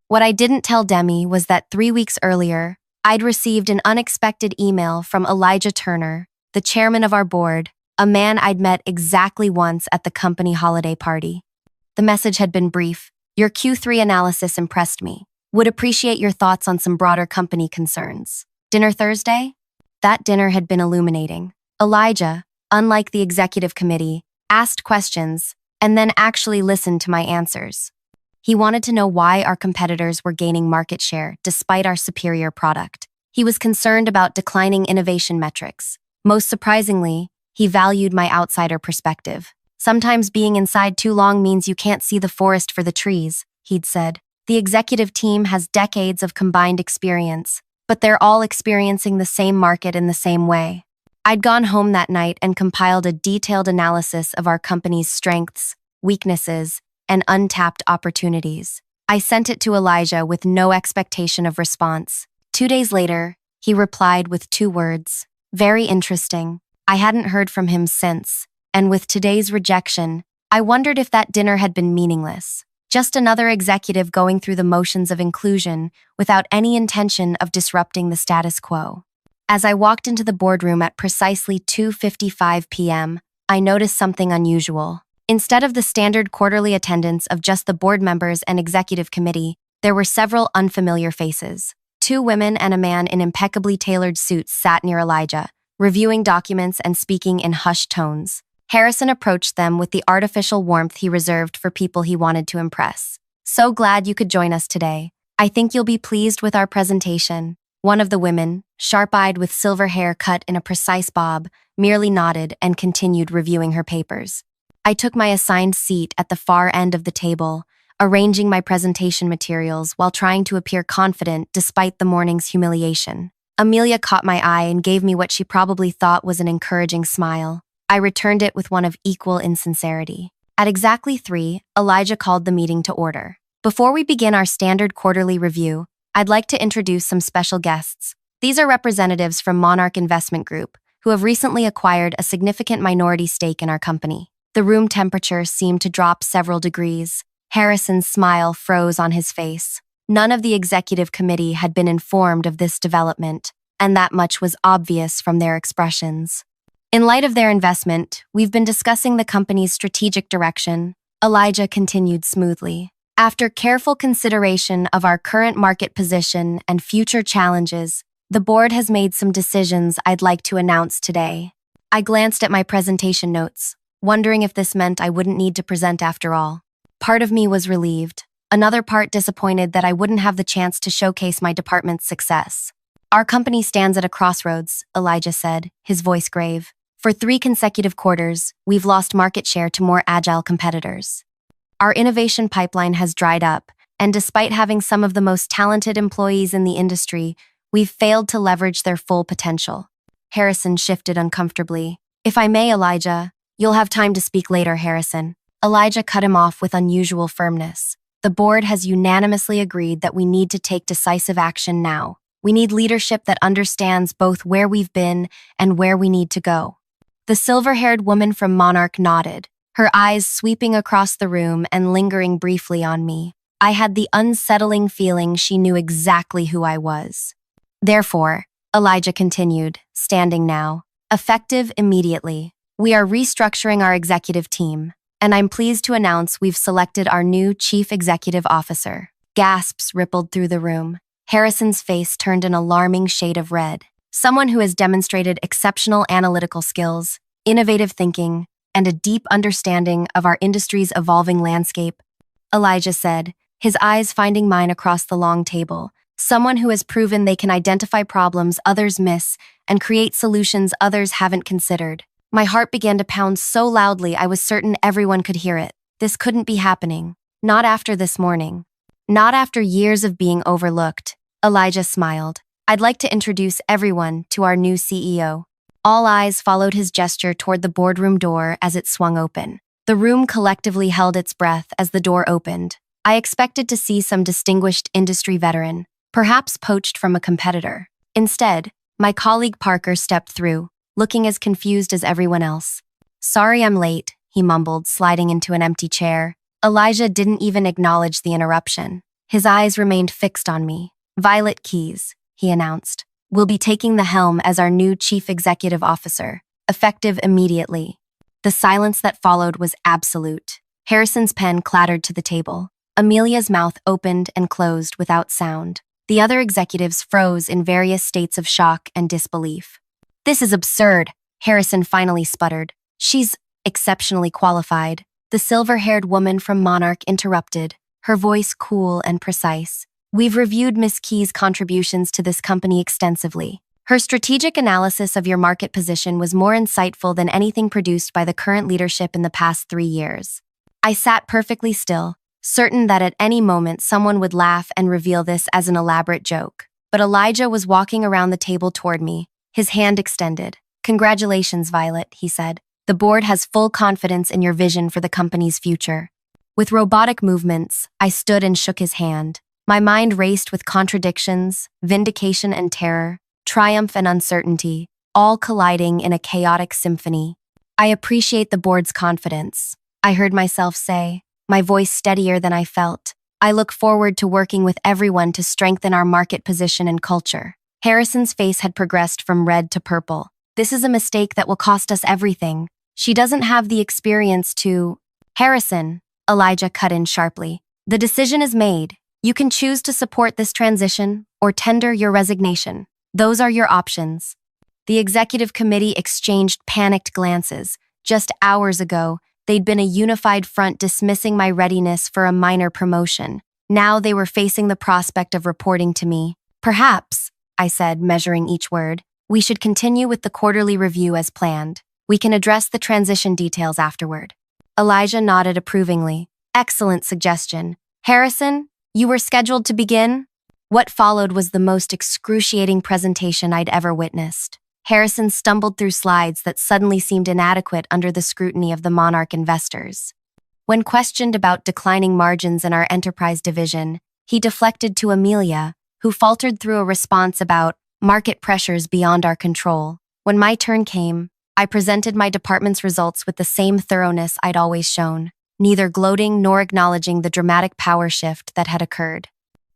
What I didn't tell Demi was that 3 weeks earlier, I'd received an unexpected email from Elijah Turner, the chairman of our board, a man I'd met exactly once at the company holiday party. The message had been brief. "Your Q3 analysis impressed me. Would appreciate your thoughts on some broader company concerns. Dinner Thursday?" That dinner had been illuminating. Elijah, unlike the executive committee, asked questions and then actually listened to my answers. He wanted to know why our competitors were gaining market share despite our superior product. He was concerned about declining innovation metrics. Most surprisingly, he valued my outsider perspective. "Sometimes being inside too long means you can't see the forest for the trees," he'd said. "The executive team has decades of combined experience, but they're all experiencing the same market in the same way." I'd gone home that night and compiled a detailed analysis of our company's strengths, weaknesses, and untapped opportunities. I sent it to Elijah with no expectation of response. 2 days later, he replied with 2 words. "Very interesting." I hadn't heard from him since, and with today's rejection, I wondered if that dinner had been meaningless. Just another executive going through the motions of inclusion without any intention of disrupting the status quo. As I walked into the boardroom at precisely 2:55 p.m., I noticed something unusual. Instead of the standard quarterly attendance of just the board members and executive committee, there were several unfamiliar faces. 2 women and a man in impeccably tailored suits sat near Elijah, reviewing documents and speaking in hushed tones. Harrison approached them with the artificial warmth he reserved for people he wanted to impress. "So glad you could join us today. I think you'll be pleased with our presentation." One of the women, sharp-eyed with silver hair cut in a precise bob, merely nodded and continued reviewing her papers. I took my assigned seat at the far end of the table, arranging my presentation materials while trying to appear confident despite the morning's humiliation. Amelia caught my eye and gave me what she probably thought was an encouraging smile. I returned it with one of equal insincerity. At exactly 3, Elijah called the meeting to order. "Before we begin our standard quarterly review, I'd like to introduce some special guests. These are representatives from Monarch Investment Group, who have recently acquired a significant minority stake in our company." The room temperature seemed to drop several degrees. Harrison's smile froze on his face. None of the executive committee had been informed of this development, and that much was obvious from their expressions. "In light of their investment, we've been discussing the company's strategic direction," Elijah continued smoothly. "After careful consideration of our current market position and future challenges, the board has made some decisions I'd like to announce today." I glanced at my presentation notes. wondering if this meant I wouldn't need to present after all. Part of me was relieved, another part disappointed that I wouldn't have the chance to showcase my department's success. Our company stands at a crossroads, Elijah said, his voice grave. For 3 consecutive quarters, we've lost market share to more agile competitors. Our innovation pipeline has dried up, and despite having some of the most talented employees in the industry, we've failed to leverage their full potential. Harrison shifted uncomfortably. If I may, Elijah, you'll have time to speak later, Harrison. Elijah cut him off with unusual firmness. The board has unanimously agreed that we need to take decisive action now. We need leadership that understands both where we've been and where we need to go. The silver-haired woman from Monarch nodded, her eyes sweeping across the room and lingering briefly on me. I had the unsettling feeling she knew exactly who I was. Therefore, Elijah continued, standing now, effective immediately. We are restructuring our executive team, and I'm pleased to announce we've selected our new Chief Executive Officer. Gasps rippled through the room. Harrison's face turned an alarming shade of red. Someone who has demonstrated exceptional analytical skills, innovative thinking, and a deep understanding of our industry's evolving landscape, Elijah said, his eyes finding mine across the long table. Someone who has proven they can identify problems others miss and create solutions others haven't considered. My heart began to pound so loudly I was certain everyone could hear it. This couldn't be happening. Not after this morning. Not after years of being overlooked. Elijah smiled. I'd like to introduce everyone to our new CEO. All eyes followed his gesture toward the boardroom door as it swung open. The room collectively held its breath as the door opened. I expected to see some distinguished industry veteran, perhaps poached from a competitor. Instead, my colleague Parker stepped through, looking as confused as everyone else. Sorry I'm late, he mumbled, sliding into an empty chair. Elijah didn't even acknowledge the interruption. His eyes remained fixed on me. Violet Keys, he announced, will be taking the helm as our new Chief Executive Officer, effective immediately. The silence that followed was absolute. Harrison's pen clattered to the table. Amelia's mouth opened and closed without sound. The other executives froze in various states of shock and disbelief. This is absurd, Harrison finally sputtered. She's exceptionally qualified. The silver-haired woman from Monarch interrupted, her voice cool and precise. We've reviewed Miss Key's contributions to this company extensively. Her strategic analysis of your market position was more insightful than anything produced by the current leadership in the past 3 years. I sat perfectly still, certain that at any moment someone would laugh and reveal this as an elaborate joke. But Elijah was walking around the table toward me, his hand extended. Congratulations, Violet, he said. The board has full confidence in your vision for the company's future. With robotic movements, I stood and shook his hand. My mind raced with contradictions, vindication and terror, triumph and uncertainty, all colliding in a chaotic symphony. I appreciate the board's confidence, I heard myself say, my voice steadier than I felt. I look forward to working with everyone to strengthen our market position and culture. Harrison's face had progressed from red to purple. This is a mistake that will cost us everything. She doesn't have the experience to… Harrison, Elijah cut in sharply. The decision is made. You can choose to support this transition or tender your resignation. Those are your options. The executive committee exchanged panicked glances. Just hours ago, they'd been a unified front dismissing my readiness for a minor promotion. Now they were facing the prospect of reporting to me. Perhaps, I said, measuring each word, we should continue with the quarterly review as planned. We can address the transition details afterward. Elijah nodded approvingly. Excellent suggestion. Harrison, you were scheduled to begin? What followed was the most excruciating presentation I'd ever witnessed. Harrison stumbled through slides that suddenly seemed inadequate under the scrutiny of the Monarch investors. When questioned about declining margins in our enterprise division, he deflected to Amelia, who faltered through a response about market pressures beyond our control. When my turn came, I presented my department's results with the same thoroughness I'd always shown, neither gloating nor acknowledging the dramatic power shift that had occurred.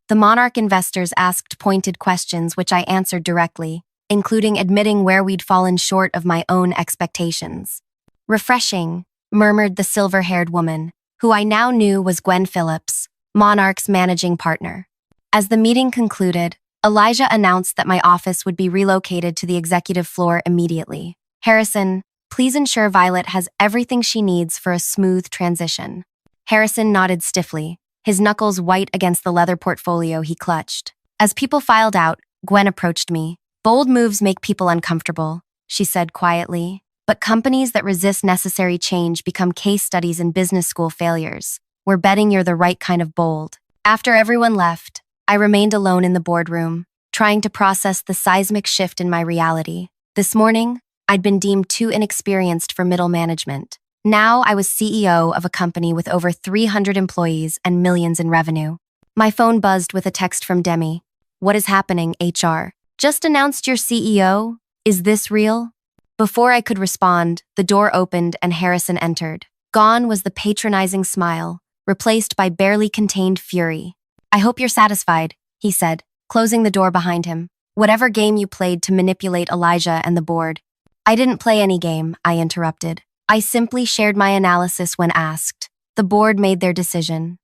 The Monarch investors asked pointed questions which I answered directly, including admitting where we'd fallen short of my own expectations. Refreshing, murmured the silver-haired woman, who I now knew was Gwen Phillips, Monarch's managing partner. As the meeting concluded, Elijah announced that my office would be relocated to the executive floor immediately. Harrison, Please ensure Violet has everything she needs for a smooth transition. Harrison nodded stiffly, his knuckles white against the leather portfolio he clutched. As people filed out, Gwen approached me. Bold moves make people uncomfortable, she said quietly. But companies that resist necessary change become case studies in business school failures. We're betting you're the right kind of bold. After everyone left, I remained alone in the boardroom, trying to process the seismic shift in my reality. This morning, I'd been deemed too inexperienced for middle management. Now I was CEO of a company with over 300 employees and millions in revenue. My phone buzzed with a text from Demi. What is happening, HR? Just announced your CEO? Is this real? Before I could respond, the door opened and Harrison entered. Gone was the patronizing smile, replaced by barely contained fury. I hope you're satisfied, he said, closing the door behind him. Whatever game you played to manipulate Elijah and the board. I didn't play any game, I interrupted. I simply shared my analysis when asked. The board made their decision.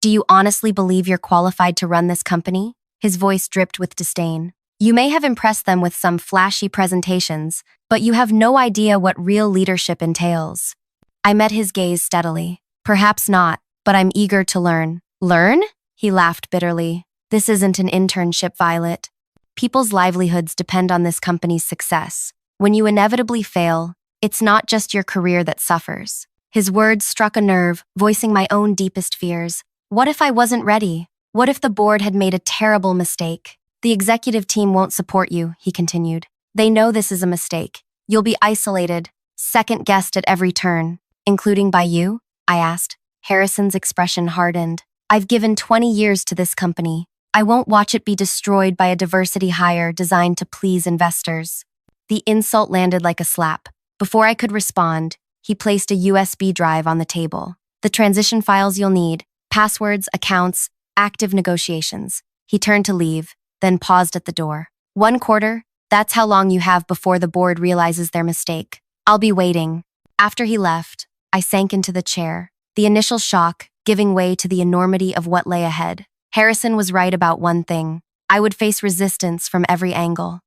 Do you honestly believe you're qualified to run this company? His voice dripped with disdain. You may have impressed them with some flashy presentations, but you have no idea what real leadership entails. I met his gaze steadily. Perhaps not, but I'm eager to learn. Learn? He laughed bitterly. This isn't an internship, Violet. People's livelihoods depend on this company's success. When you inevitably fail, it's not just your career that suffers. His words struck a nerve, voicing my own deepest fears. What if I wasn't ready? What if the board had made a terrible mistake? The executive team won't support you, he continued. They know this is a mistake. You'll be isolated, second-guessed at every turn. Including by you? I asked. Harrison's expression hardened. I've given 20 years to this company. I won't watch it be destroyed by a diversity hire designed to please investors. The insult landed like a slap. Before I could respond, he placed a USB drive on the table. The transition files you'll need, passwords, accounts, active negotiations. He turned to leave, then paused at the door. 1 quarter? That's how long you have before the board realizes their mistake. I'll be waiting. After he left, I sank into the chair, the initial shock giving way to the enormity of what lay ahead. Harrison was right about one thing. I would face resistance from every angle.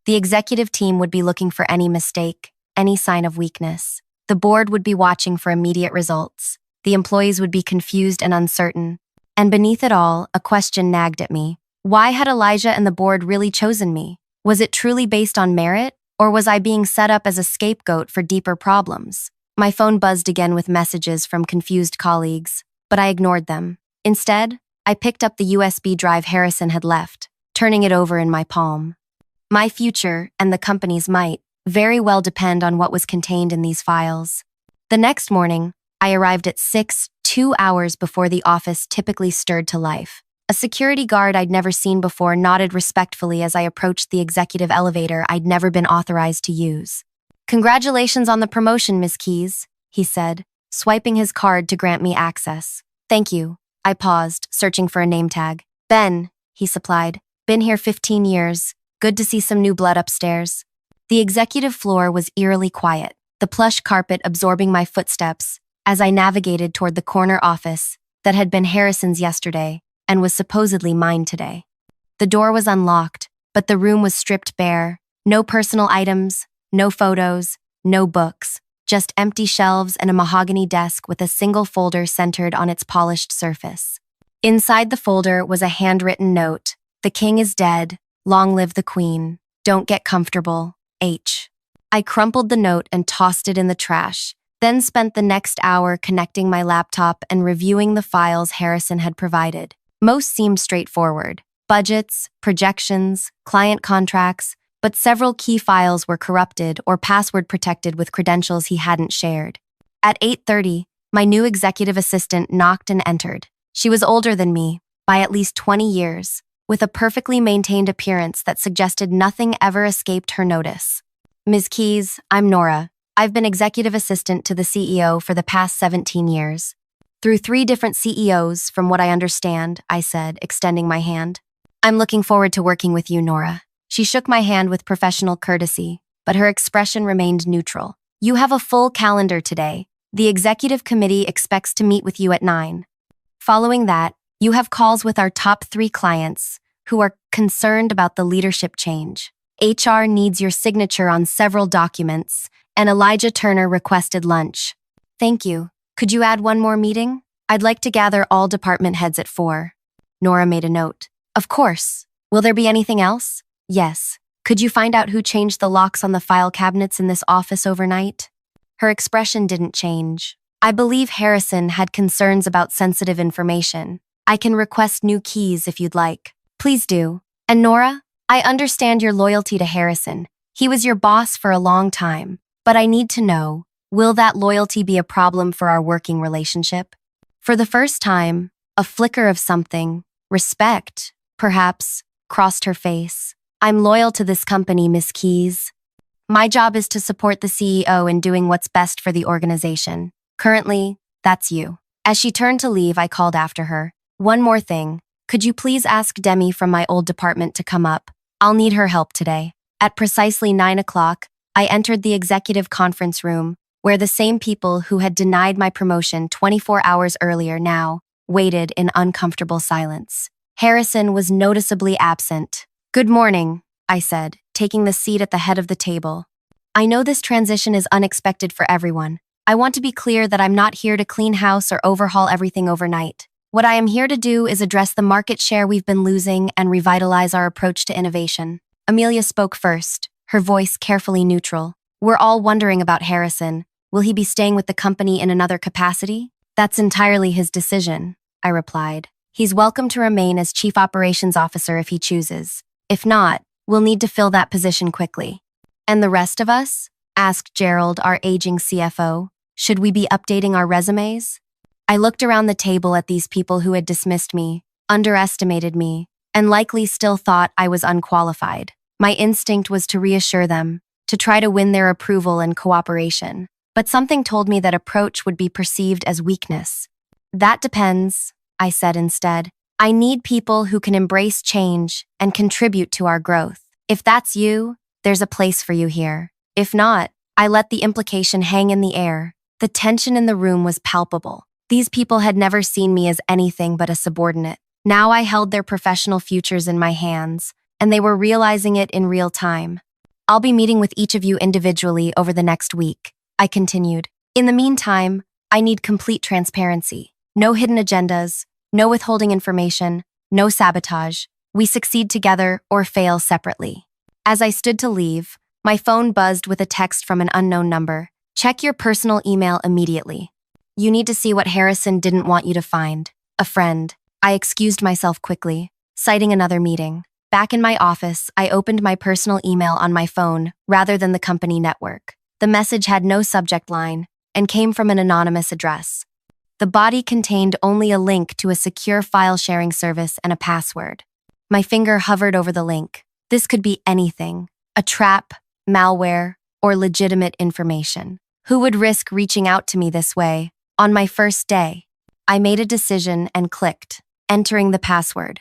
The executive team would be looking for any mistake, any sign of weakness. The board would be watching for immediate results. The employees would be confused and uncertain. And beneath it all, a question nagged at me. Why had Elijah and the board really chosen me? Was it truly based on merit, or was I being set up as a scapegoat for deeper problems? My phone buzzed again with messages from confused colleagues, but I ignored them. Instead, I picked up the USB drive Harrison had left, turning it over in my palm. My future, and the company's might, very well depend on what was contained in these files. The next morning, I arrived at 6, 2 hours before the office typically stirred to life. A security guard I'd never seen before nodded respectfully as I approached the executive elevator I'd never been authorized to use. Congratulations on the promotion, Miss Keys, he said, swiping his card to grant me access. Thank you. I paused, searching for a name tag. Ben, he supplied. Been here 15 years. Good to see some new blood upstairs. The executive floor was eerily quiet, the plush carpet absorbing my footsteps as I navigated toward the corner office that had been Harrison's yesterday and was supposedly mine today. The door was unlocked, but the room was stripped bare. No personal items, no photos, no books, just empty shelves and a mahogany desk with a single folder centered on its polished surface. Inside the folder was a handwritten note. The king is dead. Long live the queen. Don't get comfortable. H. I crumpled the note and tossed it in the trash, then spent the next hour connecting my laptop and reviewing the files Harrison had provided. Most seemed straightforward. Budgets, projections, client contracts, but several key files were corrupted or password protected with credentials he hadn't shared. At 8:30, my new executive assistant knocked and entered. She was older than me, by at least 20 years, with a perfectly maintained appearance that suggested nothing ever escaped her notice. Ms. Keys, I'm Nora. I've been executive assistant to the CEO for the past 17 years. Through 3 different CEOs, from what I understand, I said, extending my hand. I'm looking forward to working with you, Nora. She shook my hand with professional courtesy, but her expression remained neutral. You have a full calendar today. The executive committee expects to meet with you at 9. Following that, you have calls with our top 3 clients who are concerned about the leadership change. HR needs your signature on several documents, and Elijah Turner requested lunch. Thank you. Could you add one more meeting? I'd like to gather all department heads at 4. Nora made a note. Of course. Will there be anything else? Yes. Could you find out who changed the locks on the file cabinets in this office overnight? Her expression didn't change. I believe Harrison had concerns about sensitive information. I can request new keys if you'd like. Please do. And Nora, I understand your loyalty to Harrison. He was your boss for a long time. But I need to know, will that loyalty be a problem for our working relationship? For the first time, a flicker of something, respect, perhaps, crossed her face. I'm loyal to this company, Miss Keys. My job is to support the CEO in doing what's best for the organization. Currently, that's you. As she turned to leave, I called after her. One more thing. Could you please ask Demi from my old department to come up? I'll need her help today. At precisely 9 o'clock, I entered the executive conference room, where the same people who had denied my promotion 24 hours earlier now waited in uncomfortable silence. Harrison was noticeably absent. Good morning, I said, taking the seat at the head of the table. I know this transition is unexpected for everyone. I want to be clear that I'm not here to clean house or overhaul everything overnight. What I am here to do is address the market share we've been losing and revitalize our approach to innovation. Amelia spoke first, her voice carefully neutral. We're all wondering about Harrison. Will he be staying with the company in another capacity? That's entirely his decision, I replied. He's welcome to remain as Chief Operations Officer if he chooses. If not, we'll need to fill that position quickly. And the rest of us? Asked Gerald, our aging CFO. Should we be updating our resumes? I looked around the table at these people who had dismissed me, underestimated me, and likely still thought I was unqualified. My instinct was to reassure them, to try to win their approval and cooperation. But something told me that approach would be perceived as weakness. That depends, I said instead. I need people who can embrace change and contribute to our growth. If that's you, there's a place for you here. If not, I let the implication hang in the air. The tension in the room was palpable. These people had never seen me as anything but a subordinate. Now I held their professional futures in my hands, and they were realizing it in real time. I'll be meeting with each of you individually over the next week, I continued. In the meantime, I need complete transparency. No hidden agendas, no withholding information, no sabotage. We succeed together or fail separately. As I stood to leave, my phone buzzed with a text from an unknown number. Check your personal email immediately. You need to see what Harrison didn't want you to find. A friend. I excused myself quickly, citing another meeting. Back in my office, I opened my personal email on my phone rather than the company network. The message had no subject line and came from an anonymous address. The body contained only a link to a secure file-sharing service and a password. My finger hovered over the link. This could be anything. A trap, malware, or legitimate information. Who would risk reaching out to me this way? On my first day, I made a decision and clicked, entering the password.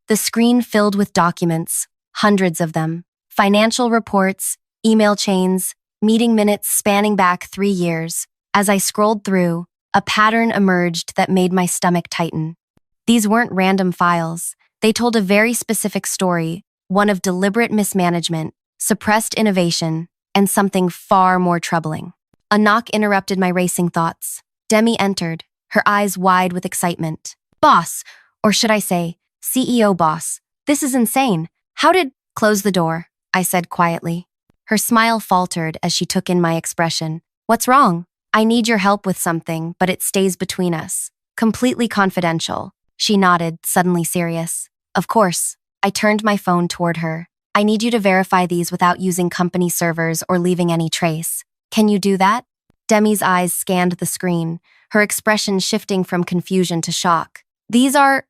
The screen filled with documents, hundreds of them, financial reports, email chains, meeting minutes spanning back 3 years. As I scrolled through, a pattern emerged that made my stomach tighten. These weren't random files. They told a very specific story, one of deliberate mismanagement, suppressed innovation, and something far more troubling. A knock interrupted my racing thoughts. Demi entered, her eyes wide with excitement. Boss, or should I say, CEO boss, this is insane. How did— Close the door, I said quietly. Her smile faltered as she took in my expression. What's wrong? I need your help with something, but it stays between us. Completely confidential. She nodded, suddenly serious. Of course. I turned my phone toward her. I need you to verify these without using company servers or leaving any trace. Can you do that? Demi's eyes scanned the screen, her expression shifting from confusion to shock. These are—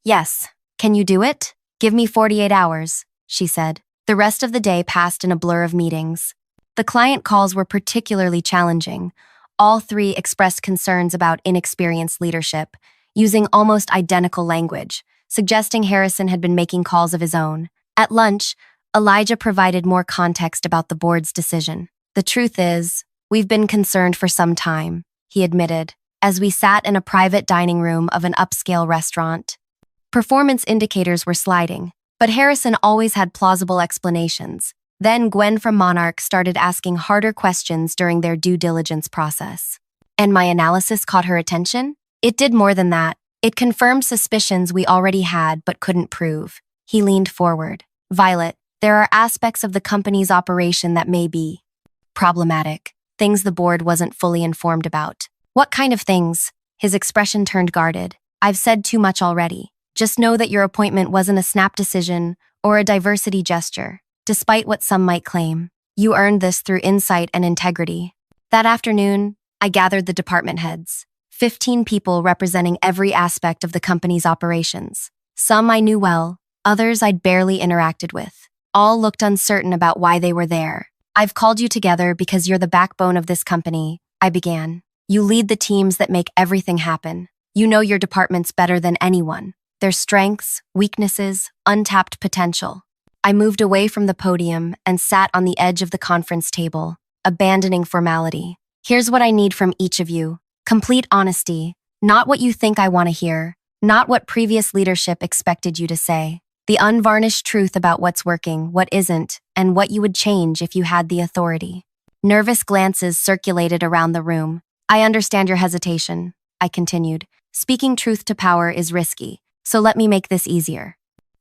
Yes. Can you do it? Give me 48 hours, she said. The rest of the day passed in a blur of meetings. The client calls were particularly challenging. All 3 expressed concerns about inexperienced leadership, using almost identical language, suggesting Harrison had been making calls of his own. At lunch, Elijah provided more context about the board's decision. The truth is, we've been concerned for some time, he admitted, as we sat in a private dining room of an upscale restaurant. Performance indicators were sliding, but Harrison always had plausible explanations. Then Gwen from Monarch started asking harder questions during their due diligence process. And my analysis caught her attention? It did more than that. It confirmed suspicions we already had but couldn't prove. He leaned forward. Violet, there are aspects of the company's operation that may be problematic, things the board wasn't fully informed about. What kind of things? His expression turned guarded. I've said too much already. Just know that your appointment wasn't a snap decision or a diversity gesture, despite what some might claim. You earned this through insight and integrity. That afternoon, I gathered the department heads. 15 people representing every aspect of the company's operations. Some I knew well, others I'd barely interacted with. All looked uncertain about why they were there. I've called you together because you're the backbone of this company, I began. You lead the teams that make everything happen. You know your departments better than anyone. Their strengths, weaknesses, untapped potential. I moved away from the podium and sat on the edge of the conference table, abandoning formality. Here's what I need from each of you. Complete honesty, not what you think I want to hear, not what previous leadership expected you to say. The unvarnished truth about what's working, what isn't, and what you would change if you had the authority. Nervous glances circulated around the room. I understand your hesitation, I continued. Speaking truth to power is risky, so let me make this easier.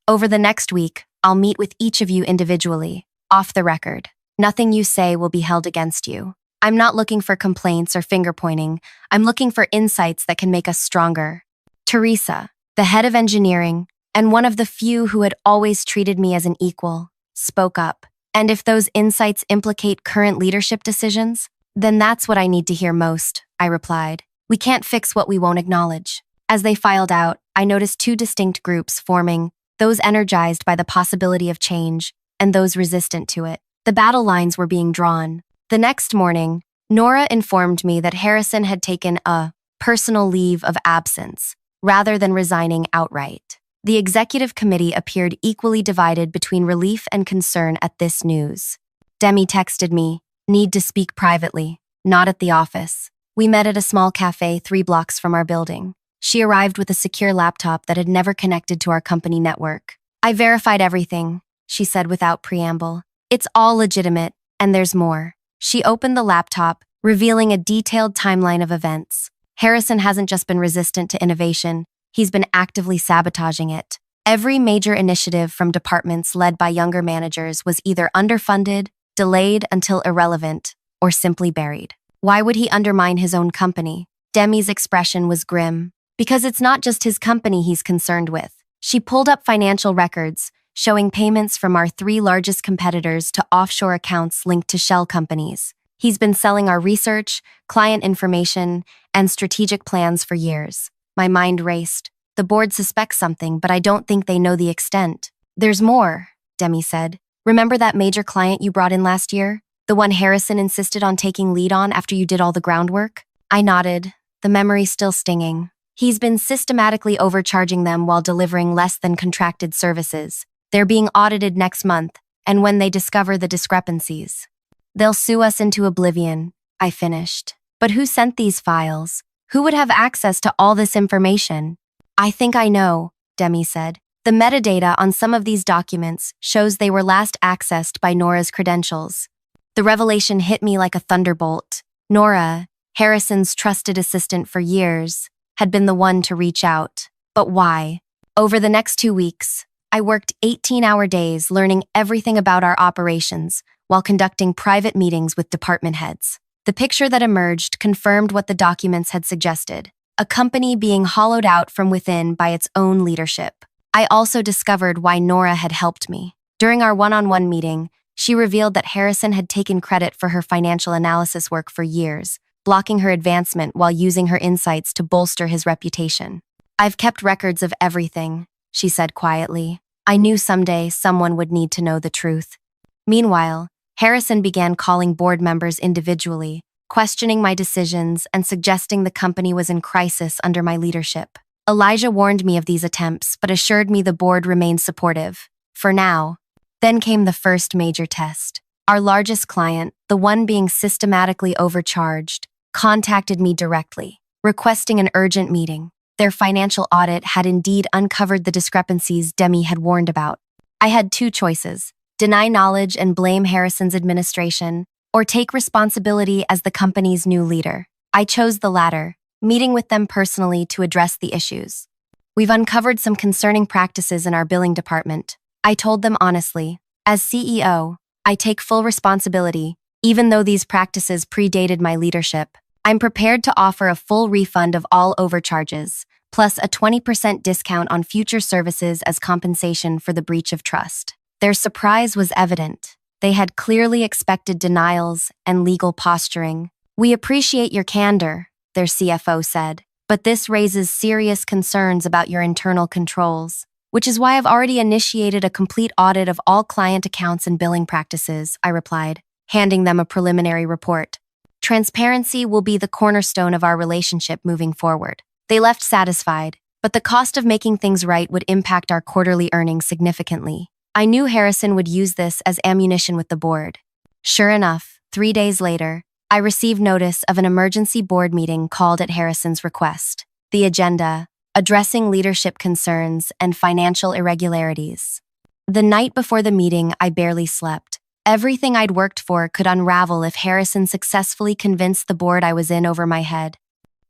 Over the next week, I'll meet with each of you individually, off the record. Nothing you say will be held against you. I'm not looking for complaints or finger-pointing. I'm looking for insights that can make us stronger. Teresa, the head of engineering, and one of the few who had always treated me as an equal, spoke up. And if those insights implicate current leadership decisions, then that's what I need to hear most, I replied. We can't fix what we won't acknowledge. As they filed out, I noticed two distinct groups forming, those energized by the possibility of change and those resistant to it. The battle lines were being drawn. The next morning, Nora informed me that Harrison had taken a personal leave of absence, rather than resigning outright. The executive committee appeared equally divided between relief and concern at this news. Demi texted me, need to speak privately, not at the office. We met at a small cafe 3 blocks from our building. She arrived with a secure laptop that had never connected to our company network. I verified everything, she said without preamble. It's all legitimate, and there's more. She opened the laptop, revealing a detailed timeline of events. Harrison hasn't just been resistant to innovation, he's been actively sabotaging it. Every major initiative from departments led by younger managers was either underfunded, delayed until irrelevant, or simply buried. Why would he undermine his own company? Demi's expression was grim. Because it's not just his company he's concerned with. She pulled up financial records, showing payments from our 3 largest competitors to offshore accounts linked to shell companies. He's been selling our research, client information, and strategic plans for years. My mind raced. The board suspects something, but I don't think they know the extent. There's more, Demi said. Remember that major client you brought in last year? The one Harrison insisted on taking lead on after you did all the groundwork? I nodded, the memory still stinging. He's been systematically overcharging them while delivering less than contracted services. They're being audited next month, and when they discover the discrepancies, they'll sue us into oblivion, I finished. But who sent these files? Who would have access to all this information? I think I know, Demi said. The metadata on some of these documents shows they were last accessed by Nora's credentials. The revelation hit me like a thunderbolt. Nora, Harrison's trusted assistant for years, had been the one to reach out. But why? Over the next 2 weeks, I worked 18-hour days learning everything about our operations while conducting private meetings with department heads. The picture that emerged confirmed what the documents had suggested, a company being hollowed out from within by its own leadership. I also discovered why Nora had helped me. During our one-on-one meeting, she revealed that Harrison had taken credit for her financial analysis work for years, blocking her advancement while using her insights to bolster his reputation. I've kept records of everything, she said quietly. I knew someday someone would need to know the truth. Meanwhile, Harrison began calling board members individually, questioning my decisions and suggesting the company was in crisis under my leadership. Elijah warned me of these attempts, but assured me the board remained supportive. For now. Then came the first major test. Our largest client, the one being systematically overcharged, contacted me directly, requesting an urgent meeting. Their financial audit had indeed uncovered the discrepancies Demi had warned about. I had 2 choices: deny knowledge and blame Harrison's administration, or take responsibility as the company's new leader. I chose the latter, meeting with them personally to address the issues. We've uncovered some concerning practices in our billing department. I told them honestly. As CEO, I take full responsibility, even though these practices predated my leadership. I'm prepared to offer a full refund of all overcharges, plus a 20% discount on future services as compensation for the breach of trust. Their surprise was evident. They had clearly expected denials and legal posturing. We appreciate your candor, their CFO said, but this raises serious concerns about your internal controls, which is why I've already initiated a complete audit of all client accounts and billing practices, I replied, handing them a preliminary report. Transparency will be the cornerstone of our relationship moving forward. They left satisfied, but the cost of making things right would impact our quarterly earnings significantly. I knew Harrison would use this as ammunition with the board. Sure enough, 3 days later, I received notice of an emergency board meeting called at Harrison's request. The agenda: addressing leadership concerns and financial irregularities. The night before the meeting, I barely slept. Everything I'd worked for could unravel if Harrison successfully convinced the board I was in over my head.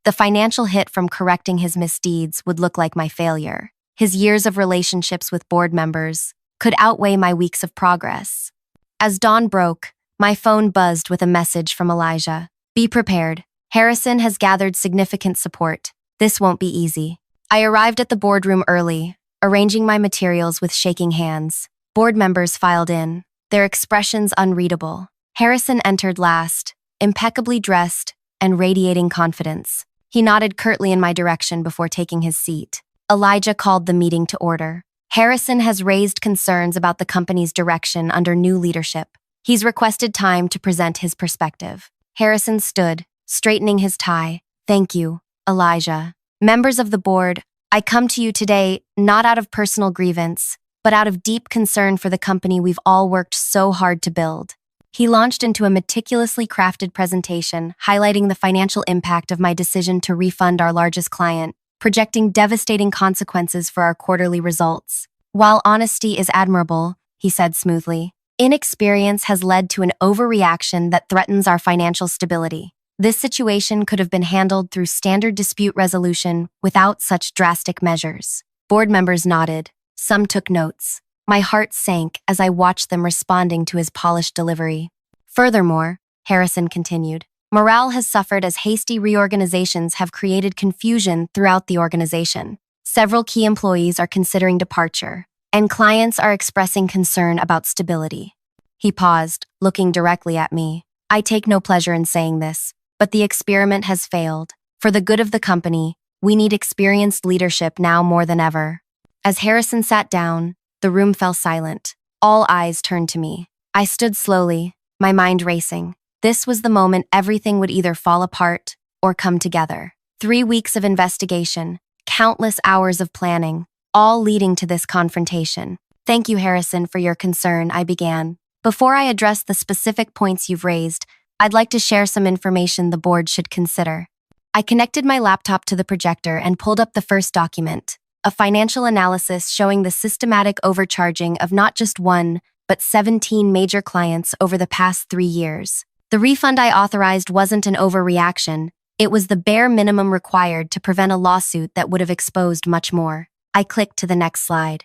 The financial hit from correcting his misdeeds would look like my failure. His years of relationships with board members could outweigh my weeks of progress. As dawn broke, my phone buzzed with a message from Elijah. Be prepared. Harrison has gathered significant support. This won't be easy. I arrived at the boardroom early, arranging my materials with shaking hands. Board members filed in, their expressions unreadable. Harrison entered last, impeccably dressed and radiating confidence. He nodded curtly in my direction before taking his seat. Elijah called the meeting to order. Harrison has raised concerns about the company's direction under new leadership. He's requested time to present his perspective. Harrison stood, straightening his tie. Thank you, Elijah. Members of the board, I come to you today not out of personal grievance, but out of deep concern for the company we've all worked so hard to build. He launched into a meticulously crafted presentation highlighting the financial impact of my decision to refund our largest client, projecting devastating consequences for our quarterly results. While honesty is admirable, he said smoothly, inexperience has led to an overreaction that threatens our financial stability. This situation could have been handled through standard dispute resolution without such drastic measures. Board members nodded. Some took notes. My heart sank as I watched them responding to his polished delivery. Furthermore, Harrison continued, morale has suffered as hasty reorganizations have created confusion throughout the organization. Several key employees are considering departure, and clients are expressing concern about stability. He paused, looking directly at me. I take no pleasure in saying this, but the experiment has failed. For the good of the company, we need experienced leadership now more than ever. As Harrison sat down, the room fell silent. All eyes turned to me. I stood slowly, my mind racing. This was the moment everything would either fall apart or come together. 3 weeks of investigation, countless hours of planning, all leading to this confrontation. Thank you, Harrison, for your concern, I began. Before I address the specific points you've raised, I'd like to share some information the board should consider. I connected my laptop to the projector and pulled up the first document, a financial analysis showing the systematic overcharging of not just one, but 17 major clients over the past 3 years. The refund I authorized wasn't an overreaction. It was the bare minimum required to prevent a lawsuit that would have exposed much more. I clicked to the next slide.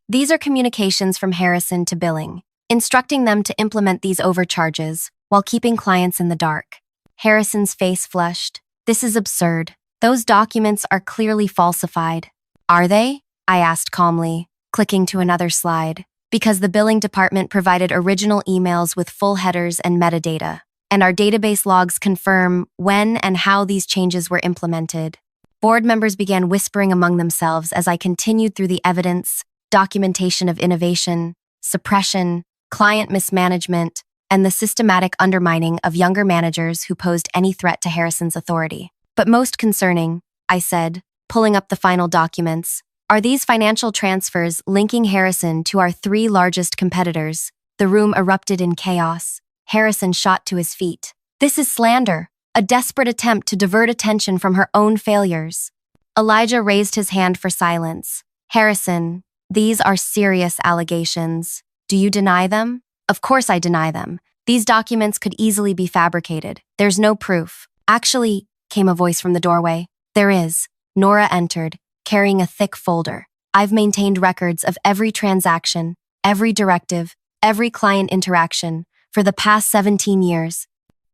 These are communications from Harrison to billing, instructing them to implement these overcharges while keeping clients in the dark. Harrison's face flushed. This is absurd. Those documents are clearly falsified. Are they? I asked calmly, clicking to another slide, because the billing department provided original emails with full headers and metadata, and our database logs confirm when and how these changes were implemented. Board members began whispering among themselves as I continued through the evidence, documentation of innovation, suppression, client mismanagement, and the systematic undermining of younger managers who posed any threat to Harrison's authority. But most concerning, I said, pulling up the final documents, are these financial transfers linking Harrison to our 3 largest competitors. The room erupted in chaos. Harrison shot to his feet. This is slander, a desperate attempt to divert attention from her own failures. Elijah raised his hand for silence. Harrison, these are serious allegations. Do you deny them? Of course I deny them. These documents could easily be fabricated. There's no proof. Actually, came a voice from the doorway. There is. Nora entered, carrying a thick folder. I've maintained records of every transaction, every directive, every client interaction for the past 17 years,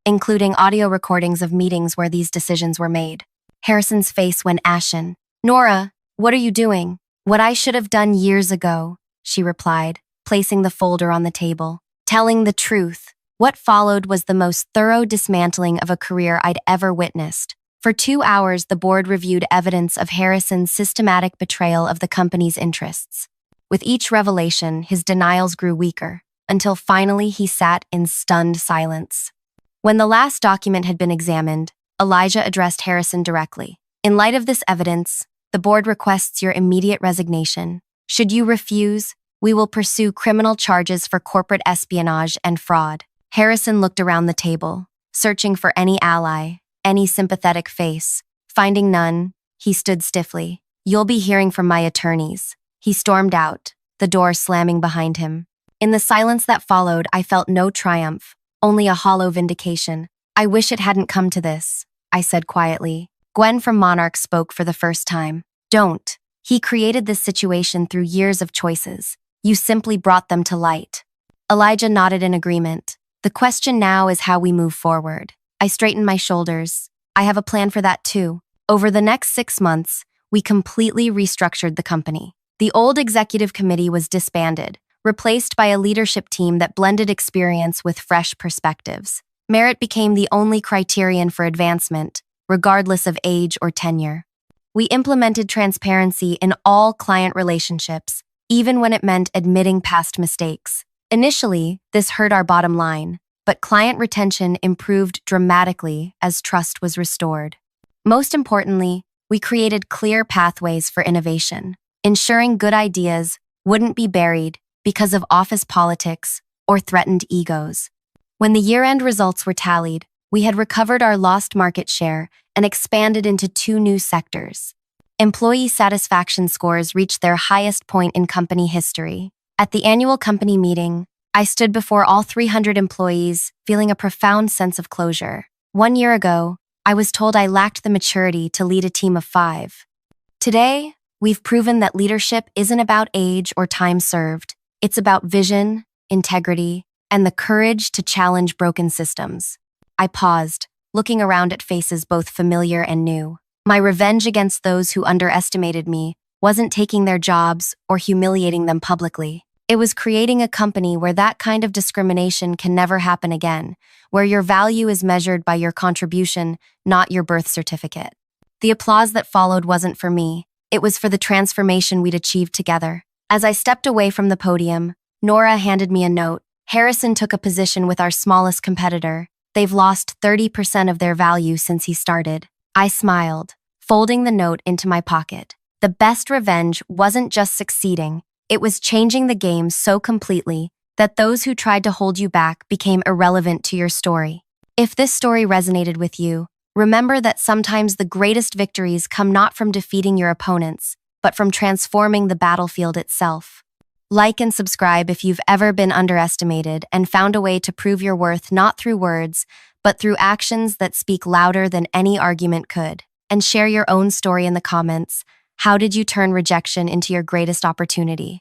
including audio recordings of meetings where these decisions were made. Harrison's face went ashen. Nora, what are you doing? What I should have done years ago, she replied, placing the folder on the table. Telling the truth. What followed was the most thorough dismantling of a career I'd ever witnessed. For 2 hours, the board reviewed evidence of Harrison's systematic betrayal of the company's interests. With each revelation, his denials grew weaker, until finally he sat in stunned silence. When the last document had been examined, Elijah addressed Harrison directly. In light of this evidence, the board requests your immediate resignation. Should you refuse, we will pursue criminal charges for corporate espionage and fraud. Harrison looked around the table, searching for any ally, any sympathetic face. Finding none, he stood stiffly. You'll be hearing from my attorneys. He stormed out, the door slamming behind him. In the silence that followed, I felt no triumph, only a hollow vindication. I wish it hadn't come to this, I said quietly. Gwen from Monarch spoke for the first time. Don't. He created this situation through years of choices. You simply brought them to light. Elijah nodded in agreement. The question now is how we move forward. I straightened my shoulders. I have a plan for that too. Over the next 6 months, we completely restructured the company. The old executive committee was disbanded, replaced by a leadership team that blended experience with fresh perspectives. Merit became the only criterion for advancement, regardless of age or tenure. We implemented transparency in all client relationships, even when it meant admitting past mistakes. Initially, this hurt our bottom line, but client retention improved dramatically as trust was restored. Most importantly, we created clear pathways for innovation, ensuring good ideas wouldn't be buried because of office politics or threatened egos. When the year-end results were tallied, we had recovered our lost market share and expanded into 2 new sectors. Employee satisfaction scores reached their highest point in company history. At the annual company meeting, I stood before all 300 employees, feeling a profound sense of closure. 1 year ago, I was told I lacked the maturity to lead a team of 5. Today, we've proven that leadership isn't about age or time served. It's about vision, integrity, and the courage to challenge broken systems. I paused, looking around at faces both familiar and new. My revenge against those who underestimated me wasn't taking their jobs or humiliating them publicly. It was creating a company where that kind of discrimination can never happen again, where your value is measured by your contribution, not your birth certificate. The applause that followed wasn't for me. It was for the transformation we'd achieved together. As I stepped away from the podium, Nora handed me a note. Harrison took a position with our smallest competitor. They've lost 30% of their value since he started. I smiled, folding the note into my pocket. The best revenge wasn't just succeeding, it was changing the game so completely that those who tried to hold you back became irrelevant to your story. If this story resonated with you, remember that sometimes the greatest victories come not from defeating your opponents, but from transforming the battlefield itself. Like and subscribe if you've ever been underestimated and found a way to prove your worth not through words, but through actions that speak louder than any argument could. And share your own story in the comments. How did you turn rejection into your greatest opportunity?